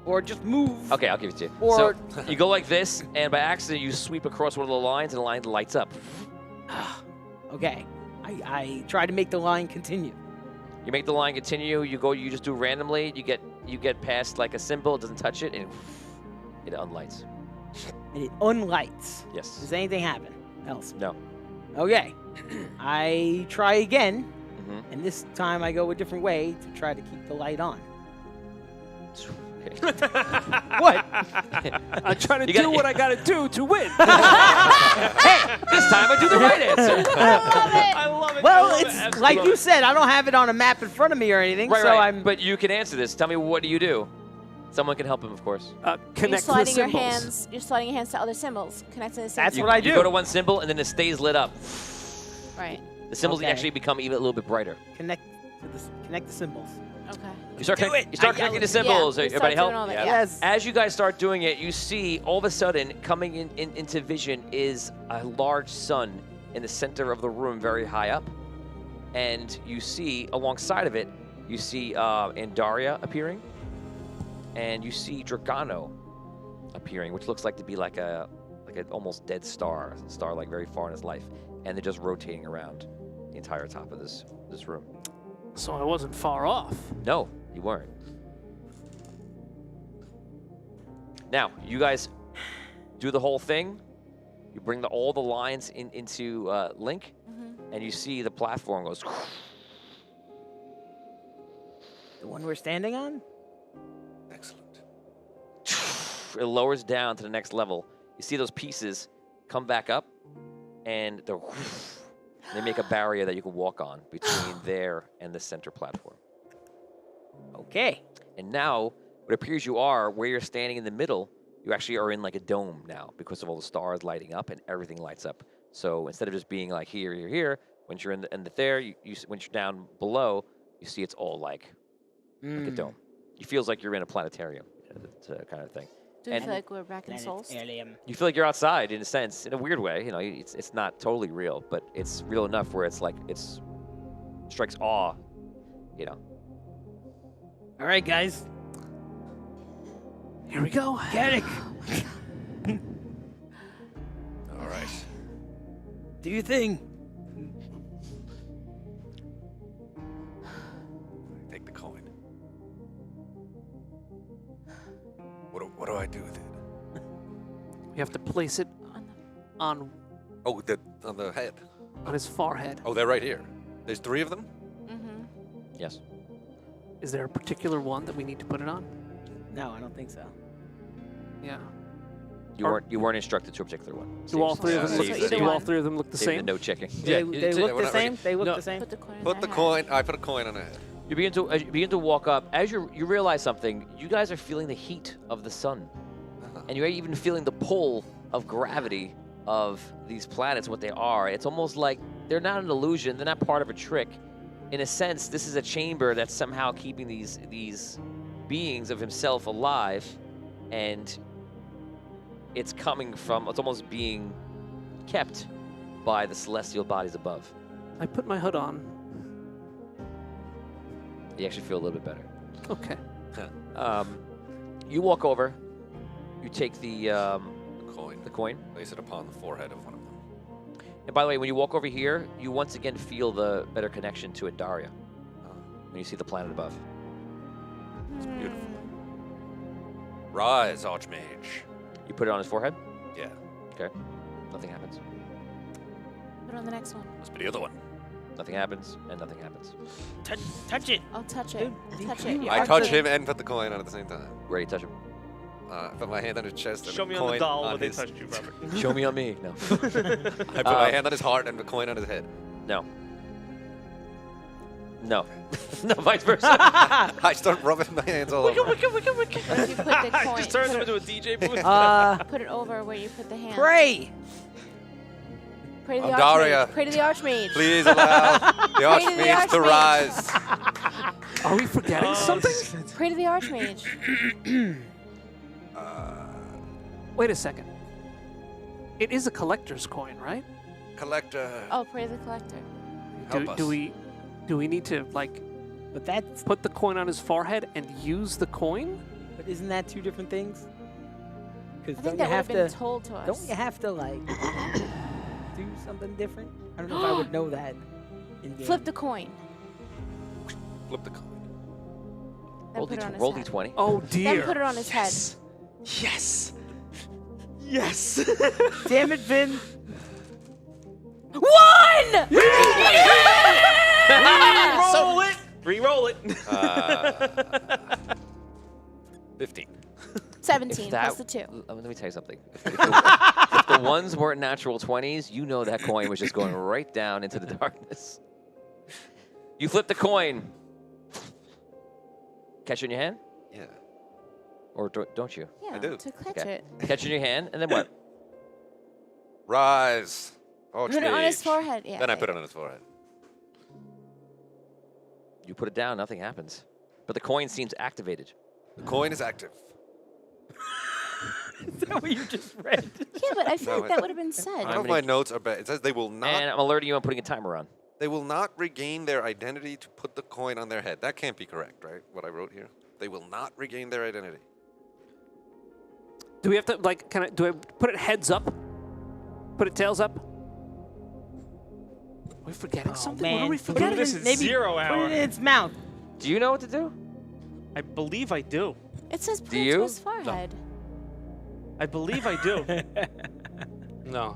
or just move. Okay, I'll give it to you. Or- So you go like this, and by accident you sweep across one of the lines, and the line lights up. Okay. I try to make the line continue. You make the line continue. You just do randomly. You get past like a symbol, it doesn't touch it, and it unlights. And it unlights. Yes. Does anything happen else? No. Okay. I try again, Mhm. and this time I go a different way to try to keep the light on. Okay. What? I'm trying to You do got- what I gotta do to win. This time I do the right answer. I love it. Well, it's like you said, I don't have it on a map in front of me or anything, Right, so right. I'm. But you can answer this. Tell me, what do you do? Someone can help him, of course. You're Connect the sliding your symbols. hands. You're sliding your hands to other symbols. Connect to the symbols. That's what I You do. go to one symbol, and then it stays lit up. Right. The symbols Okay. actually become even a little bit brighter. Connect the symbols. Okay. You start, Do connect- it. you start I connecting the yell- symbols. Yeah, we Everybody start help? doing all that, Yeah. yeah. Yes. As you guys start doing it, you see all of a sudden coming into vision is a large sun in the center of the room, very high up. And you see alongside of it, you see Andaria appearing, and you see Dragano appearing, which looks like to be like an almost dead star, like very far in his life, and they're just rotating around the entire top of this room. So I wasn't far off. No, you weren't. Now, you guys do the whole thing. You bring all the lines into link, and you see the platform goes. The one we're standing on? Excellent. It lowers down to the next level. You see those pieces come back up, and they make a barrier that you can walk on between there and the center platform. Okay. And now, what appears you are, where you're standing in the middle, you actually are in like a dome now because of all the stars lighting up and everything lights up. So instead of just being like here, once you're in the there, once you're down below, you see it's all like a dome. It feels like you're in a planetarium, kind of thing. Do we And- feel like we're back in Planet Souls? alien. You feel like you're outside in a sense, in a weird way. You know, it's not totally real, but it's real enough where it's like strikes awe. You know. All right, guys. Here we go. Get it. All right. Do your thing. Take the coin. What do I do with it? We have to place it on Oh, on the head. his forehead. Oh, they're right here. There's 3 of them? Mm-hmm. Yes. Is there a particular one that we need to put it on? No, I don't think so. Yeah. You weren't instructed to a particular one. Do all three of them So look? either Do all one. three of them look the Save the same? note checking. They you look did it, the we're not same? ready. They look No. the same? Put the coin in Put the their coin. I put a coin on the head. You begin to walk up. As you realize something, you guys are feeling the heat of the sun, and you're even feeling the pull of gravity of these planets. What they are, it's almost like they're not an illusion. They're not part of a trick. In a sense, this is a chamber that's somehow keeping these beings of himself alive, and it's almost being kept by the celestial bodies above. I put my hood on. You actually feel a little bit better. Okay. You walk over. You take the Coin. coin. Place it upon the forehead of one of them. And by the way, when you walk over here, you once again feel the better connection to Andaria. When you see the planet above. It's beautiful. Rise, Archmage. You put it on his forehead? Yeah. Okay. Nothing happens. Put on the next one. Must be the other one. Nothing happens, and nothing happens. Touch it. I'll touch it. Dude, Touch you- it. I You're touch okay. him and put the coin on at the same time. Where do you touch him? I put my hand on his chest and Show the me coin on the doll on what they his... touched you, Robert. Show me on me. No. I put my hand on his heart and the coin on his head. No. No. No, vice versa. I start rubbing my hands all over. Where you put the coin? Just turns him into a DJ booth. Put it over where you put the hand. Pray. Pray to the Andaria. Archmage. Pray to the Archmage. Please allow the Pray to the Archmage to Archmage. rise. Are we forgetting something? Pray to the Archmage. Wait a second. It is a collector's coin, right? Collector, Oh, pray to the Collector. help us. Do we need to like But that's. put the coin on his forehead and use the coin? But isn't that two different things? I Because think don't that you would have have been to? told to us. Don't you have to like do something different? I don't know if I would know that. In game. Flip the coin. Flip the coin. Then Roll, put it on his roll head. D20. Oh Then dear. put it on his head. Yes. Yes. Damn it, Vin. One! Roll it. Re-roll it. 15. 17 If plus that- the 2. Let me tell you something. If the ones weren't natural 20s, you know that coin was just going right down into the darkness. You flip the coin. Catch it in your hand? Yeah. Or don't you? Yeah, do. to catch Okay. it. Catch it in your hand, and then what? Rise, Archmage. Put it on his forehead. Yeah. Then I okay. put it on his forehead. You put it down, nothing happens. But the coin seems activated. The coin is active. Is that what you just read? Yeah, but I feel No, like that would have been said. I don't know if my notes are bad. It says they will not. And I'm alerting you, I'm putting a timer on. They will not regain their identity to put the coin on their head. That can't be correct, right? What I wrote here. They will not regain their identity. Do we have to like do I put it heads up? Put it tails up? Are we forgetting something? What are we Put forgetting? it This in- is maybe 0 Put hour. it in its mouth. Do you know what to do? I believe I do. It says put Do it you? to his forehead. I believe I do. No,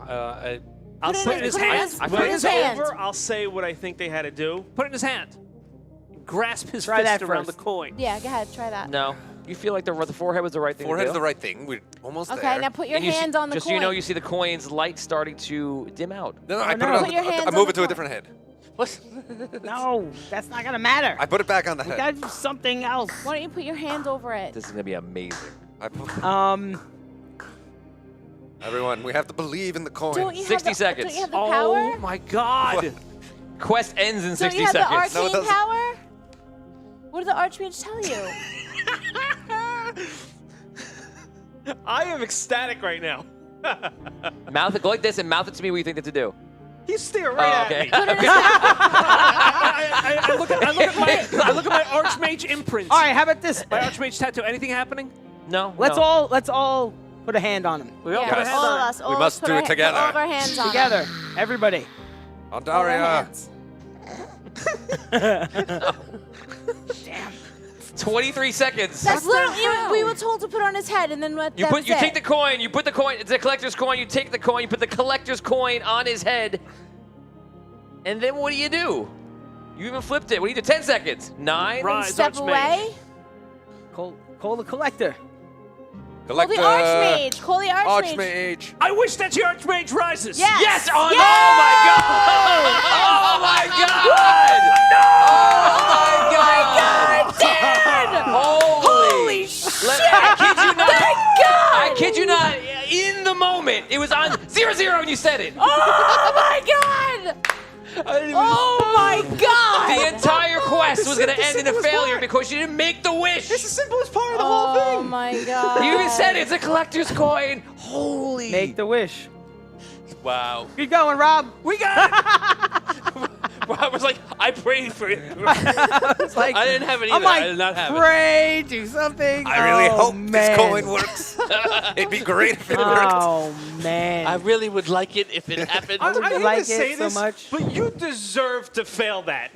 I'll Put it say in his put it in hand. his- I put put it it in in his his hand. over, I'll say what I think they had to do. Put it in his hand. Grasp his Try fist that around the first. coin. Yeah, go ahead. Try that. No. You feel like the forehead was the right thing Forehead to is do? the right thing. We're almost Okay, there. now put your And you see- hand on the just coin. so you know, you see the coin's light starting to dim out. No, I put no. it on. Put your hands I on move the it to a coin. different head. What? No, that's not gonna matter. I put it back on the We head. gotta do something else. Why don't you put your hand over it? This is going to be amazing. I put, everyone, we have to believe in the coin. Don't you 60 have the, seconds. Don't you have the Oh power? my God! Quest ends in Don't 60 you have seconds. the No, it arcane doesn't. power? What did the Archmage tell you? I am ecstatic right now. Mouth it, go like this and mouth it to me what you think that to do. He's staring right Oh, okay. at me. Put it in his hand. I look at my Archmage imprint. All right, how about this? My Archmage tattoo. Anything happening? No. Let's no. all put a hand on him We all Yeah, put a Yes. hand all on of it. us. All We of must us put do our it ha- together. Put all of our hands on together. Everybody. All of our Andaria. hands. 23 seconds. That's literally. We were told to put on his head, and then what? You take the coin, you put the coin, it's a collector's coin, you take the coin, you put the collector's coin on his head. And then what do? You even flipped it. What do you do? 10 seconds. 9. Rise, Step Archmage. away. Call the collector. Call the Archmage. Call the Archmage. Archmage. I wish that your Archmage rises. Yes. Yes! Oh, Yes! oh my god! Oh my god! Oh my god! Holy shit! I kid you not. Thank God! I kid you not. In the moment, it was on 0-0 and you said it. Oh my God! Oh my God! The entire quest was going to end in a failure because you didn't make the wish. It's the simplest part of the whole Oh thing. my God! You even said it's a collector's coin. Holy. Make the wish. Wow. Keep going, Rob. We got it. I was like, I prayed for you. It's like, I didn't have it I'm either. like, I did not have it. pray, do something. I really Oh, hope man. this coin works. It'd be great if it worked. Oh man. I really would like it if it happened. I would I hate like to say it so this, much. but you deserve to fail that.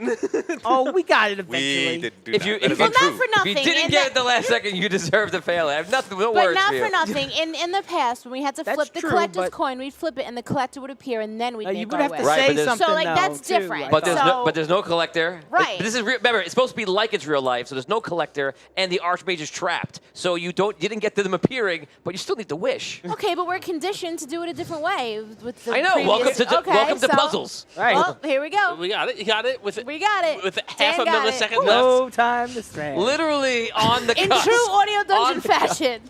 Oh, we got it eventually. We did do If that. you, That if is you, Well, not untrue. for if nothing. you didn't in get the- it the last second, you deserve to fail it. I have nothing. No But words not for you. for nothing. In the past, when we had to That's flip the true, collector's but- coin, we'd flip it, and the collector would appear, and then we'd You make would our have to wish. Right, but say there's- something. So, like, though, that's too, different. I But there's thought. no, but there's no collector. Right. But this is remember, it's supposed to be like it's real life, so there's no collector, and the Archmage is trapped. So you didn't get to them appearing, but you still need to wish. Okay, but we're conditioned to do it a different way with the I know. previous- Welcome to so- puzzles. Right. Well, here we go. We got it. You got it. We got it. With Dan half a got it. millisecond Woo. left. No time to stand. Literally on the In cusp. true audio dungeon On the fashion.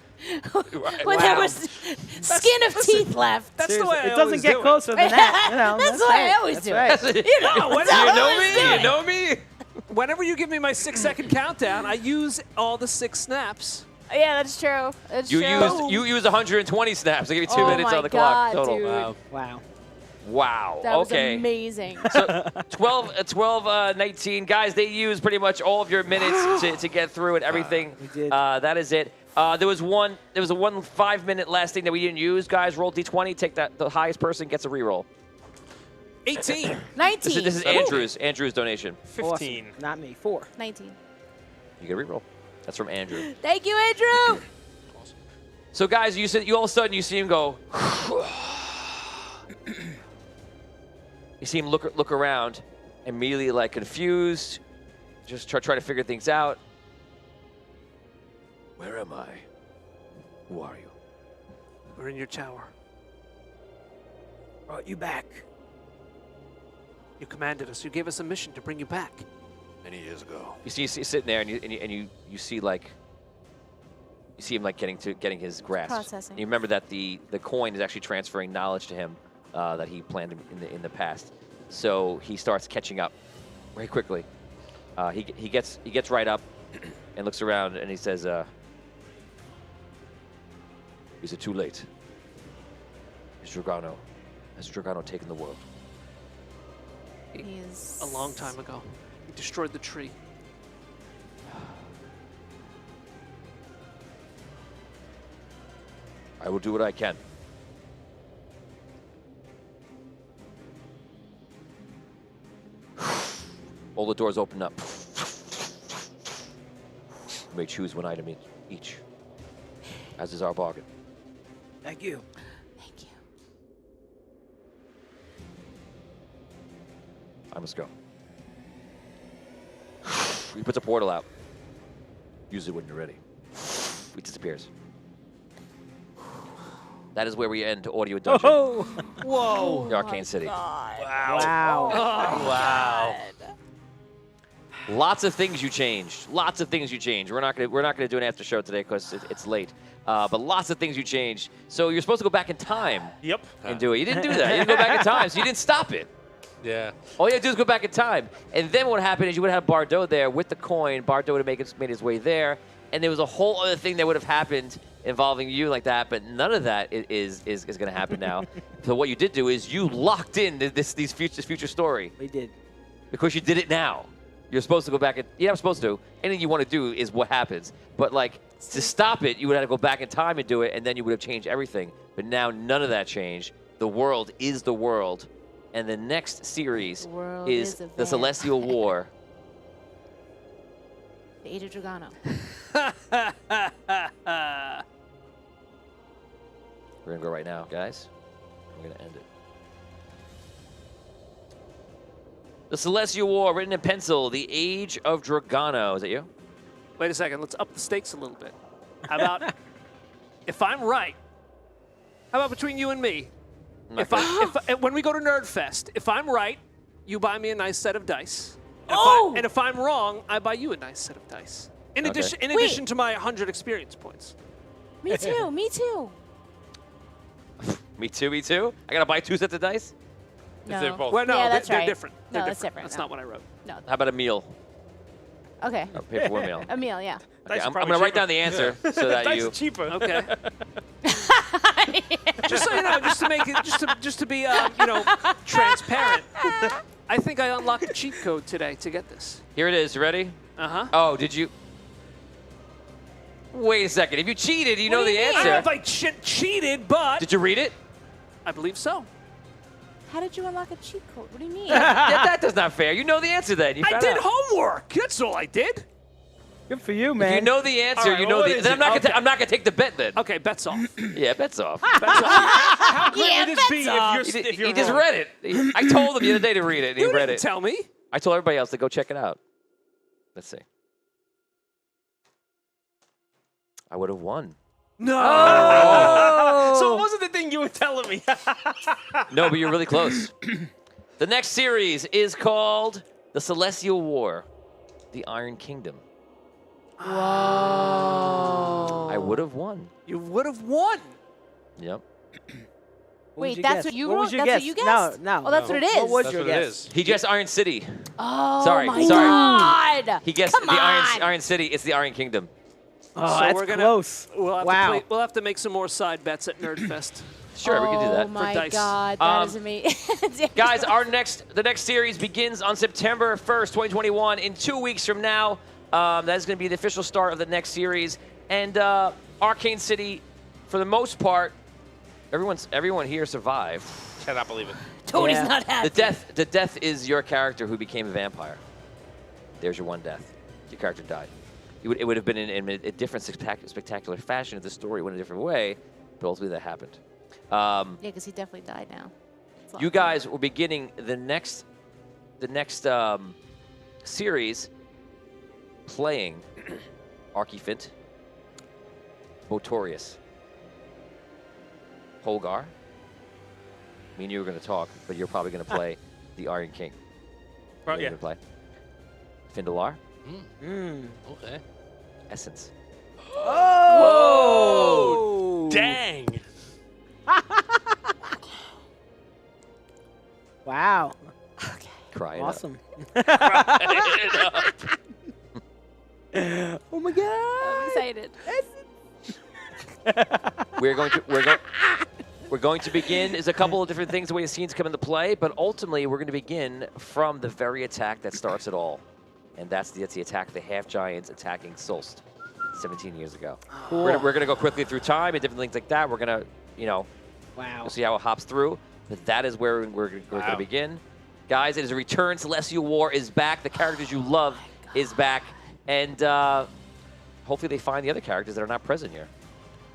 When there was skin of teeth left. That's the way I It doesn't always get do it. cusser than that. You know, That's the way I right. always That's do it. right. You know, that's how I You know always me. do You it. know me. Whenever you give me my 6-second countdown, I use all the 6 snaps. Yeah, that's true. That's You true. used 120 snaps. I give you 2 Oh minutes my on the clock God, total. dude. Wow. Wow. Wow. That was Okay. amazing. So 12, 19 guys. They use pretty much all of your minutes to get through it. Everything. We did. That is it. There was a 1 5-minute last thing that we didn't use. Guys, roll d20. Take that. The highest person gets a reroll. 18. 19. This is Andrew's donation. 15. Awesome. Not me. 4. 19. You get a reroll. That's from Andrew. Thank you, Andrew. So guys, you all of a sudden you see him go. You see him look around, immediately like confused, just try to figure things out. Where am I? Who are you? We're in your tower. Brought you back. You commanded us. You gave us a mission to bring you back. Many years ago. You see sitting there, and you see like. You see him like getting his grasp. Processing. And you remember that the coin is actually transferring knowledge to him that he planned in the past. So he starts catching up very quickly. He gets right up and looks around and he says, "Is it too late? Has Dragano taken the world?" He's A long time ago. He destroyed the tree. I will do what I can. All the doors open up. You may choose one item each, as is our bargain. Thank you. Thank you. I must go. He puts a portal out. Use it when you're ready. He disappears. That is where we end Audio Dungeon, Oh. Whoa. the Arcane City. Wow. Wow. Lots of things you changed. Lots of things you changed. We're not gonna do an after show today because it's late. But lots of things you changed. So you're supposed to go back in time Yep. and do it. You didn't do that. You didn't go back in time, so you didn't stop it. Yeah. All you had to do is go back in time. And then what happened is you would have Bardot there with the coin. Bardot would have made his way there. And there was a whole other thing that would have happened involving you like that, but none of that is going to happen now. So what you did do is you locked in this future story We did. because you did it now. You're supposed to go back. You're not supposed to. Anything you want to do is what happens. But like to stop it, you would have to go back in time and do it, and then you would have changed everything. But now none of that changed. The world is the world, and the next series The world is is a the van. Celestial War. The Age of Dragano. We're gonna go right now, guys. We're gonna end it. The Celestial War, written in pencil. The Age of Dragano. Is that you? Wait a second. Let's up the stakes a little bit. How about if I'm right? How about between you and me? When we go to Nerdfest, if I'm right, you buy me a nice set of dice. And if I'm wrong, I buy you a nice set of dice. In addition to my 100 experience points. Me too. Me too. Me too. I gotta buy 2 sets of dice. No. They're both. Well, no, Yeah, that's they're right. different. No, They're that's different. That's No. not what I wrote. No. How about a meal? Okay. I'll pay for a meal. A meal, yeah. Okay, Dice are I'm probably gonna write cheaper. down the answer so that Dice you. are cheaper. Okay. Just so you know, just to be transparent. I think I unlocked a cheat code today to get this. Here it is. You ready? Uh-huh. Oh, did you? Wait a second. If you cheated, you know the I don't know if answer. I cheated, but Did you read it? I believe so. How did you unlock a cheat code? What do you mean? That's not fair. You know the answer then. You I found did out. homework. That's all I did. Good for you, If man. you know the answer, All right, you well, know what the. is Then it? I'm not gonna take the bet then. Okay, bet's off. Yeah, bet's off. Bet's off. How great would this be He, if you're he just wrong? read it. I told him the other day to read it, and he You read didn't it. tell me. I told everybody else to go check it out. Let's see. I would have won. No. So it wasn't the thing you were telling me. No, but you're really close. The next series is called The Celestial War, The Iron Kingdom. Whoa. I would have won. You would have won. Yep. Wait, that's what you What wrote? was your That's guess? what you guessed? No. Oh, that's what it is. What was That's your what it guess? is. He guessed Iron City. Oh, Sorry, my sorry. God. He guessed Come the on. Iron City. It's the Iron Kingdom. Oh, So that's we're gonna- close. We'll have Wow. to play, we'll have to make some more side bets at Nerdfest. Sure, we can do Oh, that. my dice. God. That is Um, amazing. Guys, the next series begins on September 1st, 2021. In 2 weeks from now, that is going to be the official start of the next series. And Arcane City, for the most part, everyone here survived. Cannot believe it. Tony's Yeah. not happy. The death is your character who became a vampire. There's your one death. Your character died. It would have been in a different spectacular fashion if the story went a different way, but ultimately that happened. Yeah, because he definitely died now. It's You awful. guys were beginning the next series playing Archifint, Botorius, Holgar. Me and you were going to talk, but you're probably going to play the Iron King. Oh, You're yeah. gonna play Findalar, Okay. Essence, Oh! Dang. Wow. Cry It Up. Awesome. Oh my God. I'm excited. We're going to begin. There's a couple of different things the way the scenes come into play, but ultimately we're going to begin from the very attack that starts it all, and that's the attack of the half giants attacking Solst 17 years ago. Cool. We're going to go quickly through time and different things like that. We're going to, Wow. we'll see how it hops through, but that is where we're going to begin. Guys, it is a return. Celestial War is back. The characters you love is back, and hopefully they find the other characters that are not present here.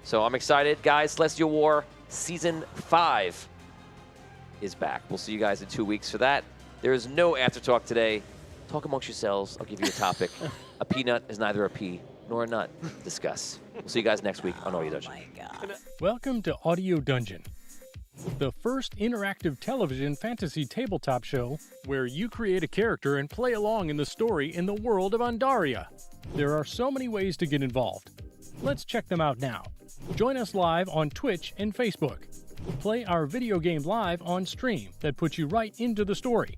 So I'm excited. Guys, Celestial War Season 5 is back. We'll see you guys in 2 weeks for that. There is no after talk today. Talk amongst yourselves. I'll give you a topic. A peanut is neither a pea nor a nut. Discuss. We'll see you guys next week on Audio Dungeon. Welcome to Audio Dungeon, the first interactive television fantasy tabletop show where you create a character and play along in the story in the world of Andaria. There are so many ways to get involved. Let's check them out now. Join us live on Twitch and Facebook. Play our video game live on stream that puts you right into the story.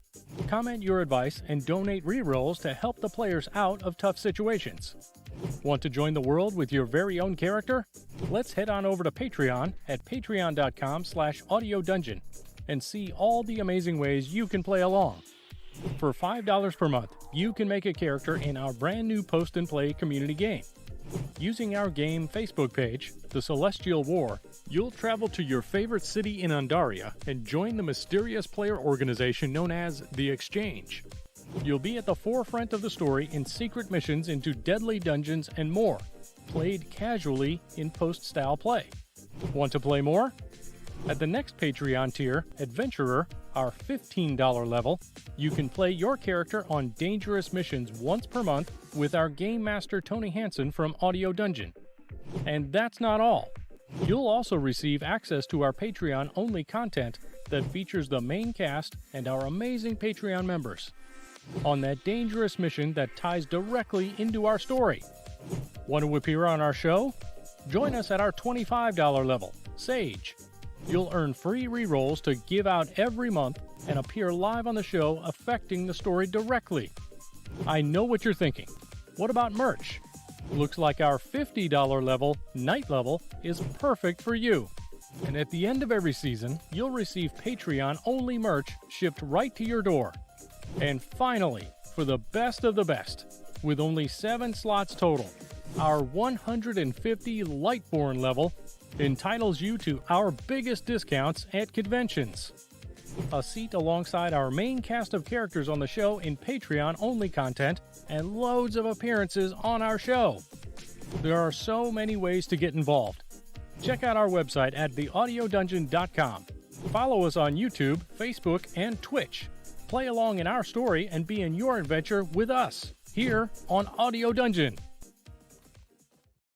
Comment your advice and donate rerolls to help the players out of tough situations. Want to join the world with your very own character? Let's head on over to Patreon at patreon.com/audiodungeon and see all the amazing ways you can play along. For $5 per month, you can make a character in our brand new Post and Play community game. Using our game Facebook page, The Celestial War, you'll travel to your favorite city in Andaria and join the mysterious player organization known as The Exchange. You'll be at the forefront of the story in secret missions into deadly dungeons and more, played casually in post-style play. Want to play more? At the next Patreon tier, Adventurer, our $15 level, you can play your character on dangerous missions once per month with our Game Master Tony Hansen from Audio Dungeon. And that's not all. You'll also receive access to our Patreon-only content that features the main cast and our amazing Patreon members on that dangerous mission that ties directly into our story. Want to appear on our show? Join us at our $25 level, Sage. You'll earn free rerolls to give out every month and appear live on the show affecting the story directly. I know what you're thinking. What about merch? Looks like our $50 level, Night level, is perfect for you. And at the end of every season, you'll receive Patreon-only merch shipped right to your door. And finally, for the best of the best, with only 7 slots total, our 150 Lightborn level entitles you to our biggest discounts at conventions. A seat alongside our main cast of characters on the show in Patreon-only content, and loads of appearances on our show. There are so many ways to get involved. Check out our website at theaudiodungeon.com. Follow us on YouTube, Facebook, and Twitch. Play along in our story and be in your adventure with us, here on Audio Dungeon.